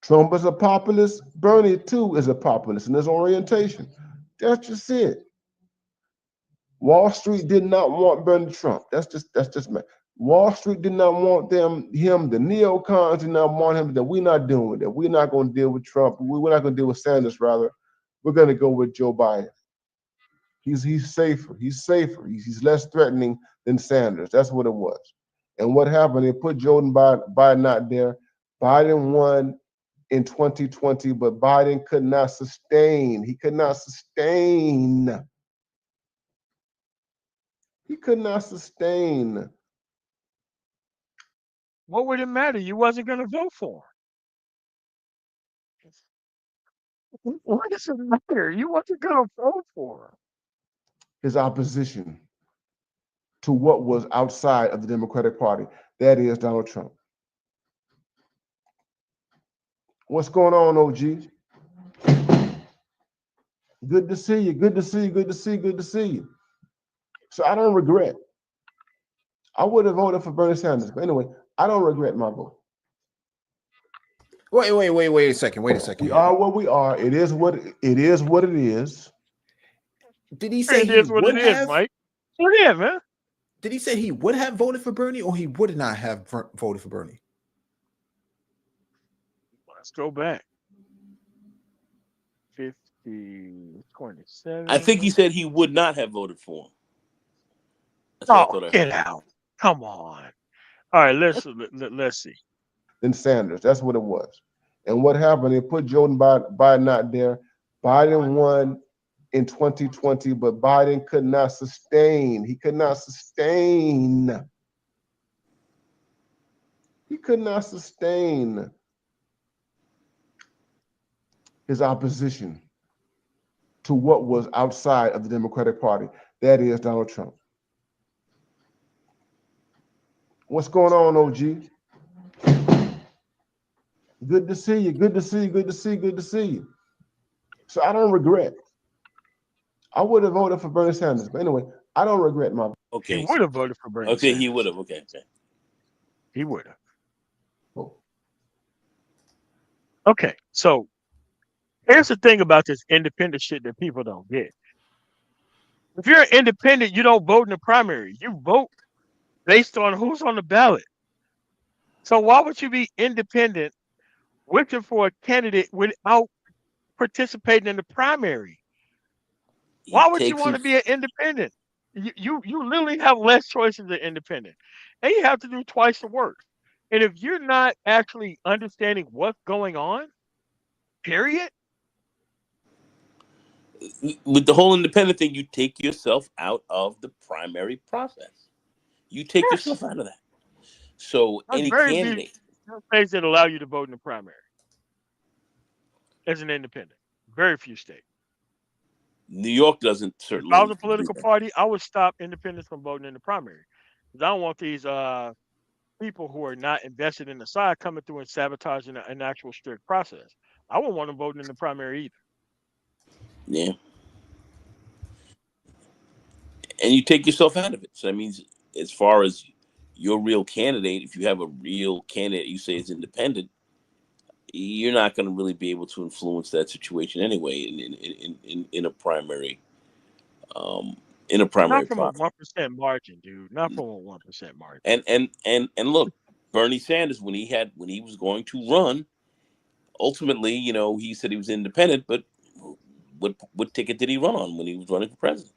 [SPEAKER 3] Trump is a populist. Bernie, too, is a populist in his orientation. That's just it. Wall Street did not want Bernie Trump. That's just man. Wall Street did not want him. The neocons did not want him. That we're not doing that. We're not going to deal with Trump. We're not going to deal with Sanders. Rather, we're going to go with Joe Biden. He's safer. He's safer. He's less threatening than Sanders. That's what it was. And what happened? They put Joe Biden out there. Biden won in 2020, but Biden could not sustain. He could not sustain. He could not sustain.
[SPEAKER 2] What would it matter? You wasn't going to vote for him. What does it matter? You wasn't going to vote for him.
[SPEAKER 3] His opposition to what was outside of the Democratic Party. That is Donald Trump. What's going on, OG? Good to see you. Good to see you. Good to see you. Good to see you. So I don't regret. I would have voted for Bernie Sanders, but anyway, I don't regret my vote.
[SPEAKER 4] Wait a second. Wait a second.
[SPEAKER 3] We are what we are. It is what it is.
[SPEAKER 4] Did he say
[SPEAKER 2] It
[SPEAKER 4] he
[SPEAKER 2] is what
[SPEAKER 4] would
[SPEAKER 2] it is,
[SPEAKER 4] have?
[SPEAKER 2] Mike. Yeah, man.
[SPEAKER 4] Did he say he would have voted for Bernie, or he would not have voted for Bernie?
[SPEAKER 2] Let's go back. 27.
[SPEAKER 1] I think he said he would not have voted for him. That's what I thought I
[SPEAKER 2] get
[SPEAKER 1] heard.
[SPEAKER 2] out. Come on. All right, let's see.
[SPEAKER 3] Than Sanders. That's what it was. And what happened? They put Joe Biden out there. Biden won in 2020, but Biden could not sustain. He could not sustain. He could not sustain his opposition to what was outside of the Democratic Party. That is Donald Trump. What's going on, OG? Good to see you. Good to see you. Good to see you. Good to see you. So I don't regret. I would have voted for Bernie Sanders, but anyway, I don't regret my vote.
[SPEAKER 1] Okay.
[SPEAKER 2] He would have voted for Bernie
[SPEAKER 1] Okay,
[SPEAKER 2] Sanders.
[SPEAKER 1] he would have. Okay.
[SPEAKER 2] He would have. Okay, so here's the thing about this independent shit that people don't get. If you're independent, you don't vote in the primary. You vote based on who's on the ballot. So why would you be independent wishing for a candidate without participating in the primary? Why would you want to be an independent? You literally have less choices than independent, and you have to do twice the work. And if you're not actually understanding what's going on, period.
[SPEAKER 1] With the whole independent thing, you take yourself out of the primary process. You take yourself out of that. So
[SPEAKER 2] There's
[SPEAKER 1] any
[SPEAKER 2] very few
[SPEAKER 1] candidate,
[SPEAKER 2] states that allow you to vote in the primary as an independent. Very few states.
[SPEAKER 1] New York doesn't
[SPEAKER 2] If I was
[SPEAKER 1] certainly
[SPEAKER 2] a
[SPEAKER 1] do
[SPEAKER 2] political
[SPEAKER 1] that.
[SPEAKER 2] party, I would stop independents from voting in the primary. Because I don't want these people who are not invested in the side coming through and sabotaging an actual strict process. I wouldn't want them voting in the primary either.
[SPEAKER 1] Yeah, and you take yourself out of it. So that means, as far as your real candidate, if you have a real candidate you say is independent, you're not going to really be able to influence that situation anyway in a primary um,
[SPEAKER 2] Not from a
[SPEAKER 1] process.
[SPEAKER 2] 1% margin, dude. Not from a 1% margin.
[SPEAKER 1] And look, Bernie Sanders, when he was going to run, ultimately, he said he was independent, but what ticket did he run on when he was running for president?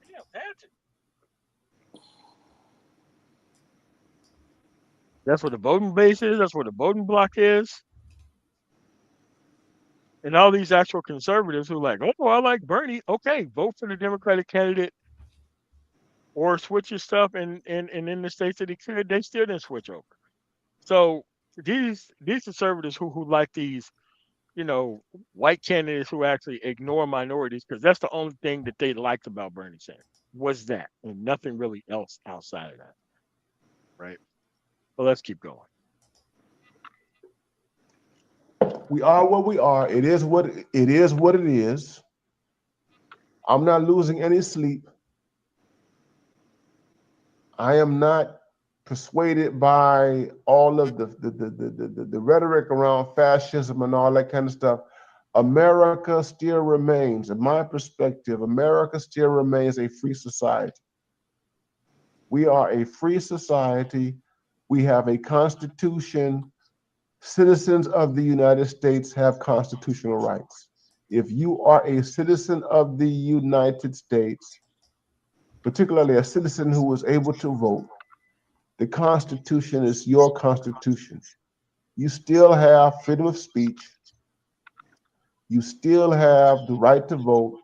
[SPEAKER 2] Yeah, that's it. That's what the voting base is. That's what the voting block is. And all these actual conservatives who are like, oh, I like Bernie. Okay, vote for the Democratic candidate or switch your stuff. And in the states that he could, they still didn't switch over. So these conservatives who like these, you know, white candidates who actually ignore minorities, because that's the only thing that they liked about Bernie Sanders was that, and nothing really else outside of that, right? But let's keep going.
[SPEAKER 3] We are what we are. It is what it is. What it is. I'm not losing any sleep. I am not persuaded by all of the rhetoric around fascism and all that kind of stuff. America still remains, in my perspective, America still remains a free society. We are a free society. We have a constitution. Citizens of the United States have constitutional rights. If you are a citizen of the United States, particularly a citizen who was able to vote, the Constitution is your Constitution. You still have freedom of speech. You still have the right to vote.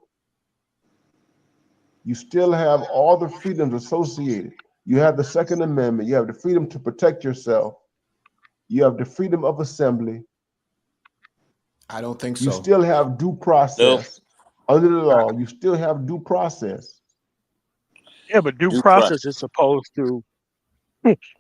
[SPEAKER 3] You still have all the freedoms associated. You have the Second Amendment. You have the freedom to protect yourself. You have the freedom of assembly.
[SPEAKER 4] I don't think
[SPEAKER 3] You
[SPEAKER 4] so.
[SPEAKER 3] still have due
[SPEAKER 1] Nope.
[SPEAKER 3] process under the law. You still have due process.
[SPEAKER 2] Yeah, but due
[SPEAKER 1] Due
[SPEAKER 2] process is
[SPEAKER 1] process.
[SPEAKER 2] supposed to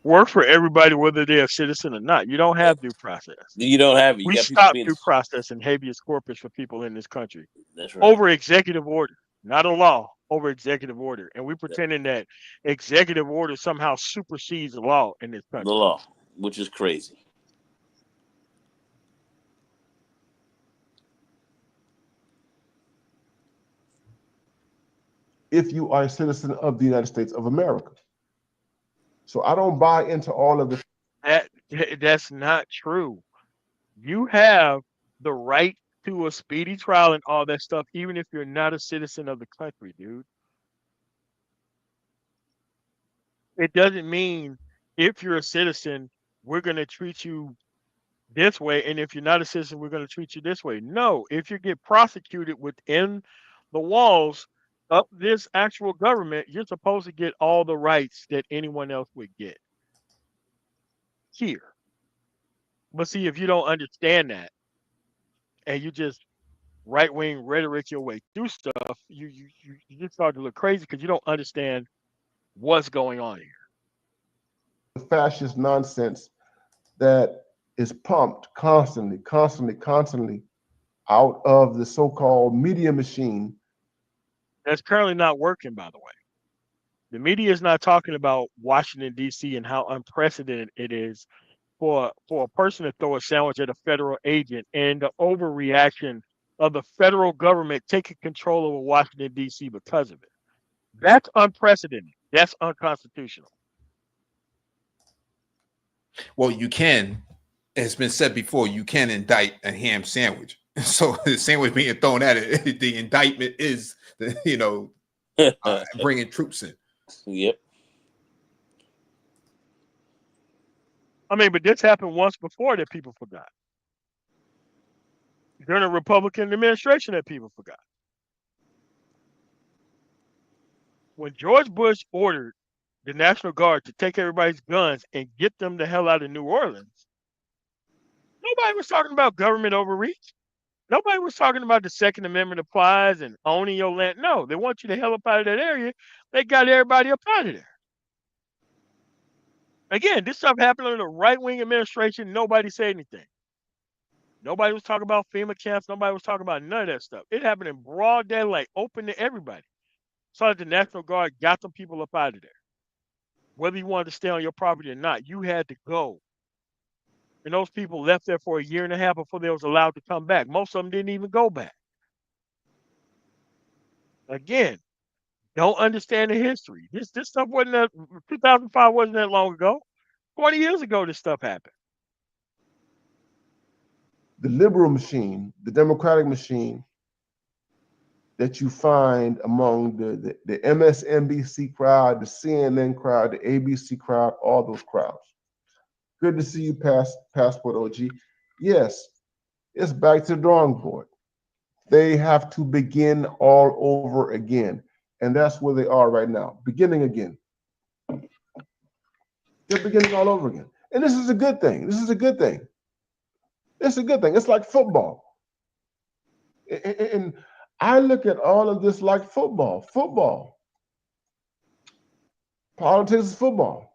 [SPEAKER 2] work for everybody, whether they're a citizen or not. You don't have due process.
[SPEAKER 1] You don't have it. You
[SPEAKER 2] We
[SPEAKER 1] got people
[SPEAKER 2] stopped
[SPEAKER 1] being.
[SPEAKER 2] due process and habeas corpus for people in this country
[SPEAKER 1] That's right.
[SPEAKER 2] over executive order, not a law, over executive order. And we pretending that executive order somehow supersedes the law in this
[SPEAKER 1] The
[SPEAKER 2] country.
[SPEAKER 1] law, which is crazy.
[SPEAKER 3] If you are a citizen of the United States of America. So I don't buy into all of the
[SPEAKER 2] That's not true. You have the right to a speedy trial and all that stuff, even if you're not a citizen of the country, dude. It doesn't mean if you're a citizen, we're going to treat you this way, and if you're not a citizen, we're going to treat you this way. No, if you get prosecuted within the walls of this actual government, you're supposed to get all the rights that anyone else would get here. But see, if you don't understand that and you just right wing rhetoric your way through stuff, you just start to look crazy because you don't understand what's going on here.
[SPEAKER 3] fascist nonsense that is pumped constantly, constantly, constantly out of the so-called media machine.
[SPEAKER 2] That's currently not working, by the way. The media is not talking about Washington, D.C. and how unprecedented it is for a person to throw a sandwich at a federal agent and the overreaction of the federal government taking control over Washington, D.C. because of it. That's unprecedented. That's unconstitutional.
[SPEAKER 4] Well, you can. It's been said before. You can indict a ham sandwich. So the sandwich being thrown at it, the indictment is the bringing troops in.
[SPEAKER 1] Yep.
[SPEAKER 2] I mean, but this happened once before that people forgot. During a Republican administration that people forgot. When George Bush ordered the National Guard to take everybody's guns and get them the hell out of New Orleans, nobody was talking about government overreach. Nobody was talking about the Second Amendment applies and owning your land. No, they want you the hell up out of that area. They got everybody up out of there. Again, this stuff happened under the right wing administration. Nobody said anything. Nobody was talking about FEMA camps. Nobody was talking about none of that stuff. It happened in broad daylight, open to everybody. So that the National Guard got them people up out of there. Whether you wanted to stay on your property or not, you had to go. And those people left there for a year and a half before they was allowed to come back. Most of them didn't even go back. Again, don't understand the history. This stuff wasn't that 2005 wasn't that long ago. 20 years ago, this stuff happened.
[SPEAKER 3] The liberal machine, the democratic machine that you find among the MSNBC crowd, the CNN crowd, the ABC crowd, all those crowds. Good to see you, Passport OG. Yes, it's back to the drawing board. They have to begin all over again. And that's where they are right now, beginning again. They're beginning all over again. And this is a good thing. This is a good thing. It's a good thing. It's like football. And I look at all of this like football. Football. Politics is football.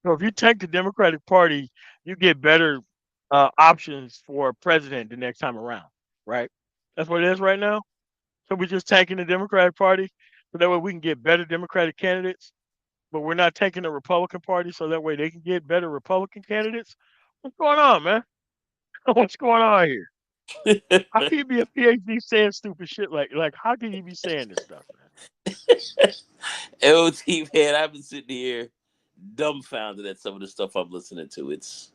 [SPEAKER 2] So if you take the Democratic Party, you get better options for president the next time around, right? That's what it is right now. So we're just taking the Democratic Party so that way we can get better Democratic candidates, but we're not taking the Republican Party so that way they can get better Republican candidates. What's going on, man? What's going on here? How can you be a PhD saying stupid shit like how can you be saying this stuff, man?
[SPEAKER 1] LT, man, I've been sitting here dumbfounded at some of the stuff I'm listening to. It's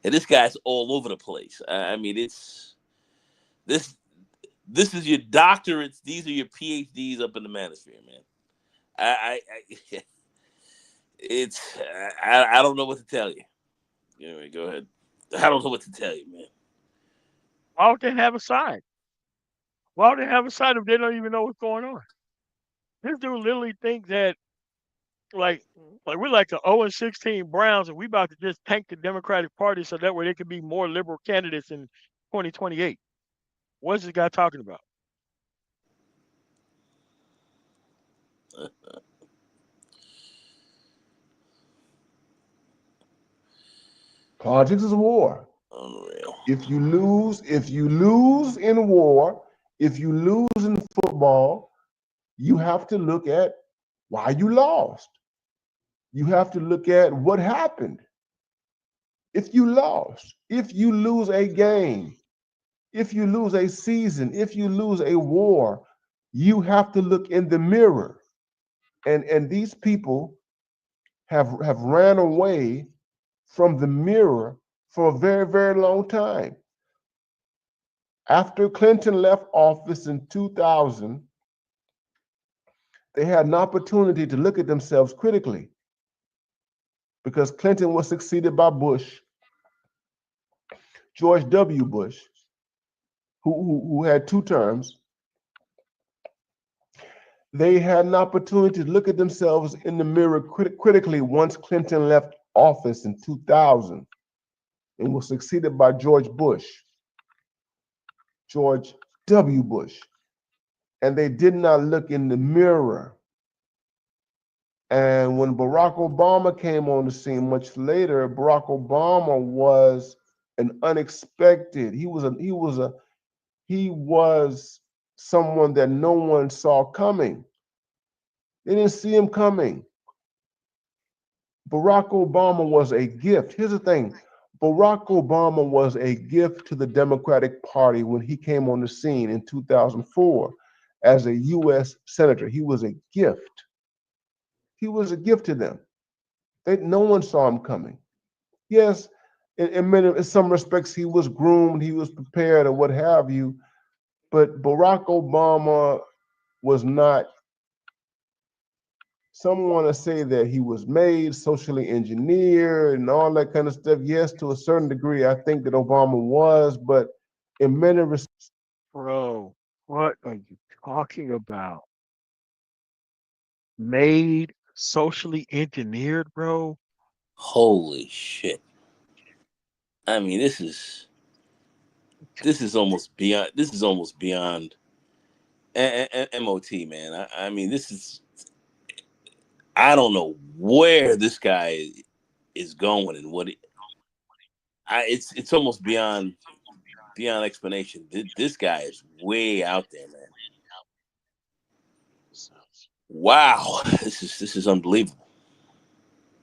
[SPEAKER 1] and this guy's all over the place. I mean, it's this this is your doctorates. These are your PhDs up in the manosphere, man. I it's I don't know what to tell you. Anyway, go ahead. I don't know what to tell you, man.
[SPEAKER 2] Why would they have a side? Why would they have a side if they don't even know what's going on? This dude literally thinks that like we're like the 0-16 Browns and we about to just tank the Democratic Party so that way there could be more liberal candidates in 2028. What's this guy talking about?
[SPEAKER 3] Politics is war.
[SPEAKER 1] Unreal.
[SPEAKER 3] If you lose in war, if you lose in football, you have to look at why you lost. You have to look at what happened. If you lost, if you lose a game, if you lose a season, if you lose a war, you have to look in the mirror. And these people have ran away from the mirror for a very, very long time. After Clinton left office in 2000, they had an opportunity to look at themselves critically because Clinton was succeeded by Bush, George W. Bush, who had 2 terms. They had an opportunity to look at themselves in the mirror critically once Clinton left office in 2000 and was succeeded by George Bush, George W. Bush. And they did not look in the mirror. And when Barack Obama came on the scene much later, Barack Obama was an unexpected. He was someone that no one saw coming. They didn't see him coming. Barack Obama was a gift. Here's the thing. Barack Obama was a gift to the Democratic Party when he came on the scene in 2004 as a U.S. Senator. He was a gift. He was a gift to them. No one saw him coming. Yes, in some respects, he was groomed, he was prepared, or what have you. But Barack Obama was not. Some want to say that he was made, socially engineered, and all that kind of stuff. Yes, to a certain degree, I think that Obama was, but in many respects.
[SPEAKER 2] Bro, what are you talking about? made socially engineered, bro.
[SPEAKER 1] Holy shit! I mean, this is almost beyond. This is almost beyond MOT, man. I mean, this is. I don't know where this guy is going and what. It's almost beyond explanation. This guy is way out there, man. Wow, this is unbelievable.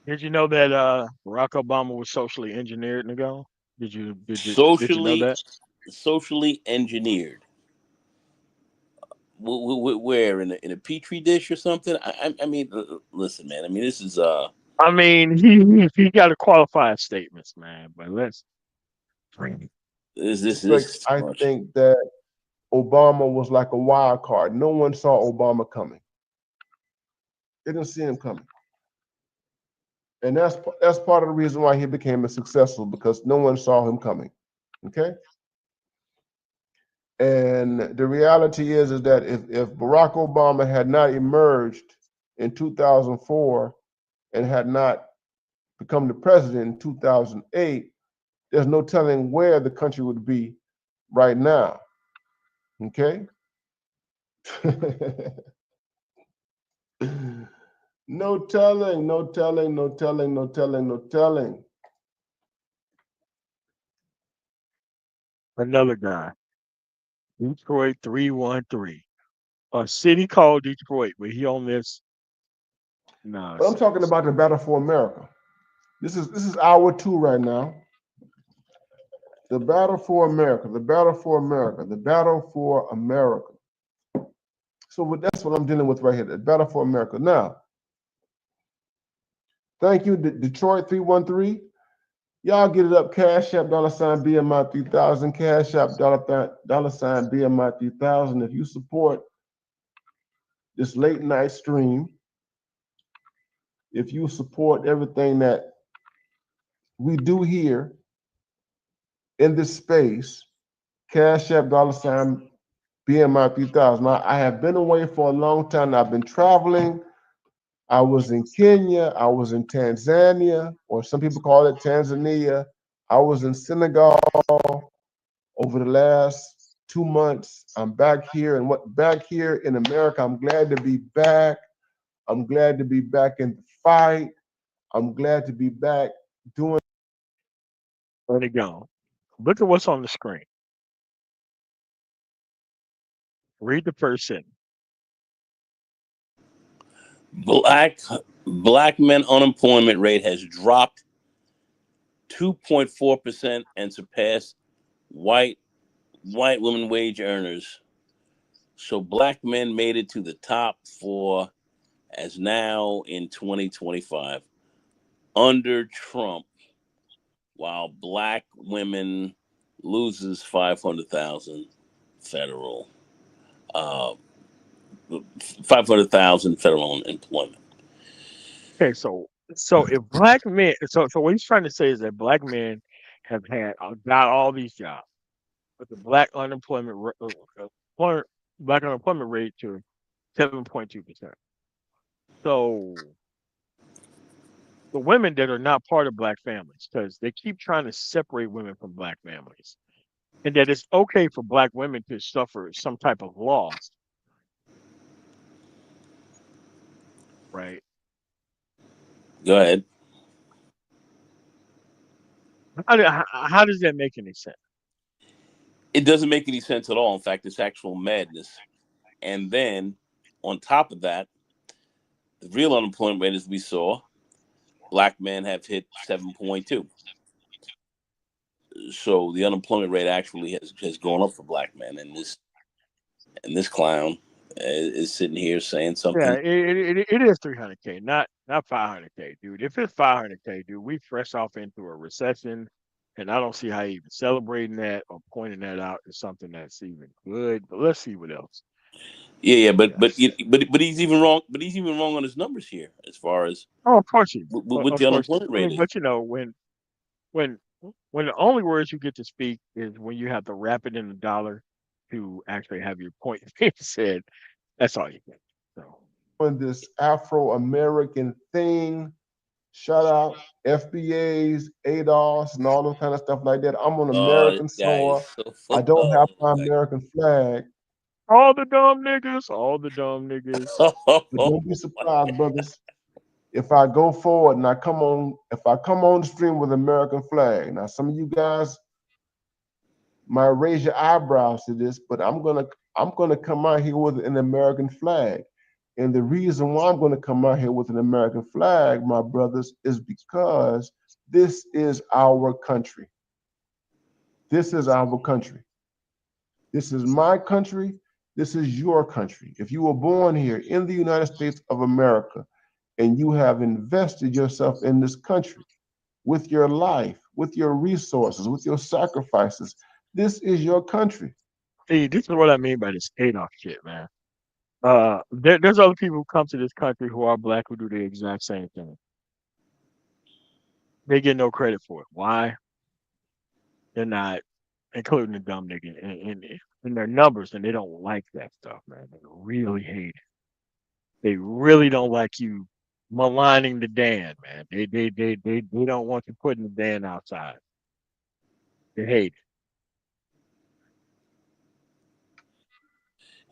[SPEAKER 2] Did you know that Barack Obama was socially engineered, Nicole? Did you know
[SPEAKER 1] Socially
[SPEAKER 2] that?
[SPEAKER 1] socially engineered. Where in a petri dish or something? I mean, listen, man. I mean, this is
[SPEAKER 2] I mean, he got to qualify his statements, man. But let's
[SPEAKER 1] this is too
[SPEAKER 3] I
[SPEAKER 1] much.
[SPEAKER 3] think that Obama was like a wild card. No one saw Obama coming. They didn't see him coming, and that's part of the reason why he became a successful, because no one saw him coming. Okay, and the reality is that if Barack Obama had not emerged in 2004 and had not become the president in 2008, there's no telling where the country would be right now. Okay. No telling, no telling, no telling, no telling, no telling.
[SPEAKER 2] another guy, Detroit 313, a city called Detroit, where he on this
[SPEAKER 3] But I'm talking
[SPEAKER 2] nonsense.
[SPEAKER 3] about the battle for America. This is hour two right now. The battle for America, the battle for America, the battle for America. So that's what I'm dealing with right here. The battle for America. Now, thank you, Detroit 313. Y'all get it up. Cash App $ BMI 3000. Cash App $ BMI 3000. If you support this late night stream, if you support everything that we do here in this space, Cash App $ BMI 3000. I have been away for a long time. I've been traveling. I was in Kenya. I was in Tanzania, or some people call it Tanzania. I was in Senegal over the last 2 months. I'm back here, and back here in America. I'm glad to be back. I'm glad to be back in the fight. I'm glad to be back doing.
[SPEAKER 2] Let it go. Look at what's on the screen. Read the first sentence.
[SPEAKER 1] Black black men unemployment rate has dropped 2.4% and surpassed white women wage earners. So black men made it to the top four as now in 2025 under Trump, while black women loses 500,000 federal, uh, 500,000 federal employment.
[SPEAKER 2] Okay, so if black men, so what he's trying to say is that black men have had got all these jobs, but the employment- black unemployment rate to 7.2%. So the women that are not part of black families, because they keep trying to separate women from black families, and that it's okay for black women to suffer some type of loss, right?
[SPEAKER 1] Go ahead.
[SPEAKER 2] How does that make any sense?
[SPEAKER 1] It doesn't make any sense at all. In fact, it's actual madness. And then on top of that, the real unemployment rate, as we saw, black men have hit 7.2. So the unemployment rate actually has gone up for black men. And this clown is sitting here saying
[SPEAKER 2] Yeah,
[SPEAKER 1] something.
[SPEAKER 2] it is 300K, not 500K, dude. If it's 500K, dude, we fresh off into a recession, and I don't see how even celebrating that or pointing that out is something that's even good. But let's see what else
[SPEAKER 1] Yeah, yeah,
[SPEAKER 2] he
[SPEAKER 1] but
[SPEAKER 2] has
[SPEAKER 1] but
[SPEAKER 2] to say.
[SPEAKER 1] but he's even wrong. But he's even wrong on his numbers here, as far as
[SPEAKER 2] Oh, of course he,
[SPEAKER 1] what
[SPEAKER 2] of
[SPEAKER 1] the
[SPEAKER 2] course.
[SPEAKER 1] unemployment
[SPEAKER 2] I
[SPEAKER 1] rate
[SPEAKER 2] mean,
[SPEAKER 1] is.
[SPEAKER 2] but when when the only words you get to speak is when you have to wrap it in a dollar to actually have your point being said, that's all you get. So.
[SPEAKER 3] doing this Afro-American thing. Shout out FBAs, ADOS, and all those kind of stuff like that. I'm on
[SPEAKER 1] Oh, this
[SPEAKER 3] American
[SPEAKER 1] guy is
[SPEAKER 3] soil.
[SPEAKER 1] so
[SPEAKER 3] I
[SPEAKER 1] full.
[SPEAKER 3] don't have
[SPEAKER 1] Oh
[SPEAKER 3] my
[SPEAKER 1] my
[SPEAKER 3] American flag.
[SPEAKER 2] All the dumb niggas, all the dumb niggas.
[SPEAKER 3] But don't be surprised, brothers, if I go forward and if I come on the stream with American flag. Now, some of you guys might raise your eyebrows to this, but I'm gonna come out here with an American flag. And the reason why I'm gonna come out here with an American flag, my brothers, is because this is our country. This is our country. This is my country. This is your country. If you were born here in the United States of America and you have invested yourself in this country with your life, with your resources, with your sacrifices, this is your country.
[SPEAKER 2] See, this is what I mean by this Adolf shit, man. There's other people who come to this country who are black who do the exact same thing. They get no credit for it. Why? They're not including the dumb nigga in their numbers, and they don't like that stuff, man. They really hate it. They really don't like you maligning the Dan, man. They don't want you putting the Dan outside. They hate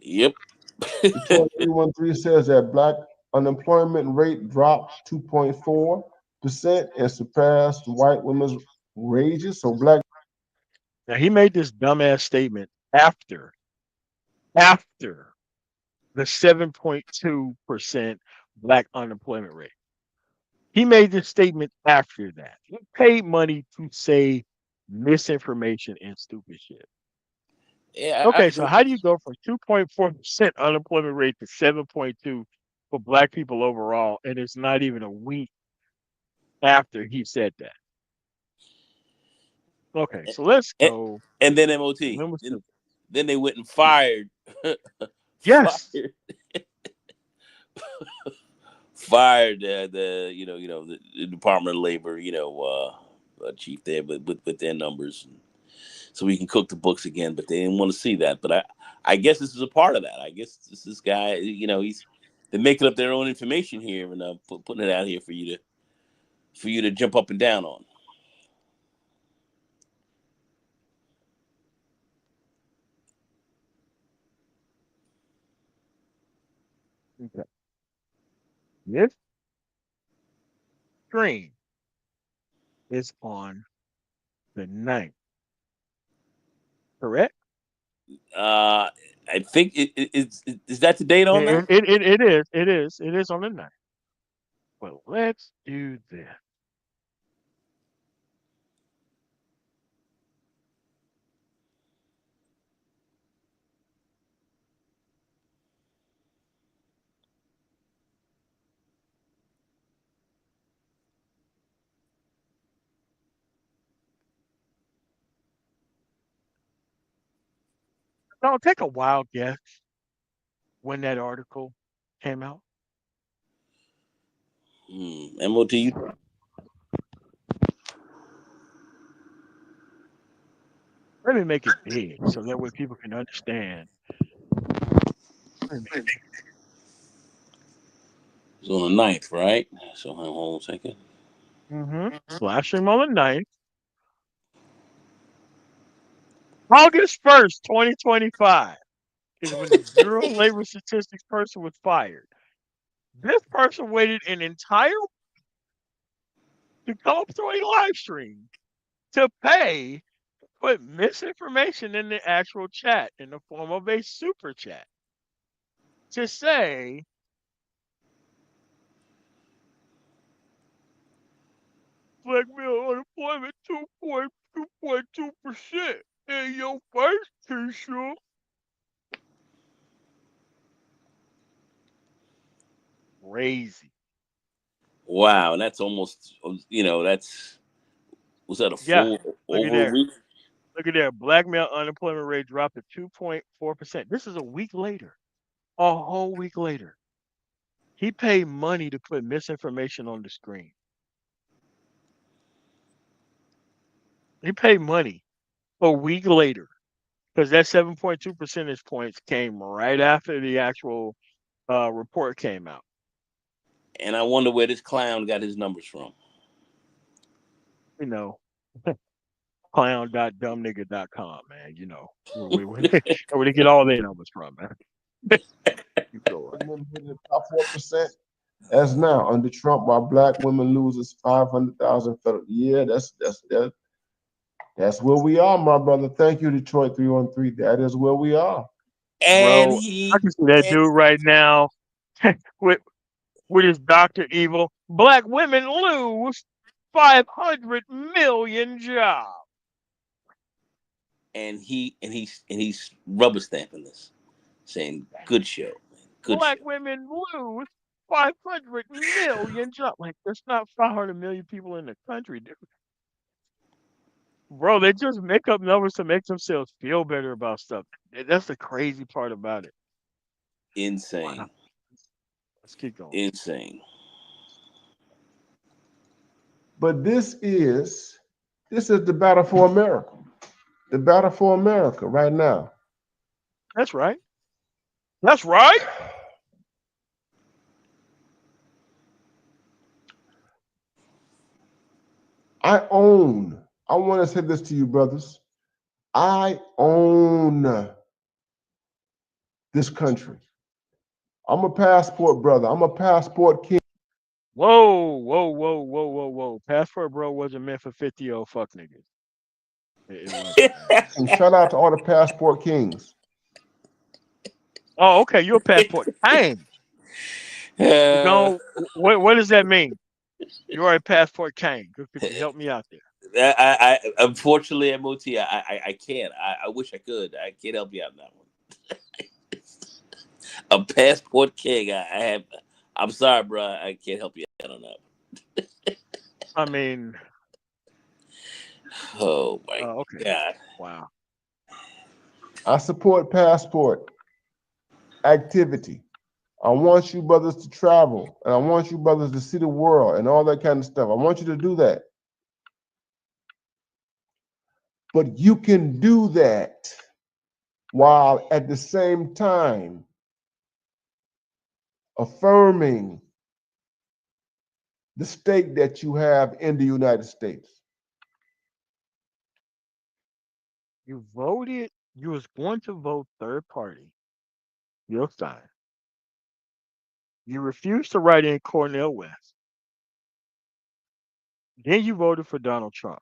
[SPEAKER 1] Yep.
[SPEAKER 3] Detroit 313 says that black unemployment rate dropped 2.4% and surpassed white women's wages. So black
[SPEAKER 2] it. Now he made this dumbass statement after the 7.2% black unemployment rate. He made this statement after that. He paid money to say misinformation and stupid shit.
[SPEAKER 1] Yeah, I
[SPEAKER 2] Okay, so
[SPEAKER 1] agree.
[SPEAKER 2] how do you go from 2.4% unemployment rate to 7.2 for black people overall, and it's not even a week after he said that? Okay, so let's
[SPEAKER 1] And,
[SPEAKER 2] go.
[SPEAKER 1] and then MOT.
[SPEAKER 2] When was the
[SPEAKER 1] Then they went and fired,
[SPEAKER 2] yes?
[SPEAKER 1] fired, fired the Department of Labor, chief there, but with their numbers, so we can cook the books again. But they didn't want to see that. But I guess this is a part of that. I guess this guy, they're making up their own information here and putting it out here for you to jump up and down on.
[SPEAKER 2] Okay. This screen is on the 9th, correct?
[SPEAKER 1] Uh, I think is that the date on that?
[SPEAKER 2] It is on the 9th. Well, let's do this. Now, take a wild guess when that article came out.
[SPEAKER 1] MOT.
[SPEAKER 2] Let me make it big so that way people can understand. Let me
[SPEAKER 1] It's on the ninth, right? So hold on a second.
[SPEAKER 2] Live stream on the 9th, August 1st, 2025, is when the Bureau of Labor Statistics person was fired. This person waited an entire to come up to a live stream to pay, put misinformation in the actual chat in the form of a super chat to say black male unemployment 2.2%. And your first teacher. Crazy.
[SPEAKER 1] Wow, and that's almost that's was that a
[SPEAKER 2] Yeah.
[SPEAKER 1] full
[SPEAKER 2] Look at
[SPEAKER 1] over a
[SPEAKER 2] there.
[SPEAKER 1] week?
[SPEAKER 2] Look at there. Black male unemployment rate dropped to 2.4%. This is a week later. A whole week later. He paid money to put misinformation on the screen. He paid money a week later because that 7.2 percentage points came right after the actual report came out.
[SPEAKER 1] And I wonder where this clown got his numbers from.
[SPEAKER 2] You know, clown.dumbnigga.com, man. You know, where they get all their numbers from, man. You go right.
[SPEAKER 3] Women hit the top 4%. As now under Trump, while black women loses 500,000 federal. Yeah, that's where we are, my brother. Thank you, Detroit 313. That is where we are.
[SPEAKER 1] And
[SPEAKER 2] Bro, I
[SPEAKER 1] he
[SPEAKER 2] can see that
[SPEAKER 1] and
[SPEAKER 2] dude right now with his Dr. Evil. Black women lose 500 million jobs.
[SPEAKER 1] he's rubber stamping this, saying good show, man. Good
[SPEAKER 2] Black
[SPEAKER 1] show.
[SPEAKER 2] women lose 500 million jobs. Like, there's not 500 million people in the country, dude. Bro, they just make up numbers to make themselves feel better about stuff. That's the crazy part about it. Wow.
[SPEAKER 1] Insane.
[SPEAKER 2] Let's keep going.
[SPEAKER 1] Insane.
[SPEAKER 3] But this is the battle for America. The battle for America right now.
[SPEAKER 2] That's right. That's right.
[SPEAKER 3] I want to say this to you, brothers. I own this country. I'm a passport brother. I'm a passport king.
[SPEAKER 2] Whoa, whoa, whoa, whoa, whoa, whoa. Passport bro wasn't meant for 50-year-old fuck niggas. It wasn't, man.
[SPEAKER 3] And shout out to all the passport kings.
[SPEAKER 2] Oh, okay. You're a passport king.
[SPEAKER 1] uh,
[SPEAKER 2] Go. What does that mean? You are a passport king. Could you help me out there?
[SPEAKER 1] I unfortunately, MOT, I can't. I wish I could. I can't help you out on that one. A passport king. I have. I'm sorry, bro. I can't help you out on that one.
[SPEAKER 2] I mean,
[SPEAKER 1] Oh my
[SPEAKER 2] okay.
[SPEAKER 1] god.
[SPEAKER 2] Wow.
[SPEAKER 3] I support passport activity. I want you brothers to travel, and I want you brothers to see the world and all that kind of stuff. I want you to do that. But you can do that while at the same time affirming the stake that you have in the United States.
[SPEAKER 2] You voted. You was going to vote third party. Your side. You refused to write in Cornel West. Then you voted for Donald Trump.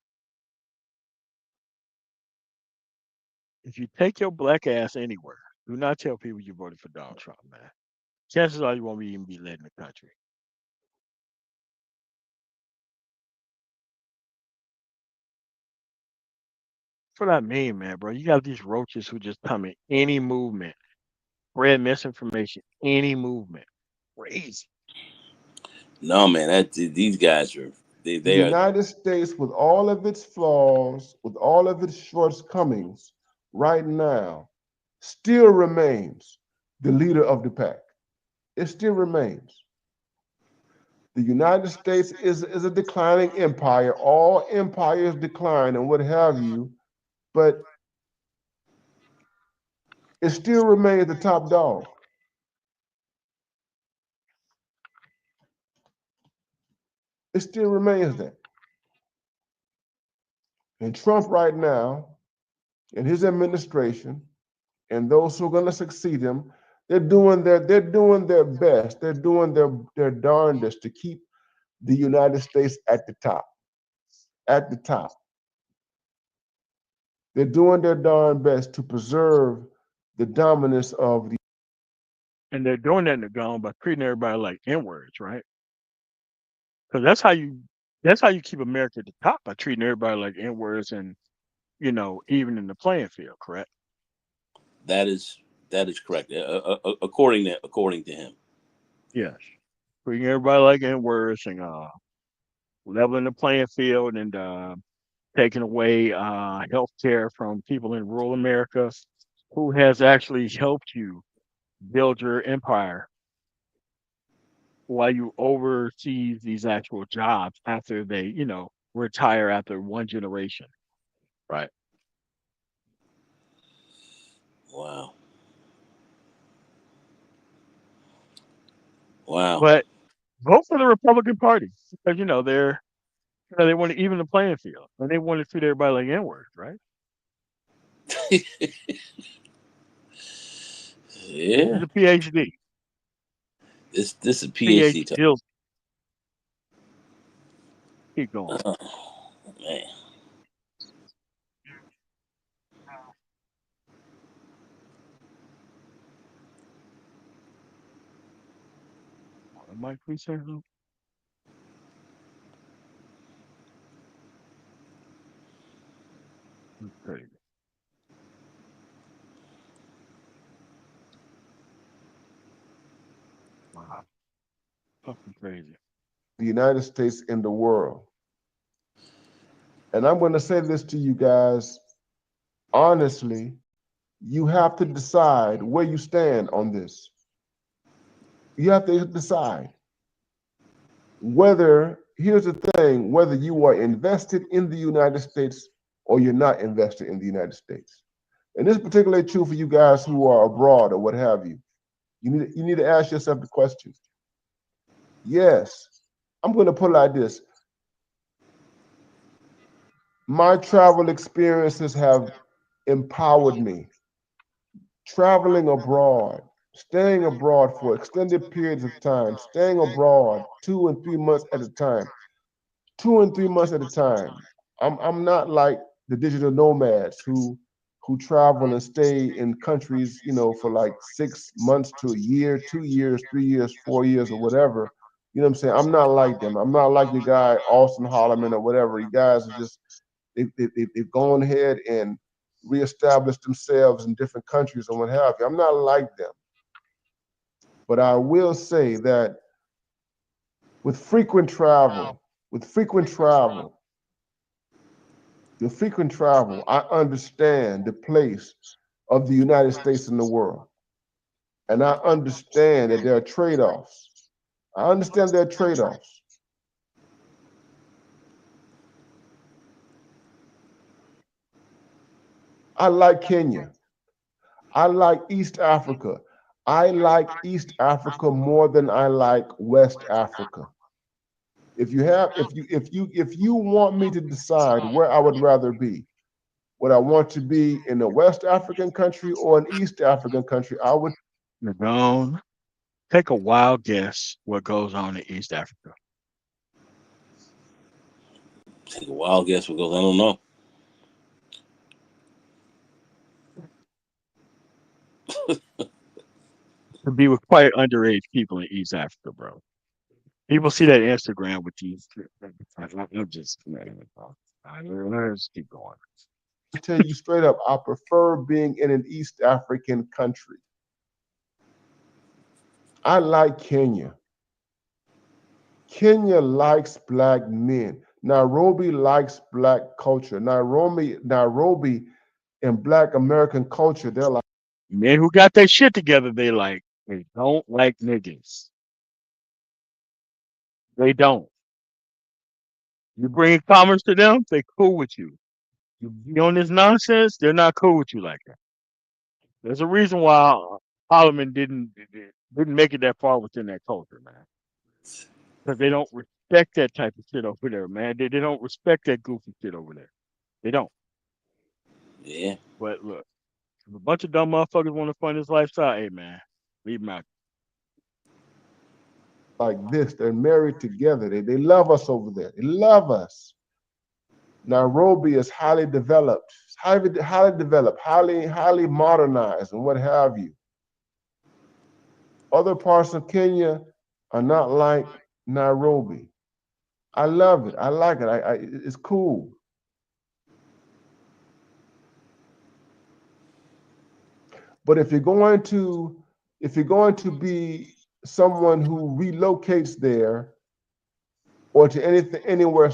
[SPEAKER 2] If you take your black ass anywhere, do not tell people you voted for Donald Trump, man. Chances are you won't even be led in the country. That's what I mean, man, bro. You got these roaches who just come in any movement, spread misinformation, any movement. Crazy.
[SPEAKER 1] No, man. These guys are.
[SPEAKER 3] The
[SPEAKER 1] They are.
[SPEAKER 3] United States, with all of its flaws, with all of its shortcomings, right now, still remains the leader of the pack. It still remains. The United States is a declining empire. All empires decline and what have you, but it still remains the top dog. It still remains that. And Trump right now, and his administration, and those who are going to succeed him, they're doing their best. They're doing their darndest to keep the United States at the top. At the top. They're doing their darn best to preserve the dominance of the.
[SPEAKER 2] And they're doing that in the gone by treating everybody like N-words, right? Because that's how you keep America at the top, by treating everybody like N-words and, even in the playing field, correct?
[SPEAKER 1] That is correct. According to him.
[SPEAKER 2] Yes. Treating everybody like N-words and leveling the playing field and taking away health care from people in rural America who has actually helped you build your empire while you oversee these actual jobs after they, retire after one generation. Right.
[SPEAKER 1] Wow. Wow.
[SPEAKER 2] But vote for the Republican Party because they want to even the playing field and they want to treat everybody like N-words, right? This
[SPEAKER 1] Yeah.
[SPEAKER 2] is a PhD.
[SPEAKER 1] This is PhD talk.
[SPEAKER 2] PhD. Keep going.
[SPEAKER 1] Oh, man.
[SPEAKER 2] Mike, please say something. That's crazy. Wow. Fucking crazy.
[SPEAKER 3] The United States in the world. And I'm going to say this to you guys honestly, you have to decide where you stand on this. You have to decide whether, here's the thing, whether you are invested in the United States or you're not invested in the United States. And this is particularly true for you guys who are abroad or what have you. You need to ask yourself the question. Yes, I'm going to put it like this. My travel experiences have empowered me. Traveling abroad, staying abroad for extended periods of time, staying abroad 2 and 3 months at a time, 2 and 3 months at a time. I'm not like the digital nomads who travel and stay in countries, for like 6 months to a year, 2 years, 3 years, 4 years, or whatever. You know what I'm saying? I'm not like them. I'm not like your guy Austin Holloman or whatever. You guys are just they've gone ahead and reestablished themselves in different countries and what have you. I'm not like them. But I will say that with frequent travel, with frequent travel, with frequent travel, I understand the place of the United States in the world. And I understand that there are trade-offs. I understand there are trade-offs. I like Kenya. I like East Africa. I like East Africa more than I like West Africa. If you want me to decide where I would rather be, would I want to be in a West African country or an East African country, I would.
[SPEAKER 2] Nagone, take a wild guess what goes on in East Africa.
[SPEAKER 1] Take a wild guess because I don't know.
[SPEAKER 2] To be with quite underage people in East Africa, bro. People see that Instagram with these. I'm just, man, let's keep going.
[SPEAKER 3] Tell you straight up, I prefer being in an East African country. I like Kenya. Kenya likes black men. Nairobi likes black culture. Nairobi and black American culture, they're like,
[SPEAKER 2] Men who got their shit together, they don't like niggas. They don't. You bring commerce to them, they cool with you. You be on this nonsense, they're not cool with you like that. There's a reason why Parliament didn't make it that far within that culture, man. Because they don't respect that type of shit over there, man. They don't respect that goofy shit over there. They don't.
[SPEAKER 1] Yeah.
[SPEAKER 2] But look, if a bunch of dumb motherfuckers want to fund this lifestyle, hey man, leave them out.
[SPEAKER 3] this. They're married together. They love us over there. They love us. Nairobi is highly developed, highly developed, highly modernized, and what have you. Other parts of Kenya are not like Nairobi. I love it. I like it. It's cool. But if you're going to be someone who relocates there or to anything anywhere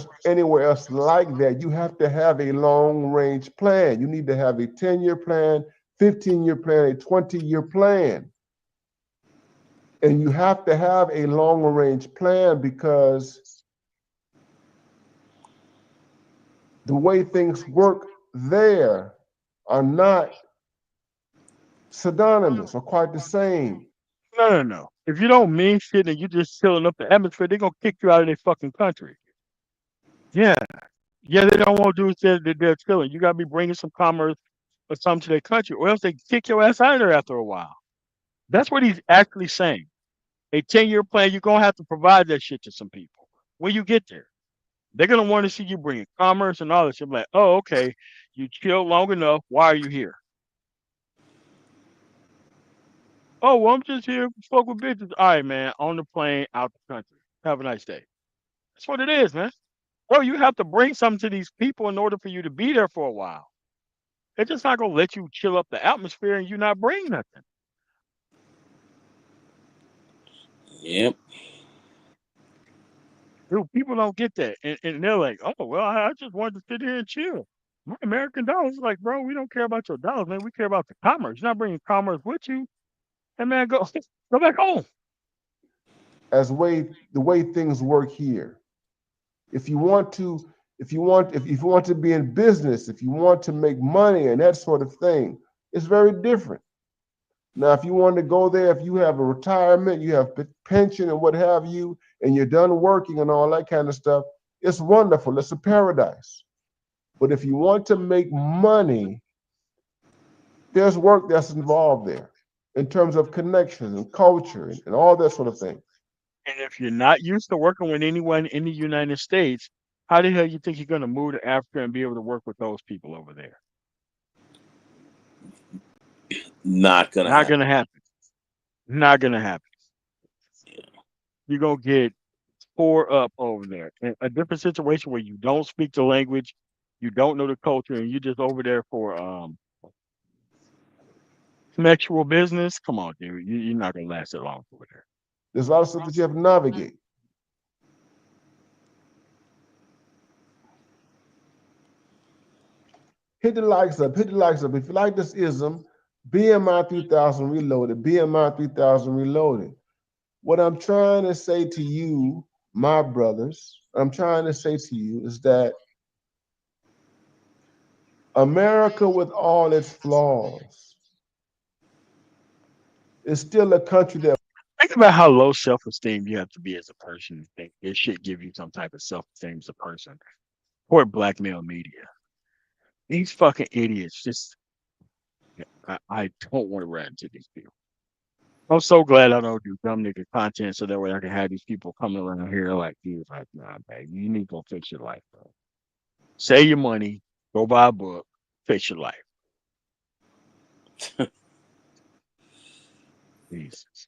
[SPEAKER 3] else like that, you have to have a long range plan. You need to have a 10-year plan, 15-year plan, a 20-year plan. And you have to have a long range plan because the way things work there are not synonymous or quite the same.
[SPEAKER 2] No, no, no. If you don't mean shit and you just chilling up the atmosphere, they're gonna kick you out of their fucking country. Yeah, yeah, they don't want to do is they're chilling. You gotta be bringing some commerce or something to their country, or else they kick your ass out of there after a while. That's what he's actually saying. A 10-year plan, you're gonna have to provide that shit to some people when you get there. They're gonna want to see you bringing commerce and all this shit. Like, oh, okay, you chill long enough. Why are you here? Oh, well, I'm just here to fuck with bitches. All right, man. On the plane, out the country. Have a nice day. That's what it is, man. Bro, you have to bring something to these people in order for you to be there for a while. They're just not gonna let you chill up the atmosphere and you not bring nothing.
[SPEAKER 1] Yep.
[SPEAKER 2] Dude, people don't get that. And they're like, oh, well, I just wanted to sit here and chill. My American dollars. Like, bro, we don't care about your dollars, man. We care about the commerce. You're not bringing commerce with you. And man, go go back home.
[SPEAKER 3] As the way things work here. If you want to, if you want to be in business, if you want to make money and that sort of thing, it's very different. Now, if you want to go there, if you have a retirement, you have pension and what have you, and you're done working and all that kind of stuff, it's wonderful. It's a paradise. But if you want to make money, there's work that's involved there in terms of connections and culture and all that sort of thing.
[SPEAKER 2] And if you're not used to working with anyone in the United States, how the hell you think you're gonna move to Africa and be able to work with those people over there?
[SPEAKER 1] Not gonna
[SPEAKER 2] Not
[SPEAKER 1] happen.
[SPEAKER 2] gonna happen. Not gonna happen. You're gonna get tore up over there. In a different situation where you don't speak the language, you don't know the culture, and you're just over there for some actual business. Come on, dude. You're not gonna last that long over there.
[SPEAKER 3] There's a lot of stuff that you have to navigate. Hit the likes up, hit the likes up. If you like this ism, BMI 3000 reloaded, BMI 3000 reloaded. What I'm trying to say to you, my brothers, I'm trying to say to you is that America, with all its flaws, is still a country that
[SPEAKER 2] Think about how low self-esteem you have to be as a person to think this shit give you some type of self-esteem as a person. Poor blackmail media. These fucking idiots just I don't want to run into these people. I'm so glad I don't do dumb nigga content so that way I can have these people coming around here like you. Like, nah, man, you need to go fix your life, bro. Save your money, go buy a book, fix your life. Jesus.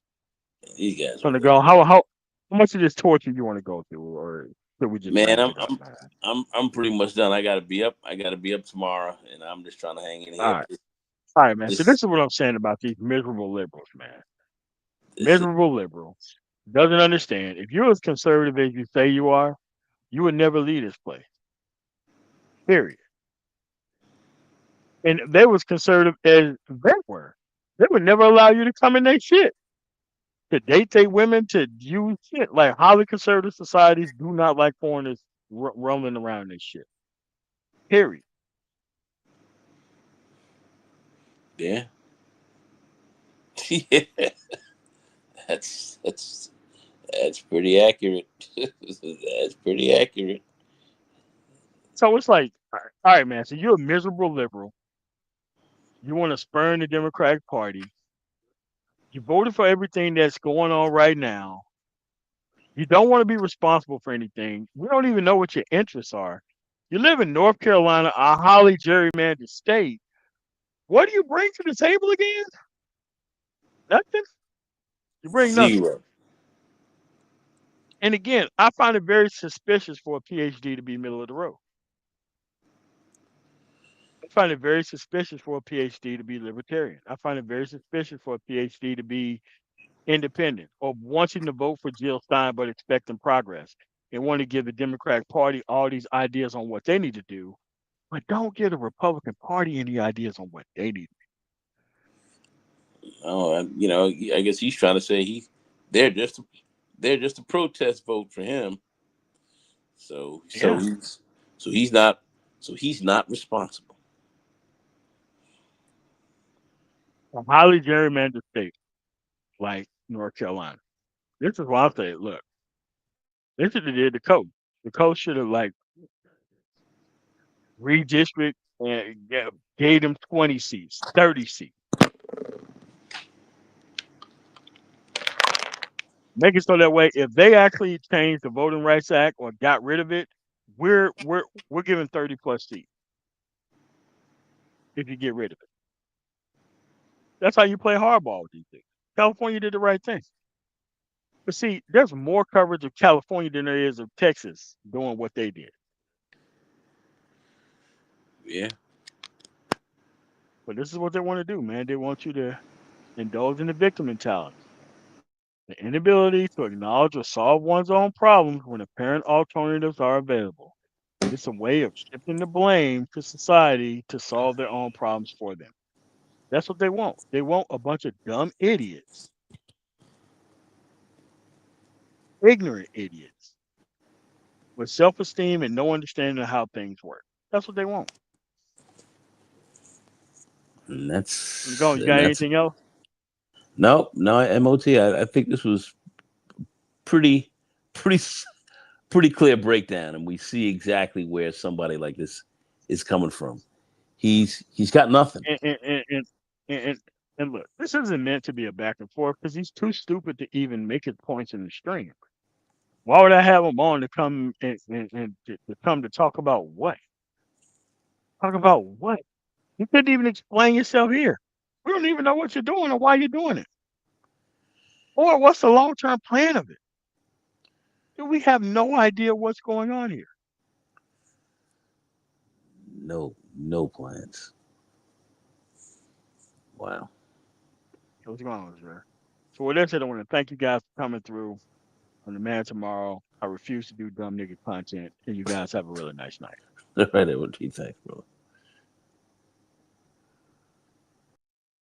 [SPEAKER 1] These guys
[SPEAKER 2] So
[SPEAKER 1] are
[SPEAKER 2] to
[SPEAKER 1] real.
[SPEAKER 2] go, how much of this torture you want to go through, or should we just
[SPEAKER 1] Man,
[SPEAKER 2] wrap
[SPEAKER 1] I'm
[SPEAKER 2] it up,
[SPEAKER 1] I'm
[SPEAKER 2] man?
[SPEAKER 1] I'm pretty much done. I gotta be up. I gotta be up tomorrow, and I'm just trying to hang in
[SPEAKER 2] All
[SPEAKER 1] here.
[SPEAKER 2] right. All right, man. So
[SPEAKER 1] This
[SPEAKER 2] this is what I'm saying about these miserable liberals, man.
[SPEAKER 1] this is
[SPEAKER 2] Miserable liberal doesn't understand. If you're as conservative as you say you are, you would never leave this place. Period. And they was conservative as they were. They would never allow you to come in their shit, to date their women, to use shit. Like highly conservative societies do not like foreigners roaming around this shit. Period.
[SPEAKER 1] yeah. Yeah. That's that's pretty accurate. That's pretty accurate.
[SPEAKER 2] So it's like, all right, man. So you're a miserable liberal. You want to spurn the Democratic Party. You voted for everything that's going on right now. You don't want to be responsible for anything. We don't even know what your interests are. You live in North Carolina, a highly gerrymandered state. What do you bring to the table again? Nothing. You bring nothing.
[SPEAKER 1] Zero.
[SPEAKER 2] And again, I find it very suspicious for a PhD to be middle of the road. I find it very suspicious for a PhD to be libertarian. I find it very suspicious for a PhD to be independent or wanting to vote for Jill Stein but expecting progress and want to give the Democratic Party all these ideas on what they need to do, but don't give the Republican Party any ideas on what they need.
[SPEAKER 1] Oh, you know, I guess he's trying to say they're just they're just a protest vote for him. So
[SPEAKER 2] Yeah,
[SPEAKER 1] so he's not so he's not responsible.
[SPEAKER 2] a highly gerrymandered state like North Carolina. This is why I say, look, they should have did the coach. The coach should have like redistrict and gave them 20 seats, 30 seats. Make it so that way, if they actually changed the Voting Rights Act or got rid of it, we're giving 30 plus seats if you get rid of it. That's how you play hardball with these things. California did the right thing. But see, there's more coverage of California than there is of Texas doing what they did.
[SPEAKER 1] Yeah.
[SPEAKER 2] But this is what they want to do, man. They want you to indulge in the victim mentality. The inability to acknowledge or solve one's own problems when apparent alternatives are available. It's a way of shifting the blame to society to solve their own problems for them. That's what they want. They want a bunch of dumb idiots, ignorant idiots, with self esteem and no understanding of how things work. That's what they want.
[SPEAKER 1] And
[SPEAKER 2] Go, you got
[SPEAKER 1] that's
[SPEAKER 2] anything else?
[SPEAKER 1] no MOT. I think this was pretty pretty pretty clear breakdown, and we see exactly where somebody like this is coming from. He's got nothing.
[SPEAKER 2] And and and and, and, and and look, this isn't meant to be a back and forth because he's too stupid to even make his points in the stream. Why would I have him on to come and to come to talk about what? Talk about what? You couldn't even explain yourself here. We don't even know what you're doing or why you're doing it, or what's the long term plan of it. Dude, we have no idea what's going on here.
[SPEAKER 1] No plans. Wow.
[SPEAKER 2] What's going on, sir? So with that said, I want to thank you guys for coming through on the Man Tomorrow. I refuse to do dumb nigga content, and you guys have a really nice night.
[SPEAKER 1] All right, MOT. Thanks, bro.